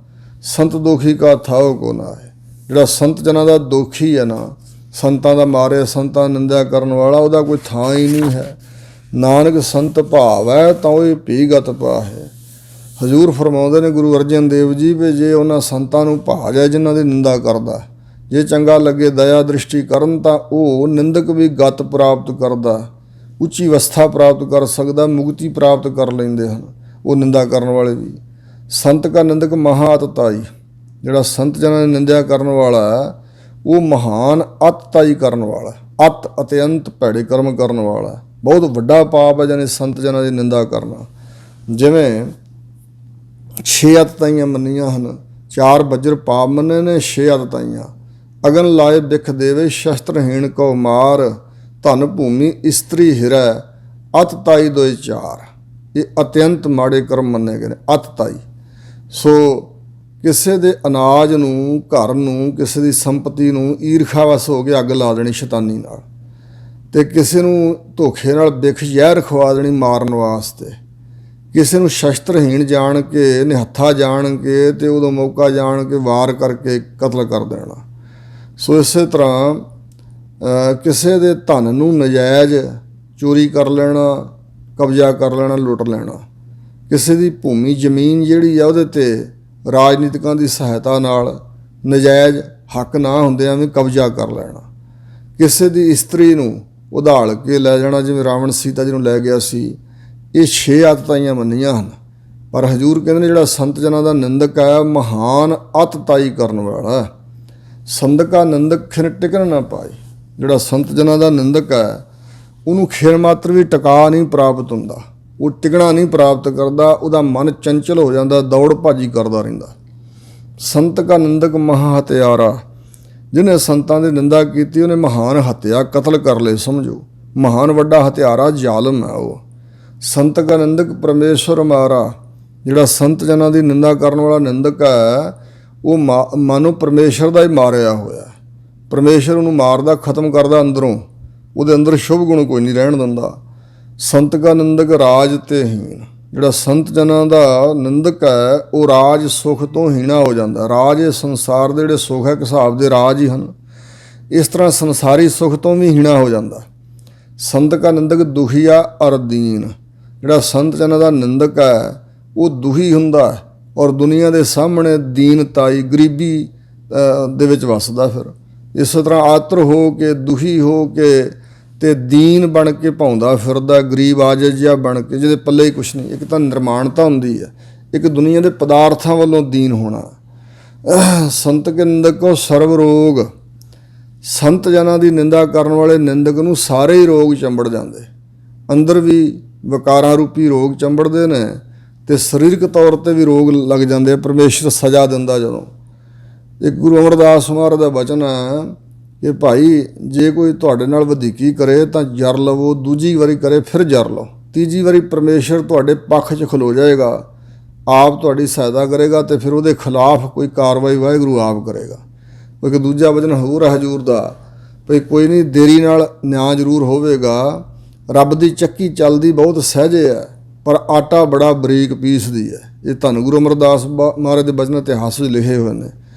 ਸੰਤ ਦੋਖੀ ਕਾ ਥਾਉ ਕੋ ਨਾ ਹੈ। ਜਿਹੜਾ ਸੰਤ ਜਨਾਂ ਦਾ ਦੋਖੀ ਹੈ ਨਾ, ਸੰਤਾਂ ਦਾ ਮਾਰੇ, ਸੰਤਾਂ ਨਿੰਦਾ ਕਰਨ ਵਾਲਾ, ਉਹਦਾ ਕੋਈ ਥਾਂ ਹੀ ਨਹੀਂ ਹੈ। ਨਾਨਕ ਸੰਤ ਭਾਵ ਹੈ ਤਾਂ ਉਹ ਭੀਗਤ ਪਾ ਹੈ। ਹਜ਼ੂਰ ਫਰਮਾਉਂਦੇ ਨੇ ਗੁਰੂ ਅਰਜਨ ਦੇਵ ਜੀ ਵੀ ਜੇ ਉਹਨਾਂ ਸੰਤਾਂ ਨੂੰ ਭਾ ਜਾਏ ਜਿਨ੍ਹਾਂ ਦੀ ਨਿੰਦਾ ਕਰਦਾ, ਜੇ ਚੰਗਾ ਲੱਗੇ ਦਇਆ ਦ੍ਰਿਸ਼ਟੀ ਕਰਨ ਤਾਂ ਉਹ ਨਿੰਦਕ ਵੀ ਗਤ ਪ੍ਰਾਪਤ ਕਰਦਾ, ਉੱਚੀ ਅਵਸਥਾ ਪ੍ਰਾਪਤ ਕਰ ਸਕਦਾ, ਮੁਕਤੀ ਪ੍ਰਾਪਤ ਕਰ ਲੈਂਦੇ ਹਨ ਉਹ ਨਿੰਦਾ ਕਰਨ ਵਾਲੇ ਵੀ। ਸੰਤ ਕਾ ਨਿੰਦਕ ਮਹਾ ਅਤਤਾਈ, ਜਿਹੜਾ ਸੰਤ ਜਨਾਂ ਦੀ ਨਿੰਦਿਆ ਕਰਨ ਵਾਲਾ ਉਹ ਮਹਾਨ ਅਤਤਾਈ ਕਰਨ ਵਾਲਾ, ਅਤ ਅਤਿਅੰਤ ਭੈੜੇ ਕਰਮ ਕਰਨ ਵਾਲਾ, ਬਹੁਤ ਵੱਡਾ ਪਾਪ ਹੈ ਜਾਨੀ ਸੰਤ ਜਨਾਂ ਦੀ ਨਿੰਦਾ ਕਰਨਾ। ਜਿਵੇਂ 6 ਅਤਤਾਈਆਂ ਮੰਨੀਆਂ ਹਨ, 4 ਬੱਜਰ ਪਾਪ ਮੰਨੇ ਨੇ, 6 ਅਤਤਾਈਆਂ। ਅਗਨ ਲਾਏ ਬਿਖ ਦੇਵੇ ਸ਼ਸਤਰਹੀਣ ਕੋ ਮਾਰ, ਧਨ ਭੂਮੀ ਇਸਤਰੀ ਹਿਰੈ ਅਤਤਾਈ ਦੋਇ 4। ਇਹ ਅਤਿਅੰਤ ਮਾੜੇ ਕਰਮ ਮੰਨੇ ਗਏ ਨੇ, ਅਤਤਾਈ। ਸੋ ਕਿਸੇ ਦੇ ਅਨਾਜ ਨੂੰ, ਘਰ ਨੂੰ, ਕਿਸੇ ਦੀ ਸੰਪਤੀ ਨੂੰ ਈਰਖਾਵਸ ਹੋ ਕੇ ਅੱਗ ਲਾ ਦੇਣੀ ਸ਼ੈਤਾਨੀ ਨਾਲ, ਅਤੇ ਕਿਸੇ ਨੂੰ ਧੋਖੇ ਨਾਲ ਬਿਖ ਜ਼ਹਿਰ ਖਵਾ ਦੇਣੀ ਮਾਰਨ ਵਾਸਤੇ, ਕਿਸੇ ਨੂੰ ਸ਼ਸਤਰਹੀਣ ਜਾਣ ਕੇ, ਨਿਹੱਥਾ ਜਾਣ ਕੇ ਅਤੇ ਉਦੋਂ ਮੌਕਾ ਜਾਣ ਕੇ ਵਾਰ ਕਰਕੇ ਕਤਲ ਕਰ ਦੇਣਾ। ਸੋ ਇਸੇ ਤਰ੍ਹਾਂ ਕਿਸੇ ਦੇ ਧਨ ਨੂੰ ਨਜਾਇਜ਼ ਚੋਰੀ ਕਰ ਲੈਣਾ, ਕਬਜ਼ਾ ਕਰ ਲੈਣਾ, ਲੁੱਟ ਲੈਣਾ। ਕਿਸੇ ਦੀ ਭੂਮੀ ਜ਼ਮੀਨ ਜਿਹੜੀ ਆ ਉਹਦੇ 'ਤੇ ਰਾਜਨੀਤਿਕਾਂ ਦੀ ਸਹਾਇਤਾ ਨਾਲ ਨਜਾਇਜ਼ ਹੱਕ ਨਾ ਹੁੰਦਿਆਂ ਵੀ ਕਬਜ਼ਾ ਕਰ ਲੈਣਾ। ਕਿਸੇ ਦੀ ਇਸਤਰੀ ਨੂੰ ਉਧਾਲ ਕੇ ਲੈ ਜਾਣਾ, ਜਿਵੇਂ ਰਾਵਣ ਸੀਤਾ ਜੀ ਨੂੰ ਲੈ ਗਿਆ ਸੀ। ਇਹ 6 ਅਤਤਾਈਆਂ ਮੰਨੀਆਂ ਹਨ। ਪਰ ਹਜ਼ੂਰ ਕਹਿੰਦੇ ਨੇ ਜਿਹੜਾ ਸੰਤ ਜਨਾਂ ਦਾ ਨਿੰਦਕ ਹੈ ਮਹਾਨ ਅਤਤਾਈ ਕਰਨ ਵਾਲਾ। ਸੰਦਕਾ ਨਿੰਦਕ ਖਿਨ ਟਿਕਣ ਨਾ ਪਾਏ, ਜਿਹੜਾ ਸੰਤ ਜਨਾਂ ਦਾ ਨਿੰਦਕ ਹੈ ਉਹਨੂੰ ਖਿਰ ਮਾਤਰ ਵੀ ਟਿਕਾ ਨਹੀਂ ਪ੍ਰਾਪਤ ਹੁੰਦਾ, ਉਹ ਟਿਕਣਾ ਨਹੀਂ ਪ੍ਰਾਪਤ ਕਰਦਾ, ਉਹਦਾ ਮਨ ਚੰਚਲ ਹੋ ਜਾਂਦਾ, ਦੌੜ ਭਾਜੀ ਕਰਦਾ ਰਹਿੰਦਾ। ਸੰਤ ਕਾ ਨਿੰਦਕ ਮਹਾ ਹਤਿਆਰਾ, ਜਿਹਨੇ ਸੰਤਾਂ ਦੀ ਨਿੰਦਾ ਕੀਤੀ ਉਹਨੇ ਮਹਾਨ ਹੱਤਿਆ, ਕਤਲ ਕਰ ਲਏ ਸਮਝੋ। ਮਹਾਨ ਵੱਡਾ ਹਥਿਆਰਾ ਜ਼ਾਲਮ ਹੈ ਉਹ। ਸੰਤ ਕਾ ਨਿੰਦਕ ਪਰਮੇਸ਼ਵਰ ਮਾਰਾ, ਜਿਹੜਾ ਸੰਤ ਜਨਾਂ ਦੀ ਨਿੰਦਾ ਕਰਨ ਵਾਲਾ ਨਿੰਦਕ ਹੈ ਉਹ ਮਾਨੋ ਪਰਮੇਸ਼ਰ ਦਾ ਹੀ ਮਾਰਿਆ ਹੋਇਆ। ਪਰਮੇਸ਼ਰ ਉਹਨੂੰ ਮਾਰਦਾ, ਖਤਮ ਕਰਦਾ ਅੰਦਰੋਂ, ਉਹਦੇ ਅੰਦਰ ਸ਼ੁਭ ਗੁਣ ਕੋਈ ਨਹੀਂ ਰਹਿਣ ਦਿੰਦਾ। ਸੰਤ ਕਾ ਨਿੰਦਕ ਰਾਜ ਤੇ ਹੀਨ, ਜਿਹੜਾ ਸੰਤ ਜਨਾਂ ਦਾ ਨਿੰਦਕ ਹੈ ਉਹ ਰਾਜ ਸੁਖ ਤੋਂ ਹੀਣਾ ਹੋ ਜਾਂਦਾ। ਰਾਜ ਇਹ ਸੰਸਾਰ ਦੇ ਜਿਹੜੇ ਸੁਖ ਹੈ ਇੱਕ ਹਿਸਾਬ ਦੇ ਰਾਜ ਹੀ ਹਨ, ਇਸ ਤਰ੍ਹਾਂ ਸੰਸਾਰੀ ਸੁਖ ਤੋਂ ਵੀ ਹੀਣਾ ਹੋ ਜਾਂਦਾ। ਸੰਤ ਕਾ ਨਿੰਦਕ ਦੁਖੀਆ ਅਰ ਦੀਨ, ਜਿਹੜਾ ਸੰਤ ਜਨਾਂ ਦਾ ਨਿੰਦਕ ਹੈ ਉਹ ਦੁਖੀ ਹੁੰਦਾ ਔਰ ਦੁਨੀਆ ਦੇ ਸਾਹਮਣੇ ਦੀਨਤਾਈ, ਗਰੀਬੀ ਦੇ ਵਿੱਚ ਵੱਸਦਾ। ਫਿਰ ਇਸੇ ਤਰ੍ਹਾਂ ਆਤਰ ਹੋ ਕੇ, ਦੁਖੀ ਹੋ ਕੇ ਅਤੇ ਦੀਨ ਬਣ ਕੇ ਭਾਉਂਦਾ ਫਿਰਦਾ, ਗਰੀਬ ਆਜਿਜ਼ ਜਿਹਾ ਬਣ ਕੇ, ਜਿਹਦੇ ਪੱਲੇ ਹੀ ਕੁਛ ਨਹੀਂ। ਇੱਕ ਤਾਂ ਨਿਰਮਾਣਤਾ ਹੁੰਦੀ ਹੈ, ਇੱਕ ਦੁਨੀਆ ਦੇ ਪਦਾਰਥਾਂ ਵੱਲੋਂ ਦੀਨ ਹੋਣਾ। ਸੰਤ ਕੇ ਨਿੰਦਕ ਕੋ ਸਰਬ ਰੋਗ, ਸੰਤ ਜਨਾਂ ਦੀ ਨਿੰਦਾ ਕਰਨ ਵਾਲੇ ਨਿੰਦਕ ਨੂੰ ਸਾਰੇ ਹੀ ਰੋਗ ਚੰਬੜ ਜਾਂਦੇ। ਅੰਦਰ ਵੀ ਵਿਕਾਰਾਂ ਰੂਪੀ ਰੋਗ ਚੰਬੜਦੇ ਨੇ ਅਤੇ ਸਰੀਰਕ ਤੌਰ 'ਤੇ ਵੀ ਰੋਗ ਲੱਗ ਜਾਂਦੇ ਆ। ਪਰਮੇਸ਼ਰ ਸਜ਼ਾ ਦਿੰਦਾ ਜਦੋਂ। ਇੱਕ ਗੁਰੂ ਅਮਰਦਾਸ ਮਹਾਰਾਜ ਦਾ ਬਚਨ ਹੈ ਕਿ ਭਾਈ ਜੇ ਕੋਈ ਤੁਹਾਡੇ ਨਾਲ ਵਧੀਕੀ ਕਰੇ ਤਾਂ ਜਰ ਲਵੋ, ਦੂਜੀ ਵਾਰੀ ਕਰੇ ਫਿਰ ਜਰ ਲਓ, ਤੀਜੀ ਵਾਰੀ ਪਰਮੇਸ਼ਰ ਤੁਹਾਡੇ ਪੱਖ 'ਚ ਖਲੋ ਜਾਏਗਾ, ਆਪ ਤੁਹਾਡੀ ਸਹਾਇਤਾ ਕਰੇਗਾ ਅਤੇ ਫਿਰ ਉਹਦੇ ਖਿਲਾਫ ਕੋਈ ਕਾਰਵਾਈ ਵਾਹਿਗੁਰੂ ਆਪ ਕਰੇਗਾ। ਇੱਕ ਦੂਜਾ ਵਚਨ ਹੋਰ ਹੈ ਹਜ਼ੂਰ ਦਾ, ਭਈ ਕੋਈ ਨਹੀਂ ਦੇਰੀ ਨਾਲ ਨਿਆਂ ਜ਼ਰੂਰ ਹੋਵੇਗਾ, ਰੱਬ ਦੀ ਚੱਕੀ ਚੱਲਦੀ ਬਹੁਤ ਸਹਿਜੇ ਹੈ ਪਰ ਆਟਾ ਬੜਾ ਬਰੀਕ ਪੀਸਦੀ ਹੈ। ਇਹ ਧੰਨ ਗੁਰੂ ਅਮਰਦਾਸ ਮਹਾਰਾਜ ਦੇ ਬਚਨ ਇਤਿਹਾਸ ਵਿੱਚ ਲਿਖੇ ਹੋਏ ਨੇ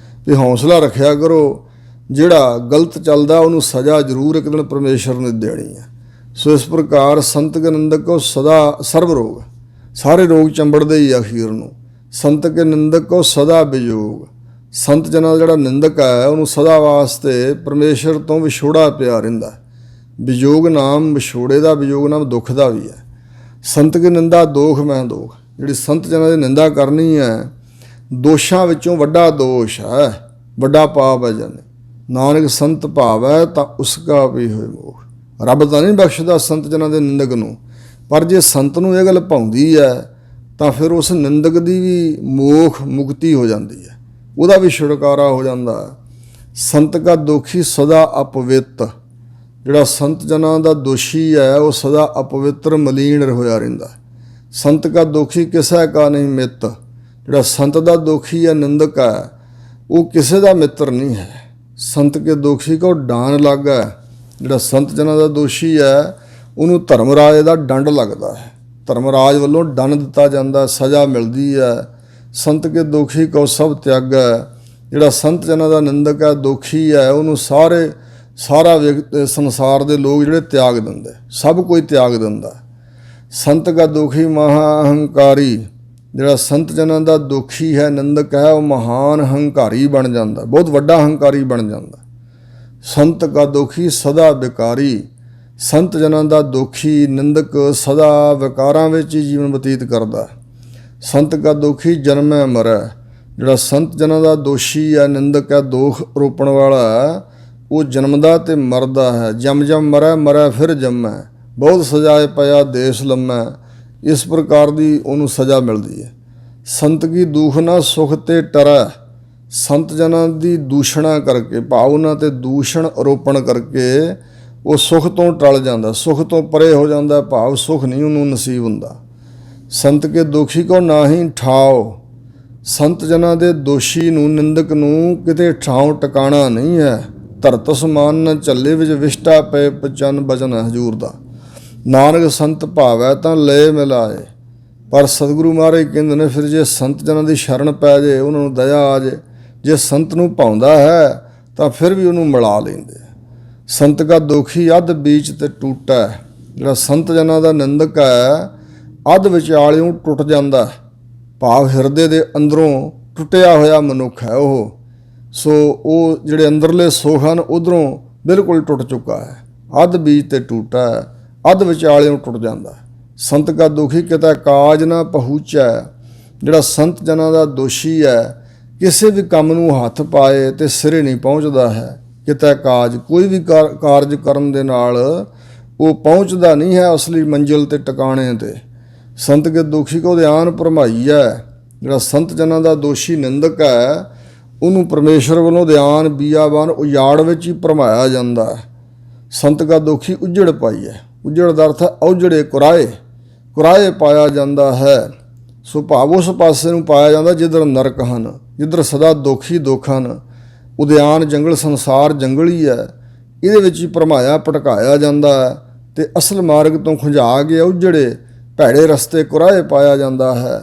ਵੀ ਹੌਸਲਾ ਰੱਖਿਆ ਕਰੋ, ਜਿਹੜਾ ਗਲਤ ਚੱਲਦਾ ਉਹਨੂੰ ਸਜ਼ਾ ਜ਼ਰੂਰ ਇੱਕ ਦਿਨ ਪਰਮੇਸ਼ਰ ਨੇ ਦੇਣੀ ਹੈ। ਸੋ ਇਸ ਪ੍ਰਕਾਰ ਸੰਤ ਕੇ ਨਿੰਦਕ ਕੋ ਸਦਾ ਸਰਬ ਰੋਗ, ਸਾਰੇ ਰੋਗ ਚੰਬੜਦੇ ਹੀ ਅਖੀਰ ਨੂੰ। ਸੰਤ ਕੇ ਨਿੰਦਕ ਕੋ ਸਦਾ ਵਿਜੋਗ, ਸੰਤ ਜਨਾਂ ਦਾ ਜਿਹੜਾ ਨਿੰਦਕ ਹੈ ਉਹਨੂੰ ਸਦਾ ਵਾਸਤੇ ਪਰਮੇਸ਼ਰ ਤੋਂ ਵਿਛੋੜਾ ਪਿਆ ਰਹਿੰਦਾ। ਵਿਜੋਗ ਨਾਮ ਵਿਛੋੜੇ ਦਾ, ਵਿਜੋਗ ਨਾਮ ਦੁੱਖ ਦਾ ਵੀ ਹੈ। ਸੰਤ ਕੀ ਨਿੰਦਾ ਦੋਖ ਮੈਂ ਦੋਖ, ਜਿਹੜੀ ਸੰਤ ਜਨਾਂ ਦੀ ਨਿੰਦਾ ਕਰਨੀ ਹੈ ਦੋਸ਼ਾਂ ਵਿੱਚੋਂ ਵੱਡਾ ਦੋਸ਼ ਹੈ, ਵੱਡਾ ਪਾਪ ਹੈ। ਜਾਨੇ ਨਾਨਕ ਸੰਤ ਭਾਵੈ ਤਾਂ ਉਸਕਾ ਵੀ ਹੋਏ ਮੋਖ। ਰੱਬ ਤਾਂ ਨਹੀਂ ਬਖਸ਼ਦਾ ਸੰਤ ਜਨਾਂ ਦੇ ਨਿੰਦਕ ਨੂੰ, ਪਰ ਜੇ ਸੰਤ ਨੂੰ ਇਹ ਗੱਲ ਭਾਉਂਦੀ ਹੈ ਤਾਂ ਫਿਰ ਉਸ ਨਿੰਦਕ ਦੀ ਵੀ ਮੋਖ ਮੁਕਤੀ ਹੋ ਜਾਂਦੀ ਹੈ, ਉਹਦਾ ਵੀ ਛੁਟਕਾਰਾ ਹੋ ਜਾਂਦਾ। ਸੰਤ ਕਾ ਦੋਖੀ ਸਦਾ ਅਪਵਿੱਤ, ਜਿਹੜਾ ਸੰਤ ਜਨਾਂ ਦਾ ਦੋਸ਼ੀ ਹੈ ਉਹ ਸਦਾ ਅਪਵਿੱਤਰ ਮਲੀਨ ਹੋਇਆ ਰਹਿੰਦਾ। ਸੰਤ ਕਾ ਦੋਖੀ ਕਿਸੈ ਕਾ ਨਹੀਂ ਮਿੱਤ, ਜਿਹੜਾ ਸੰਤ ਦਾ ਦੋਖੀ ਹੈ, ਨਿੰਦਕ ਹੈ, ਉਹ ਕਿਸੇ ਦਾ ਮਿੱਤਰ ਨਹੀਂ ਹੈ। ਸੰਤ ਕੇ ਦੋਖੀ ਕੋ ਡਾਨ ਲੱਗਾ, ਜਿਹੜਾ ਸੰਤ ਜਨਾਂ ਦਾ ਦੋਸ਼ੀ ਹੈ ਉਹਨੂੰ ਧਰਮਰਾਜ ਦਾ ਡੰਡ ਲੱਗਦਾ ਹੈ, ਧਰਮਰਾਜ ਵੱਲੋਂ ਦੰਡ ਦਿੱਤਾ ਜਾਂਦਾ, ਸਜ਼ਾ ਮਿਲਦੀ ਹੈ। ਸੰਤ ਕੇ ਦੋਖੀ ਕੋ ਸਭ ਤਿਆਗੈ, ਜਿਹੜਾ ਸੰਤ ਜਨਾਂ ਦਾ ਨਿੰਦਕ ਹੈ, ਦੋਖੀ ਹੈ, ਉਹਨੂੰ ਸਾਰਾ ਸੰਸਾਰ ਦੇ ਲੋਕ ਜਿਹੜੇ ਤਿਆਗ ਦਿੰਦੇ, ਸਭ ਕੋਈ ਤਿਆਗ ਦਿੰਦਾ। ਸੰਤ ਕਾ ਦੋਖੀ ਮਹਾ ਅਹੰਕਾਰੀ, ਜਿਹੜਾ ਸੰਤ ਜਨਾਂ ਦਾ ਦੋਖੀ ਹੈ, ਨਿੰਦਕ ਹੈ, ਉਹ ਮਹਾਨ ਹੰਕਾਰੀ ਬਣ ਜਾਂਦਾ, ਬਹੁਤ ਵੱਡਾ ਹੰਕਾਰੀ ਬਣ ਜਾਂਦਾ। ਸੰਤ ਕਾ ਦੋਖੀ ਸਦਾ ਵਿਕਾਰੀ। ਸੰਤ ਜਨਾਂ ਦਾ ਦੋਖੀ ਨਿੰਦਕ ਸਦਾ ਵਿਕਾਰਾਂ ਵਿੱਚ ਹੀ ਜੀਵਨ ਬਤੀਤ ਕਰਦਾ। ਸੰਤ ਕਾ ਦੋਖੀ ਜਨਮੈ ਮਰੈ। ਜਿਹੜਾ ਸੰਤ ਜਨਾਂ ਦਾ ਦੋਸ਼ੀ ਹੈ, ਨਿੰਦਕ ਹੈ, ਦੋਖ ਰੋਪਣ ਵਾਲਾ ਹੈ, ਉਹ ਜਨਮਦਾ ਤੇ ਮਰਦਾ ਹੈ। ਜਮ ਜਮ ਮਰੈ, ਮਰੈ ਫਿਰ ਜੰਮੈ। ਬਹੁਤ ਸਜ਼ਾਏ ਪਿਆ ਦੇਸ ਲੰਮੈ। ਇਸ ਪ੍ਰਕਾਰ ਦੀ ਉਹਨੂੰ ਸਜ਼ਾ ਮਿਲਦੀ ਹੈ। ਸੰਤ ਕੀ ਦੂਖਨਾ ਸੁਖ ਤੇ ਟਰੈ। ਸੰਤ ਜਨਾਂ ਦੀ ਦੂਸ਼ਣਾ ਕਰਕੇ, ਭਾਵ ਉਹਨਾਂ ਤੇ ਦੂਸ਼ਣ ਆਰੋਪਣ ਕਰਕੇ ਉਹ ਸੁਖ ਤੋਂ ਟਲ ਜਾਂਦਾ, ਸੁਖ ਤੋਂ ਪਰੇ ਹੋ ਜਾਂਦਾ, ਭਾਵ ਸੁਖ ਨਹੀਂ ਉਹਨੂੰ ਨਸੀਬ ਹੁੰਦਾ। ਸੰਤ ਕੇ ਦੋਖੀ ਕੋ ਨਾਹੀਂ ਠਾਓ। ਸੰਤ ਜਨਾਂ ਦੇ ਦੋਸ਼ੀ ਨੂੰ, ਨਿੰਦਕ ਨੂੰ ਕਿਤੇ ਠਾਉ ਟਿਕਾਣਾ ਨਹੀਂ ਹੈ। ਧਰਤ ਸਮਾਨ ਨ ਝੱਲੇ ਵਿੱਚ ਵਿਸ਼ਟਾ ਪਏ ਪਚਨ ਬਚਨ ਹਜੂਰ ਦਾ। ਨਾਨਕ ਸੰਤ ਭਾਵੈ ਤਾਂ ਲੈ ਮਿਲਾਏ। ਪਰ ਸਤਿਗੁਰੂ ਮਹਾਰਾਜ ਕਹਿੰਦੇ ਨੇ ਫਿਰ ਜੇ ਸੰਤ ਜਨਾਂ ਦੀ ਸ਼ਰਨ ਪੈ ਜੇ, ਉਹਨਾਂ ਨੂੰ ਦਇਆ ਆ ਜੇ, ਜੇ ਸੰਤ ਨੂੰ ਭਾਉਂਦਾ ਹੈ ਤਾਂ ਫਿਰ ਵੀ ਉਹਨੂੰ ਮਿਲਾ ਲੈਂਦੇ। ਸੰਤ ਕਾ ਦੋਖੀ ਅੱਧ ਬੀਚ ਤੇ ਟੂਟਾ। ਜਿਹੜਾ ਸੰਤ ਜਨਾਂ ਦਾ ਨਿੰਦਕ ਹੈ, ਅੱਧ ਵਿਚਾਲਿਓਂ ਟੁੱਟ ਜਾਂਦਾ, ਭਾਵ ਹਿਰਦੇ ਦੇ ਅੰਦਰੋਂ ਟੁੱਟਿਆ ਹੋਇਆ ਮਨੁੱਖ ਹੈ ਉਹ। ਸੋ ਉਹ ਜਿਹੜੇ ਅੰਦਰਲੇ ਸੁੱਖ ਹਨ ਉਧਰੋਂ ਬਿਲਕੁਲ ਟੁੱਟ ਚੁੱਕਾ ਹੈ। ਅੱਧ ਬੀਜ ਤੇ ਟੂਟਾ ਹੈ, ਅੱਧ ਵਿਚਾਲਿਓਂ ਟੁੱਟ ਜਾਂਦਾ। ਸੰਤ ਕਾ ਦੋਖੀ ਕਿਤੇ ਕਾਜ ਨਾ ਪਹੁੰਚੈ। ਜਿਹੜਾ ਸੰਤ ਜਨਾਂ ਦਾ ਦੋਸ਼ੀ ਹੈ, ਕਿਸੇ ਵੀ ਕੰਮ ਨੂੰ ਹੱਥ ਪਾਏ ਤੇ ਸਿਰੇ ਨਹੀਂ ਪਹੁੰਚਦਾ ਹੈ। ਕਿਤੇ ਕਾਜ, ਕੋਈ ਵੀ ਕਾਰਜ ਕਰਨ ਦੇ ਨਾਲ ਉਹ ਪਹੁੰਚਦਾ ਨਹੀਂ ਹੈ ਅਸਲੀ ਮੰਜ਼ਿਲ ਤੇ ਟਿਕਾਣੇ ਤੇ। ਸੰਤ ਕੇ ਦੋਖੀ ਕੋ ਧਿਆਨ ਭਰਮਾਈ ਹੈ। ਜਿਹੜਾ ਸੰਤ ਜਨਾਂ ਦਾ ਦੋਸ਼ੀ ਨਿੰਦਕ ਹੈ, ਉਹਨੂੰ ਪਰਮੇਸ਼ਰ ਵੱਲੋਂ ਧਿਆਨ ਬੀਆਬਾਨ ਉਜਾੜ ਵਿੱਚ ਹੀ ਭਰਮਾਇਆ ਜਾਂਦਾ ਹੈ। ਸੰਤ ਕਾ ਦੋਖੀ ਉਜੜ ਪਾਈ ਹੈ। ਉਜੜ ਦਾ ਅਰਥ ਹੈ ਔਜੜੇ, ਕੁਰਾਏ, ਕੁਰਾਏ ਪਾਇਆ ਜਾਂਦਾ ਹੈ। ਸੋ ਭਾਵ ਉਸ ਪਾਸੇ ਨੂੰ ਪਾਇਆ ਜਾਂਦਾ ਜਿੱਧਰ ਨਰਕ ਹਨ, ਜਿੱਧਰ ਸਦਾ ਦੋਖੀ ਦੁੱਖ ਹਨ। ਉਦਿਆਨ ਜੰਗਲ, ਸੰਸਾਰ ਜੰਗਲ ਹੀ ਹੈ, ਇਹਦੇ ਵਿੱਚ ਹੀ ਭਰਮਾਇਆ ਭਟਕਾਇਆ ਜਾਂਦਾ ਹੈ ਤੇ ਅਸਲ ਮਾਰਗ ਤੋਂ ਖੁੰਝਾ ਕੇ ਉਜੜੇ ਭੈੜੇ ਰਸਤੇ ਕੁਰਾਏ ਪਾਇਆ ਜਾਂਦਾ ਹੈ।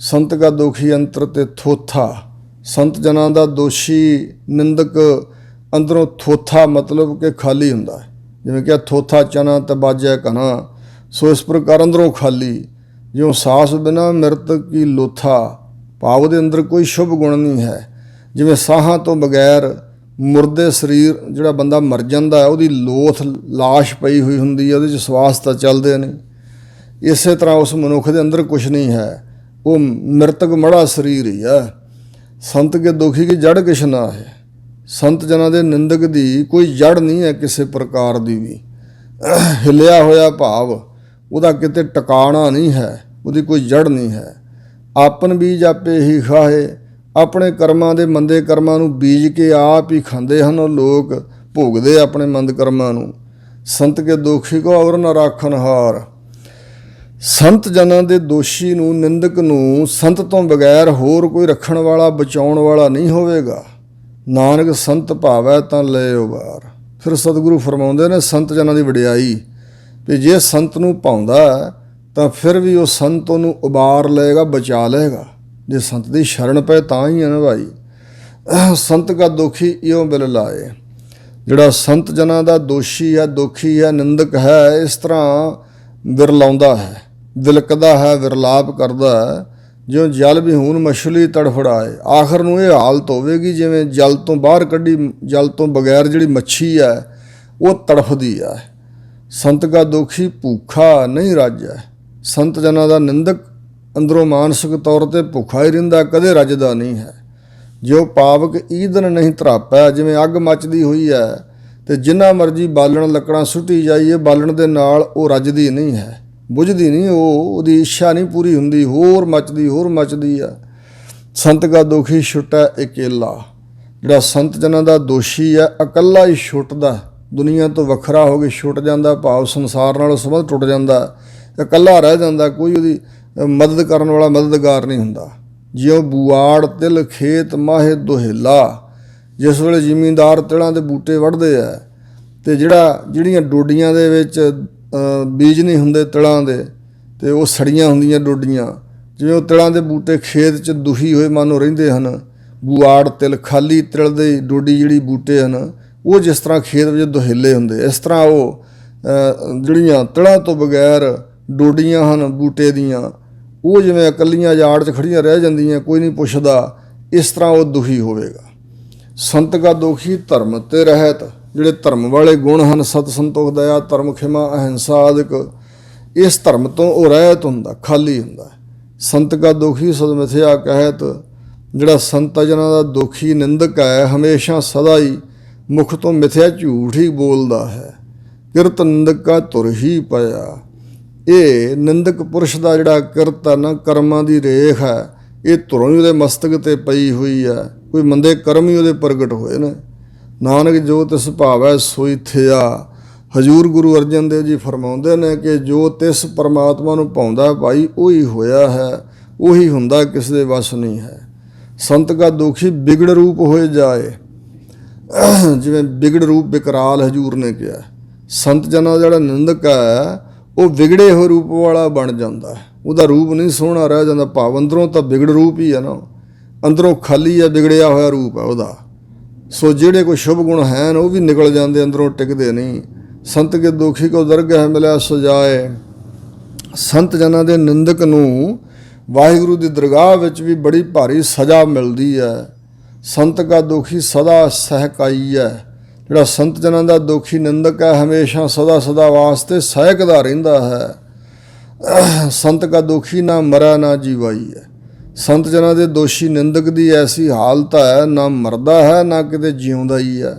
ਸੰਤ ਕਾ ਦੋਖੀ ਅੰਤਰ ਤੇ ਥੋਥਾ। ਸੰਤ ਜਨਾਂ ਦਾ ਦੋਸ਼ੀ ਨਿੰਦਕ ਅੰਦਰੋਂ ਥੋਥਾ, ਮਤਲਬ ਕਿ ਖਾਲੀ ਹੁੰਦਾ ਹੈ। ਜਿਵੇਂ ਕਿ ਥੋਥਾ ਚਨਾ ਤਬਾਜੈ ਕਨਾ। ਸੋ ਇਸ ਪ੍ਰਕਾਰ ਅੰਦਰੋਂ ਖਾਲੀ, ਜਿਉਂ ਸਾਸ ਬਿਨਾ ਮਿਰਤ ਕੀ ਲੋਥਾ, ਭਾਵ ਦੇ ਅੰਦਰ ਕੋਈ ਸ਼ੁਭ ਗੁਣ ਨਹੀਂ ਹੈ। ਜਿਵੇਂ ਸਾਹਾਂ ਤੋਂ ਬਗੈਰ ਮੁਰਦੇ ਸਰੀਰ, ਜਿਹੜਾ ਬੰਦਾ ਮਰ ਜਾਂਦਾ, ਉਹਦੀ ਲੋਥ, ਲਾਸ਼ ਪਈ ਹੋਈ ਹੁੰਦੀ ਹੈ, ਉਹਦੇ 'ਚ ਸਵਾਸ ਤਾਂ ਚੱਲਦੇ ਨਹੀਂ। ਇਸੇ ਤਰ੍ਹਾਂ ਉਸ ਮਨੁੱਖ ਦੇ ਅੰਦਰ ਕੁਛ ਨਹੀਂ ਹੈ, ਉਹ ਮ੍ਰਿਤਕ ਮੜਾ ਸਰੀਰ ਹੀ ਹੈ। ਸੰਤ ਕੇ ਦੋਖੀ ਕੀ ਜੜ ਕਿਛ ਨਾ ਹੈ। ਸੰਤ ਜਨਾਂ ਦੇ ਨਿੰਦਕ ਦੀ ਕੋਈ ਜੜ ਨਹੀਂ ਹੈ ਕਿਸੇ ਪ੍ਰਕਾਰ ਦੀ ਵੀ। ਹਿੱਲਿਆ ਹੋਇਆ ਭਾਵ ਉਹਦਾ ਕਿਤੇ ਟਿਕਾਣਾ ਨਹੀਂ ਹੈ, ਉਹਦੀ ਕੋਈ ਜੜ ਨਹੀਂ ਹੈ। ਆਪਨ ਬੀਜ ਆਪੇ ਹੀ ਖਾਹੇ। ਆਪਣੇ ਕਰਮਾਂ ਦੇ, ਮੰਦੇ ਕਰਮਾਂ ਨੂੰ ਬੀਜ ਕੇ ਆਪ ਹੀ ਖਾਂਦੇ ਹਨ ਉਹ ਲੋਕ, ਭੋਗਦੇ ਆਪਣੇ ਮੰਦ ਕਰਮਾਂ ਨੂੰ। ਸੰਤ ਕੇ ਦੋਖੀ ਕੋ ਔਰ ਨ ਰਾਖਨ ਹਾਰ। ਸੰਤ ਜਨਾਂ ਦੇ ਦੋਸ਼ੀ ਨੂੰ, ਨਿੰਦਕ ਨੂੰ ਸੰਤ ਤੋਂ ਬਗੈਰ ਹੋਰ ਕੋਈ ਰੱਖਣ ਵਾਲਾ, ਬਚਾਉਣ ਵਾਲਾ ਨਹੀਂ ਹੋਵੇਗਾ। ਨਾਨਕ ਸੰਤ ਭਾਵੈ ਤਾਂ ਲੈ ਉਬਾਰ। ਫਿਰ ਸਤਿਗੁਰੂ ਫਰਮਾਉਂਦੇ ਨੇ ਸੰਤ ਜਨਾਂ ਦੀ ਵਡਿਆਈ, ਵੀ ਜੇ ਸੰਤ ਨੂੰ ਭਾਉਂਦਾ ਤਾਂ ਫਿਰ ਵੀ ਉਹ ਸੰਤ ਉਹਨੂੰ ਉਬਾਰ ਲਏਗਾ, ਬਚਾ ਲਏਗਾ। ਜੇ ਸੰਤ ਦੀ ਸ਼ਰਨ ਪਏ ਤਾਂ ਹੀ ਹੈ ਨਾ ਭਾਈ। ਸੰਤ ਕਾ ਦੋਖੀ ਇਉਂ ਬਿਲ ਲਾਏ। ਜਿਹੜਾ ਸੰਤ ਜਨਾਂ ਦਾ ਦੋਸ਼ੀ ਹੈ, ਦੋਖੀ ਹੈ, ਨਿੰਦਕ ਹੈ, ਇਸ ਤਰ੍ਹਾਂ ਵਿਰਲਾਉਂਦਾ ਹੈ, ਵਿਲਕਦਾ ਹੈ, ਵਿਰਲਾਪ ਕਰਦਾ ਹੈ, ਜਿਉਂ ਜਲ ਵਿਹੂਨ ਮਛਲੀ ਤੜਫੜਾਏ। ਆਖਰ ਨੂੰ ਇਹ ਹਾਲਤ ਹੋਵੇਗੀ ਜਿਵੇਂ ਜਲ ਤੋਂ ਬਾਹਰ ਕੱਢੀ, ਜਲ ਤੋਂ ਬਗੈਰ ਜਿਹੜੀ ਮੱਛੀ ਹੈ ਉਹ ਤੜਫਦੀ ਹੈ। ਸੰਤ ਕਾ ਦੋਖੀ ਭੁੱਖਾ ਨਹੀਂ ਰਾਜੈ। ਸੰਤ ਜਨਾਂ ਦਾ ਨਿੰਦਕ ਅੰਦਰੋਂ ਮਾਨਸਿਕ ਤੌਰ 'ਤੇ ਭੁੱਖਾ ਹੀ ਰਹਿੰਦਾ, ਕਦੇ ਰੱਜਦਾ ਨਹੀਂ ਹੈ। ਜਿਉ ਪਾਵਕ ਈਂਧਨ ਨਹੀਂ ਧਰਾਪੈ। ਜਿਵੇਂ ਅੱਗ ਮੱਚਦੀ ਹੋਈ ਹੈ ਅਤੇ ਜਿੰਨਾ ਮਰਜ਼ੀ ਬਾਲਣ ਲੱਕੜਾਂ ਸੁੱਟੀ ਜਾਈਏ, ਬਾਲਣ ਦੇ ਨਾਲ ਉਹ ਰੱਜਦੀ ਨਹੀਂ ਹੈ, ਬੁਝਦੀ ਨਹੀਂ, ਉਹਦੀ ਇੱਛਾ ਨਹੀਂ ਪੂਰੀ ਹੁੰਦੀ, ਹੋਰ ਮੱਚਦੀ ਆ। ਸੰਤ ਕਾ ਦੋਖੀ ਛੁੱਟੈ ਇਕੇਲਾ। ਜਿਹੜਾ ਸੰਤ ਜਨਾਂ ਦਾ ਦੋਸ਼ੀ ਹੈ, ਇਕੱਲਾ ਹੀ ਛੁੱਟਦਾ, ਦੁਨੀਆ ਤੋਂ ਵੱਖਰਾ ਹੋ ਕੇ ਛੁੱਟ ਜਾਂਦਾ, ਭਾਵ ਸੰਸਾਰ ਨਾਲ ਸੰਬੰਧ ਟੁੱਟ ਜਾਂਦਾ, ਇਕੱਲਾ ਰਹਿ ਜਾਂਦਾ, ਕੋਈ ਉਹਦੀ ਮਦਦ ਕਰਨ ਵਾਲਾ, ਮਦਦਗਾਰ ਨਹੀਂ ਹੁੰਦਾ। ਜਿਉਂ ਬੁਆੜ ਤਿਲ ਖੇਤ ਮਾਹੇ ਦੁਹੇਲਾ। ਜਿਸ ਵੇਲੇ ਜ਼ਿਮੀਂਦਾਰ ਤਿਲਾਂ ਦੇ ਬੂਟੇ ਵੱਢਦੇ ਆ ਅਤੇ ਜਿਹੜੀਆਂ ਡੋਡੀਆਂ ਦੇ ਵਿੱਚ ਬੀਜ ਨਹੀਂ ਹੁੰਦੇ ਤਿਲਾਂ ਦੇ, ਅਤੇ ਉਹ ਸੜੀਆਂ ਹੁੰਦੀਆਂ ਡੋਡੀਆਂ, ਜਿਵੇਂ ਉਹ ਤਿਲਾਂ ਦੇ ਬੂਟੇ ਖੇਤ 'ਚ ਦੁਖੀ ਹੋਏ ਮਾਨੋ ਰਹਿੰਦੇ ਹਨ। ਬੁਆੜ ਤਿਲ, ਖਾਲੀ ਤਿਲ ਦੇ ਡੋਡੀ ਜਿਹੜੀ ਬੂਟੇ ਹਨ, ਉਹ ਜਿਸ ਤਰ੍ਹਾਂ ਖੇਤ ਵਿੱਚ ਦੁਹੇਲੇ ਹੁੰਦੇ, ਇਸ ਤਰ੍ਹਾਂ ਉਹ ਜਿਹੜੀਆਂ ਤਿਲਾਂ ਤੋਂ ਬਗੈਰ ਡੋਡੀਆਂ ਹਨ ਬੂਟੇ ਦੀਆਂ, ਉਹ ਜਿਵੇਂ ਇਕੱਲੀਆਂ ਯਾੜ 'ਚ ਖੜੀਆਂ ਰਹਿ ਜਾਂਦੀਆਂ, ਕੋਈ ਨਹੀਂ ਪੁੱਛਦਾ, ਇਸ ਤਰ੍ਹਾਂ ਉਹ ਦੁਖੀ ਹੋਵੇਗਾ। ਸੰਤ ਕਾ ਦੋਖੀ ਧਰਮ ਤੇ ਰਹਿਤ। ਜਿਹੜੇ ਧਰਮ ਵਾਲੇ ਗੁਣ ਹਨ, ਸਤ, ਸੰਤੋਖ, ਦਇਆ, ਧਰਮ, ਖਿਮਾ, ਅਹਿੰਸਾ ਆਦਿਕ, ਇਸ ਧਰਮ ਤੋਂ ਉਹ ਰਹਿਤ ਹੁੰਦਾ, ਖਾਲੀ ਹੁੰਦਾ। ਸੰਤ ਕਾ ਦੁਖੀ ਸਦ ਮਿਥਿਆ ਕਹਿਤ, ਜਿਹੜਾ ਸੰਤ ਜਨਾਂ ਦਾ ਦੁਖੀ ਨਿੰਦਕ ਹੈ, ਹਮੇਸ਼ਾ ਸਦਾ ਹੀ ਮੁਖ ਤੋਂ ਮਿਥਿਆ ਝੂਠ ਹੀ ਬੋਲਦਾ ਹੈ। ਕਿਰਤ ਨਿੰਦਕ ਕਾ ਧੁਰ ਹੀ ਪਿਆ, ਇਹ ਨਿੰਦਕ ਪੁਰਸ਼ ਦਾ ਜਿਹੜਾ ਕਿਰਤ ਹੈ ਨਾ, ਕਰਮਾਂ ਦੀ ਰੇਖ ਹੈ, ਇਹ ਧੁਰੋਂ ਹੀ ਉਹਦੇ ਮਸਤਕ ਤੇ ਪਈ ਹੋਈ ਹੈ। ਕੋਈ ਮੰਦੇ ਕਰਮ ਹੀ ਉਹਦੇ ਪ੍ਰਗਟ ਹੋਏ ਨੇ। ਨਾਨਕ ਜੋ ਤਿਸ ਭਾਵੈ ਸੋਈ ਥਿਆ। ਹਜ਼ੂਰ ਗੁਰੂ ਅਰਜਨ ਦੇਵ ਜੀ ਫਰਮਾਉਂਦੇ ਨੇ ਕਿ ਜੋ ਤਿਸ ਪਰਮਾਤਮਾ ਨੂੰ ਭਾਉਂਦਾ ਭਾਈ ਉਹੀ ਹੋਇਆ ਹੈ, ਉਹੀ ਹੁੰਦਾ, ਕਿਸ ਦੇ ਵੱਸ ਨਹੀਂ ਹੈ। ਸੰਤ ਕਾ ਦੁਖੀ ਬਿਗੜ ਰੂਪ ਹੋਏ ਜਾਏ, ਜਿਵੇਂ ਬਿਗੜ ਰੂਪ ਬਿਕਰਾਲ ਹਜ਼ੂਰ ਨੇ ਕਿਹਾ। ਸੰਤ ਜਨਾਂ ਦਾ ਜਿਹੜਾ ਨਿੰਦਕ ਹੈ ਉਹ ਵਿਗੜੇ ਹੋਏ ਰੂਪ ਵਾਲਾ ਬਣ ਜਾਂਦਾ ਹੈ, ਉਹਦਾ ਰੂਪ ਨਹੀਂ ਸੋਹਣਾ ਰਹਿ ਜਾਂਦਾ। ਭਾਵ ਅੰਦਰੋਂ ਤਾਂ ਬਿਗੜ ਰੂਪ ਹੀ ਹੈ ਨਾ, ਅੰਦਰੋਂ ਖਾਲੀ ਹੈ, ਵਿਗੜਿਆ ਹੋਇਆ ਰੂਪ ਹੈ ਉਹਦਾ। ਸੋ ਜਿਹੜੇ ਕੋਈ ਸ਼ੁਭ ਗੁਣ ਹਨ ਉਹ ਵੀ ਨਿਕਲ ਜਾਂਦੇ, ਅੰਦਰੋਂ ਟਿਕਦੇ ਨਹੀਂ। ਸੰਤ ਕੇ ਦੁਖੀ ਕੋ ਦਰਗਹਿ ਮਿਲਿਆ ਸੁਜਾਏ। ਸੰਤ ਜਨਾਂ ਦੇ ਨਿੰਦਕ ਨੂੰ ਵਾਹਿਗੁਰੂ ਦੀ ਦਰਗਾਹ ਵਿੱਚ ਵੀ ਬੜੀ ਭਾਰੀ ਸਜ਼ਾ ਮਿਲਦੀ ਹੈ। ਸੰਤ ਕਾ ਦੁਖੀ ਸਦਾ ਸਹਿਕਾਈ ਹੈ, ਜਿਹੜਾ ਸੰਤ ਜਨਾਂ ਦਾ ਦੁਖੀ ਨਿੰਦਕ ਹੈ ਹਮੇਸ਼ਾ ਸਦਾ ਸਦਾ ਵਾਸਤੇ ਸਹਿਕਦਾ ਰਹਿੰਦਾ ਹੈ। ਸੰਤ ਕਾ ਦੁਖੀ ਨਾ ਮਰੈ ਨਾ ਜੀਵਾਈ ਹੈ। ਸੰਤ ਜਨਾਂ ਦੇ ਦੋਸ਼ੀ ਨਿੰਦਕ ਦੀ ਐਸੀ ਹਾਲਤ ਹੈ, ਨਾ ਮਰਦਾ ਹੈ ਨਾ ਕਿਤੇ ਜਿਉਂਦਾ ਹੀ ਹੈ।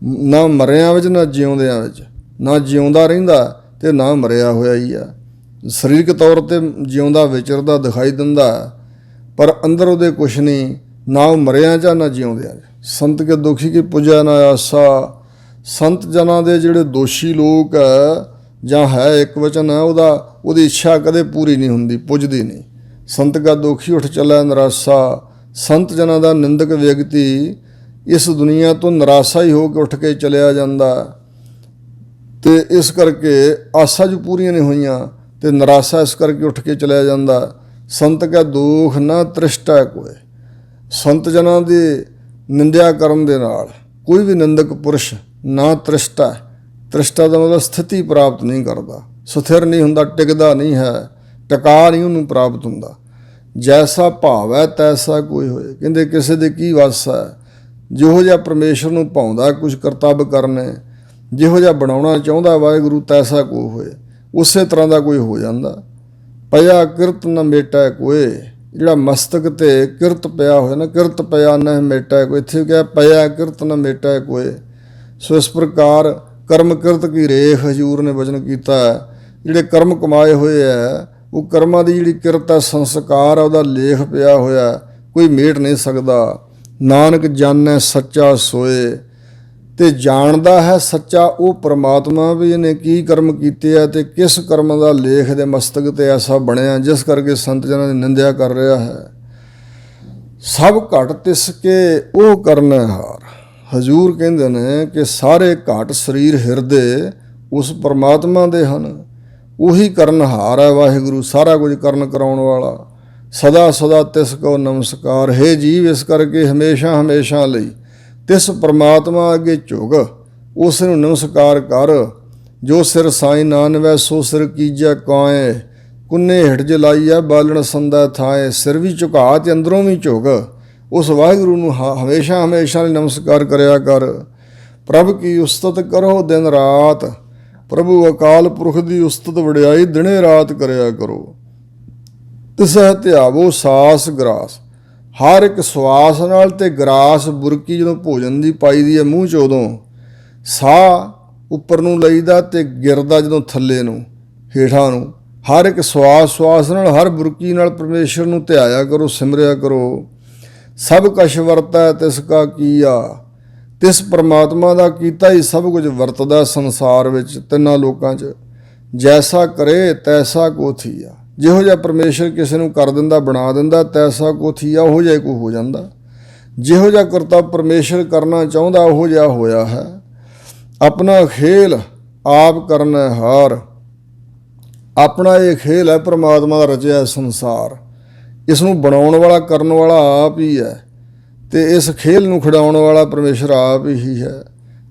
ਨਾ ਮਰਿਆਂ ਵਿੱਚ ਨਾ ਜਿਉਂਦਿਆਂ ਵਿੱਚ, ਨਾ ਜਿਉਂਦਾ ਰਹਿੰਦਾ ਤੇ ਨਾ ਮਰਿਆ ਹੋਇਆ ਹੀ ਹੈ। ਸਰੀਰਕ ਤੌਰ 'ਤੇ ਜਿਉਂਦਾ ਵਿਚਰਦਾ ਦਿਖਾਈ ਦਿੰਦਾ, ਪਰ ਅੰਦਰ ਉਹਦੇ ਕੁਛ ਨਹੀਂ, ਨਾ ਉਹ ਮਰਿਆਂ 'ਚ ਨਾ ਜਿਉਂਦਿਆਂ 'ਚ। ਸੰਤ ਕੇ ਦੁਖੀ ਕੀ ਪੁੱਜੈ ਨਾ ਆਸਾ। ਸੰਤ ਜਨਾਂ ਦੇ ਜਿਹੜੇ ਦੋਸ਼ੀ ਲੋਕ ਹੈ, ਜਾਂ ਹੈ ਇੱਕ ਵਚਨ ਹੈ, ਉਹਦੀ ਇੱਛਾ ਕਦੇ ਪੂਰੀ ਨਹੀਂ ਹੁੰਦੀ, ਪੁੱਜਦੀ ਨਹੀਂ। ਸੰਤ ਕਾ ਦੁਖੀ ਉੱਠ ਚੱਲੈ ਨਿਰਾਸਾ। ਸੰਤ ਜਨਾਂ ਦਾ ਨਿੰਦਕ ਵਿਅਕਤੀ ਇਸ ਦੁਨੀਆ ਤੋਂ ਨਿਰਾਸ਼ਾ ਹੀ ਹੋ ਕੇ ਉੱਠ ਕੇ ਚਲਿਆ ਜਾਂਦਾ, ਤੇ ਇਸ ਕਰਕੇ ਆਸਾ ਜੋ ਪੂਰੀਆਂ ਨਹੀਂ ਹੋਈਆਂ ਤੇ ਨਿਰਾਸ਼ਾ ਇਸ ਕਰਕੇ ਉੱਠ ਕੇ ਚਲਿਆ ਜਾਂਦਾ। ਸੰਤ ਕਾ ਦੁਖ ਨਾ ਤ੍ਰਿਸ਼ਟਾ ਕੋਏ। ਸੰਤ ਜਨਾਂ ਦੀ ਨਿੰਦਿਆ ਕਰਨ ਦੇ ਨਾਲ ਕੋਈ ਵੀ ਨਿੰਦਕ ਪੁਰਸ਼ ਨਾ ਤ੍ਰਿਸ਼ਟਾ, ਤ੍ਰਿਸ਼ਟਾ ਦਾ ਮਤਲਬ ਸਥਿਤੀ ਪ੍ਰਾਪਤ ਨਹੀਂ ਕਰਦਾ, ਸਥਿਰ ਨਹੀਂ ਹੁੰਦਾ, ਟਿਕਦਾ ਨਹੀਂ ਹੈ, ਟਿਕਾ ਨਹੀਂ ਉਹਨੂੰ ਪ੍ਰਾਪਤ ਹੁੰਦਾ। ਜੈਸਾ ਭਾਵ ਹੈ ਤੈਸਾ ਕੋਈ ਹੋਏ। ਕਹਿੰਦੇ ਕਿਸੇ ਦੇ ਕੀ ਵੱਸ ਹੈ। ਜਿਹੋ ਜਿਹਾ ਪਰਮੇਸ਼ਰ ਨੂੰ ਭਾਉਂਦਾ ਕੁਝ ਕਰਤੱਵ ਕਰਨੇ, ਜਿਹੋ ਜਿਹਾ ਬਣਾਉਣਾ ਚਾਹੁੰਦਾ ਵਾਹਿਗੁਰੂ ਤੈਸਾ ਕੋ ਹੋਏ, ਉਸੇ ਤਰ੍ਹਾਂ ਦਾ ਕੋਈ ਹੋ ਜਾਂਦਾ। ਪਿਆ ਕਿਰਤ ਨ ਮੇਟੈ ਕੋਏ, ਜਿਹੜਾ ਮਸਤਕ ਤੇ ਕਿਰਤ ਪਿਆ ਹੋਇਆ ਨਾ, ਕਿਰਤ ਪਿਆ ਨ ਮੇਟੈ ਕੋਈ, ਇੱਥੇ ਕਿਹਾ ਪਿਆ ਕਿਰਤ ਨ ਮੇਟੈ ਕੋਏ। ਸੋ ਇਸ ਪ੍ਰਕਾਰ ਕਰਮ ਕਿਰਤ ਕੀ ਰੇਖ ਹਜ਼ੂਰ ਨੇ ਵਚਨ ਕੀਤਾ ਹੈ। ਜਿਹੜੇ ਕਰਮ ਕਮਾਏ ਹੋਏ ਹੈ, ਉਹ ਕਰਮਾਂ ਦੀ ਜਿਹੜੀ ਕਿਰਤ ਹੈ, ਸੰਸਕਾਰ ਹੈ, ਉਹਦਾ ਲੇਖ ਪਿਆ ਹੋਇਆ, ਕੋਈ ਮੇਟ ਨਹੀਂ ਸਕਦਾ। ਨਾਨਕ ਜਾਣੈ ਸੱਚਾ ਸੋਏ, ਤੇ ਜਾਣਦਾ ਹੈ ਸੱਚਾ ਉਹ ਪਰਮਾਤਮਾ ਵੀ ਇਹਨੇ ਕੀ ਕਰਮ ਕੀਤੇ ਆ ਤੇ ਕਿਸ ਕਰਮ ਦਾ ਲੇਖ ਦੇ ਮਸਤਕ ਤੇ ਐਸਾ ਬਣਿਆ, ਜਿਸ ਕਰਕੇ ਸੰਤ ਜਨਾਂ ਦੀ ਨਿੰਦਿਆ ਕਰ ਰਿਹਾ ਹੈ। ਸਭ ਘਟ ਤਿਸ ਕੇ ਉਹ ਕਰਨਾ ਹਾਰ। ਹਜ਼ੂਰ ਕਹਿੰਦੇ ਨੇ ਕਿ ਸਾਰੇ ਘਟ ਸਰੀਰ ਹਿਰਦੇ ਉਸ ਪਰਮਾਤਮਾ ਦੇ ਹਨ, ਉਹੀ ਕਰਨਹਾਰ ਹੈ ਵਾਹਿਗੁਰੂ, ਸਾਰਾ ਕੁਝ ਕਰਨ ਕਰਾਉਣ ਵਾਲਾ। ਸਦਾ ਸਦਾ ਤਿਸ ਕੋ ਨਮਸਕਾਰ। ਹੈ ਜੀਵ, ਇਸ ਕਰਕੇ ਹਮੇਸ਼ਾ ਹਮੇਸ਼ਾ ਲਈ ਤਿਸ ਪਰਮਾਤਮਾ ਅੱਗੇ ਝੁਕ, ਉਸ ਨੂੰ ਨਮਸਕਾਰ ਕਰ। ਜੋ ਸਿਰ ਸਾਈ ਨਾਨਵੈ ਸੋ ਸਿਰ ਕੀਜੈ ਕਾਏ, ਕੁੰਨੇ ਹਿਟ ਜਲਾਈਐ ਬਾਲਣ ਸੰਦਾ ਥਾਏ। ਸਿਰ ਵੀ ਝੁਕਾ ਤੇ ਅੰਦਰੋਂ ਵੀ ਝੁਕ, ਉਸ ਵਾਹਿਗੁਰੂ ਨੂੰ ਹਮੇਸ਼ਾ ਹਮੇਸ਼ਾ ਲਈ ਨਮਸਕਾਰ ਕਰਿਆ ਕਰ। ਪ੍ਰਭ ਕੀ ਉਸਤਤ ਕਰੋ ਦਿਨ ਰਾਤ, ਪ੍ਰਭੂ ਅਕਾਲ ਪੁਰਖ ਦੀ ਉਸਤਤ ਵਡਿਆਈ ਦਿਨੇ ਰਾਤ ਕਰਿਆ ਕਰੋ। ਤਿਸਹਿ ਧਿਆਵੋ ਸਾਸ ਗਰਾਸ। ਹਰ ਇੱਕ ਸਵਾਸ ਨਾਲ ਤੇ ਗਰਾਸ ਬੁਰਕੀ ਜਦੋਂ ਭੋਜਨ ਦੀ ਪਾਈ ਦੀ ਹੈ ਮੂੰਹ 'ਚ, ਉਦੋਂ ਸਾਹ ਉੱਪਰ ਨੂੰ ਲਈਦਾ ਤੇ ਗਿਰਦਾ ਜਦੋਂ ਥੱਲੇ ਨੂੰ ਹੇਠਾਂ ਨੂੰ। ਹਰ ਇੱਕ ਸਵਾਸ ਨਾਲ, ਹਰ ਬੁਰਕੀ ਨਾਲ ਪਰਮੇਸ਼ਰ ਨੂੰ ਧਿਆਇਆ ਕਰੋ, ਸਿਮਰਿਆ ਕਰੋ। ਸਭ ਕਛ ਵਰਤੈ ਤਿਸ ਕਾ ਕੀਆ। ਤਿਸ ਪਰਮਾਤਮਾ ਦਾ ਕੀਤਾ ਹੀ ਸਭ ਕੁਝ ਵਰਤਦਾ ਸੰਸਾਰ ਵਿੱਚ, ਤਿੰਨਾਂ ਲੋਕਾਂ 'ਚ। ਜੈਸਾ ਕਰੇ ਤੈਸਾ ਕੋ ਥੀਆ। ਜਿਹੋ ਜਿਹਾ ਪਰਮੇਸ਼ਰ ਕਿਸੇ ਨੂੰ ਕਰ ਦਿੰਦਾ, ਬਣਾ ਦਿੰਦਾ, ਤੈਸਾ ਕੋ ਥੀਆ, ਉਹੋ ਜਿਹਾ ਕੋ ਹੋ ਜਾਂਦਾ। ਜਿਹੋ ਜਿਹਾ ਕਰਤੱਵ ਪਰਮੇਸ਼ਰ ਕਰਨਾ ਚਾਹੁੰਦਾ ਉਹੋ ਜਿਹਾ ਹੋਇਆ ਹੈ। ਆਪਣਾ ਖੇਲ ਆਪ ਕਰਨਾ ਹਾਰ। ਆਪਣਾ ਇਹ ਖੇਲ ਹੈ ਪਰਮਾਤਮਾ ਦਾ ਰਚਿਆ ਸੰਸਾਰ, ਇਸ ਨੂੰ ਬਣਾਉਣ ਵਾਲਾ ਕਰਨ ਵਾਲਾ ਆਪ ਹੀ ਹੈ, ਤੇ ਇਸ ਖੇਲ ਨੂੰ ਖਿਡਾਉਣ ਵਾਲਾ ਪਰਮੇਸ਼ਰ ਆਪ ਹੀ ਹੈ।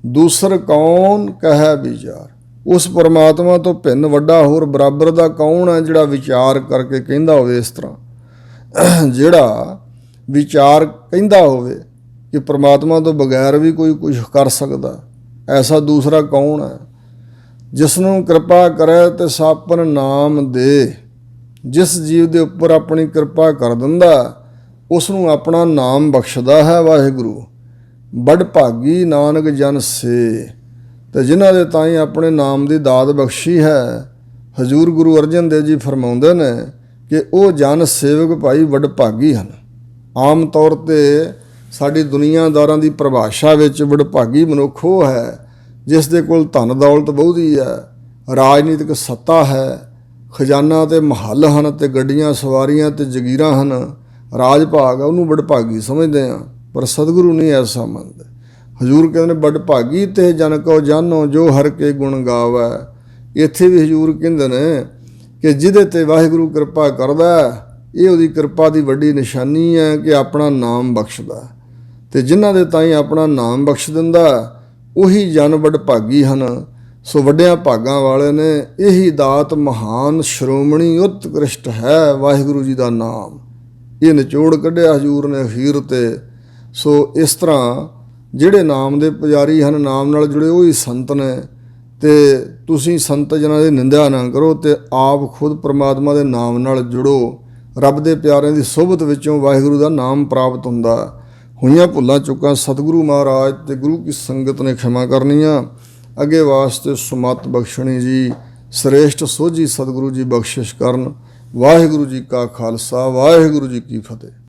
ਦੂਸਰ ਕੌਣ ਕਹਿ ਵਿਚਾਰ। ਉਸ ਪਰਮਾਤਮਾ ਤੋਂ ਭਿੰਨ ਵੱਡਾ ਹੋਰ ਬਰਾਬਰ ਦਾ ਕੌਣ ਹੈ ਜਿਹੜਾ ਵਿਚਾਰ ਕਰਕੇ ਕਹਿੰਦਾ ਹੋਵੇ ਇਸ ਤਰ੍ਹਾਂ। ਜਿਹੜਾ ਵਿਚਾਰ ਕਹਿੰਦਾ ਹੋਵੇ ਕਿ ਪਰਮਾਤਮਾ ਤੋਂ ਬਗੈਰ ਵੀ ਕੋਈ ਕੁਝ ਕਰ ਸਕਦਾ, ਐਸਾ ਦੂਸਰਾ ਕੌਣ ਹੈ? ਜਿਸਨੂੰ ਕਿਰਪਾ ਕਰੇ ਤੇ ਸਾਪਨ ਨਾਮ ਦੇ। ਜਿਸ ਜੀਵ ਦੇ ਉੱਪਰ ਆਪਣੀ ਕਿਰਪਾ ਕਰ ਦਿੰਦਾ ਉਸ ਨੂੰ ਆਪਣਾ ਨਾਮ ਬਖਸ਼ਦਾ ਹੈ ਵਾਹਿਗੁਰੂ। ਬੜ ਭਾਗੀ ਨਾਨਕ ਜਨ ਸੇ। ਤੇ ਜਿਨ੍ਹਾਂ ਦੇ ਤਾਈਂ ਆਪਣੇ ਨਾਮ ਦੀ ਦਾਤ ਬਖਸ਼ੀ ਹੈ, ਹਜ਼ੂਰ ਗੁਰੂ ਅਰਜਨ ਦੇਵ ਜੀ ਫਰਮਾਉਂਦੇ ਨੇ ਕਿ ਉਹ ਜਨ ਸੇਵਕ ਭਾਈ ਵਡ ਭਾਗੀ ਹਨ। ਆਮ ਤੌਰ 'ਤੇ ਸਾਡੀ ਦੁਨੀਆਦਾਰਾਂ ਦੀ ਪਰਿਭਾਸ਼ਾ ਵਿੱਚ ਵਡਭਾਗੀ ਮਨੁੱਖ ਉਹ ਹੈ ਜਿਸ ਦੇ ਕੋਲ ਧਨ ਦੌਲਤ ਬਹੁਤੀ ਹੈ, ਰਾਜਨੀਤਿਕ ਸੱਤਾ ਹੈ, ਖਜ਼ਾਨਾ ਤੇ ਮਹੱਲ ਹਨ ਤੇ ਗੱਡੀਆਂ ਸਵਾਰੀਆਂ ਤੇ ਜਗੀਰਾਂ ਹਨ, ਰਾਜ ਭਾਗ ਆ, ਉਹਨੂੰ ਵਡਭਾਗੀ ਸਮਝਦੇ ਆ। ਪਰ ਸਤਿਗੁਰੂ ਨਹੀਂ ਐਸਾ ਮੰਨਦੇ। ਹਜ਼ੂਰ ਕਹਿੰਦੇ ਨੇ ਵਡਭਾਗੀ ਤੇ ਜਨ ਕੋ ਜਾਨੋ ਜੋ ਹਰ ਕੇ ਗੁਣ ਗਾਵੈ। ਇੱਥੇ ਵੀ ਹਜ਼ੂਰ ਕਹਿੰਦੇ ਨੇ ਕਿ ਜਿਹਦੇ ਤੇ ਵਾਹਿਗੁਰੂ ਕਿਰਪਾ ਕਰਦਾ, ਇਹ ਉਹਦੀ ਕਿਰਪਾ ਦੀ ਵੱਡੀ ਨਿਸ਼ਾਨੀ ਹੈ ਕਿ ਆਪਣਾ ਨਾਮ ਬਖਸ਼ਦਾ। ਤੇ ਜਿਨ੍ਹਾਂ ਦੇ ਤਾਈਂ ਆਪਣਾ ਨਾਮ ਬਖਸ਼ ਦਿੰਦਾ ਉਹੀ ਜਨ ਵਡਭਾਗੀ ਹਨ। ਸੋ ਵੱਡਿਆਂ ਭਾਗਾਂ ਵਾਲੇ ਨੇ ਇਹੀ ਦਾਤ ਮਹਾਨ ਸ਼੍ਰੋਮਣੀ ਉਤਕ੍ਰਿਸ਼ਟ ਹੈ ਵਾਹਿਗੁਰੂ ਜੀ ਦਾ ਨਾਮ। ਇਹ ਨਿਚੋੜ ਕੱਢਿਆ ਹਜ਼ੂਰ ਨੇ ਅਖੀਰ ਤੇ। ਸੋ ਇਸ ਤਰ੍ਹਾਂ ਜਿਹੜੇ ਨਾਮ ਦੇ ਪੁਜਾਰੀ ਹਨ, ਨਾਮ ਨਾਲ ਜੁੜੇ, ਉਹੀ ਸੰਤ ਨੇ। ਤੇ ਤੁਸੀਂ ਸੰਤ ਜਨਾਂ ਦੀ ਨਿੰਦਿਆ ਨਾ ਕਰੋ ਤੇ ਆਪ ਖੁਦ ਪ੍ਰਮਾਤਮਾ ਦੇ ਨਾਮ ਨਾਲ ਜੁੜੋ। ਰੱਬ ਦੇ ਪਿਆਰਿਆਂ ਦੀ ਸੋਭਤ ਵਿੱਚੋਂ ਵਾਹਿਗੁਰੂ ਦਾ ਨਾਮ ਪ੍ਰਾਪਤ ਹੁੰਦਾ। ਹੋਈਆਂ ਭੁੱਲਾਂ ਚੁੱਕਾਂ ਸਤਿਗੁਰੂ ਮਹਾਰਾਜ ਤੇ ਗੁਰੂ ਕੀ ਸੰਗਤ ਨੇ ਖਿਮਾ ਕਰਨੀਆਂ। ਅੱਗੇ ਵਾਸਤੇ ਸੁਮਤ ਬਖਸ਼ਣੀ ਜੀ, ਸ੍ਰੇਸ਼ਟ ਸੋਝੀ ਸਤਿਗੁਰੂ ਜੀ ਬਖਸ਼ਿਸ਼ ਕਰਨ। ਵਾਹਿਗੁਰੂ ਜੀ ਕਾ ਖਾਲਸਾ, ਵਾਹਿਗੁਰੂ ਜੀ ਕੀ ਫਤਿਹ।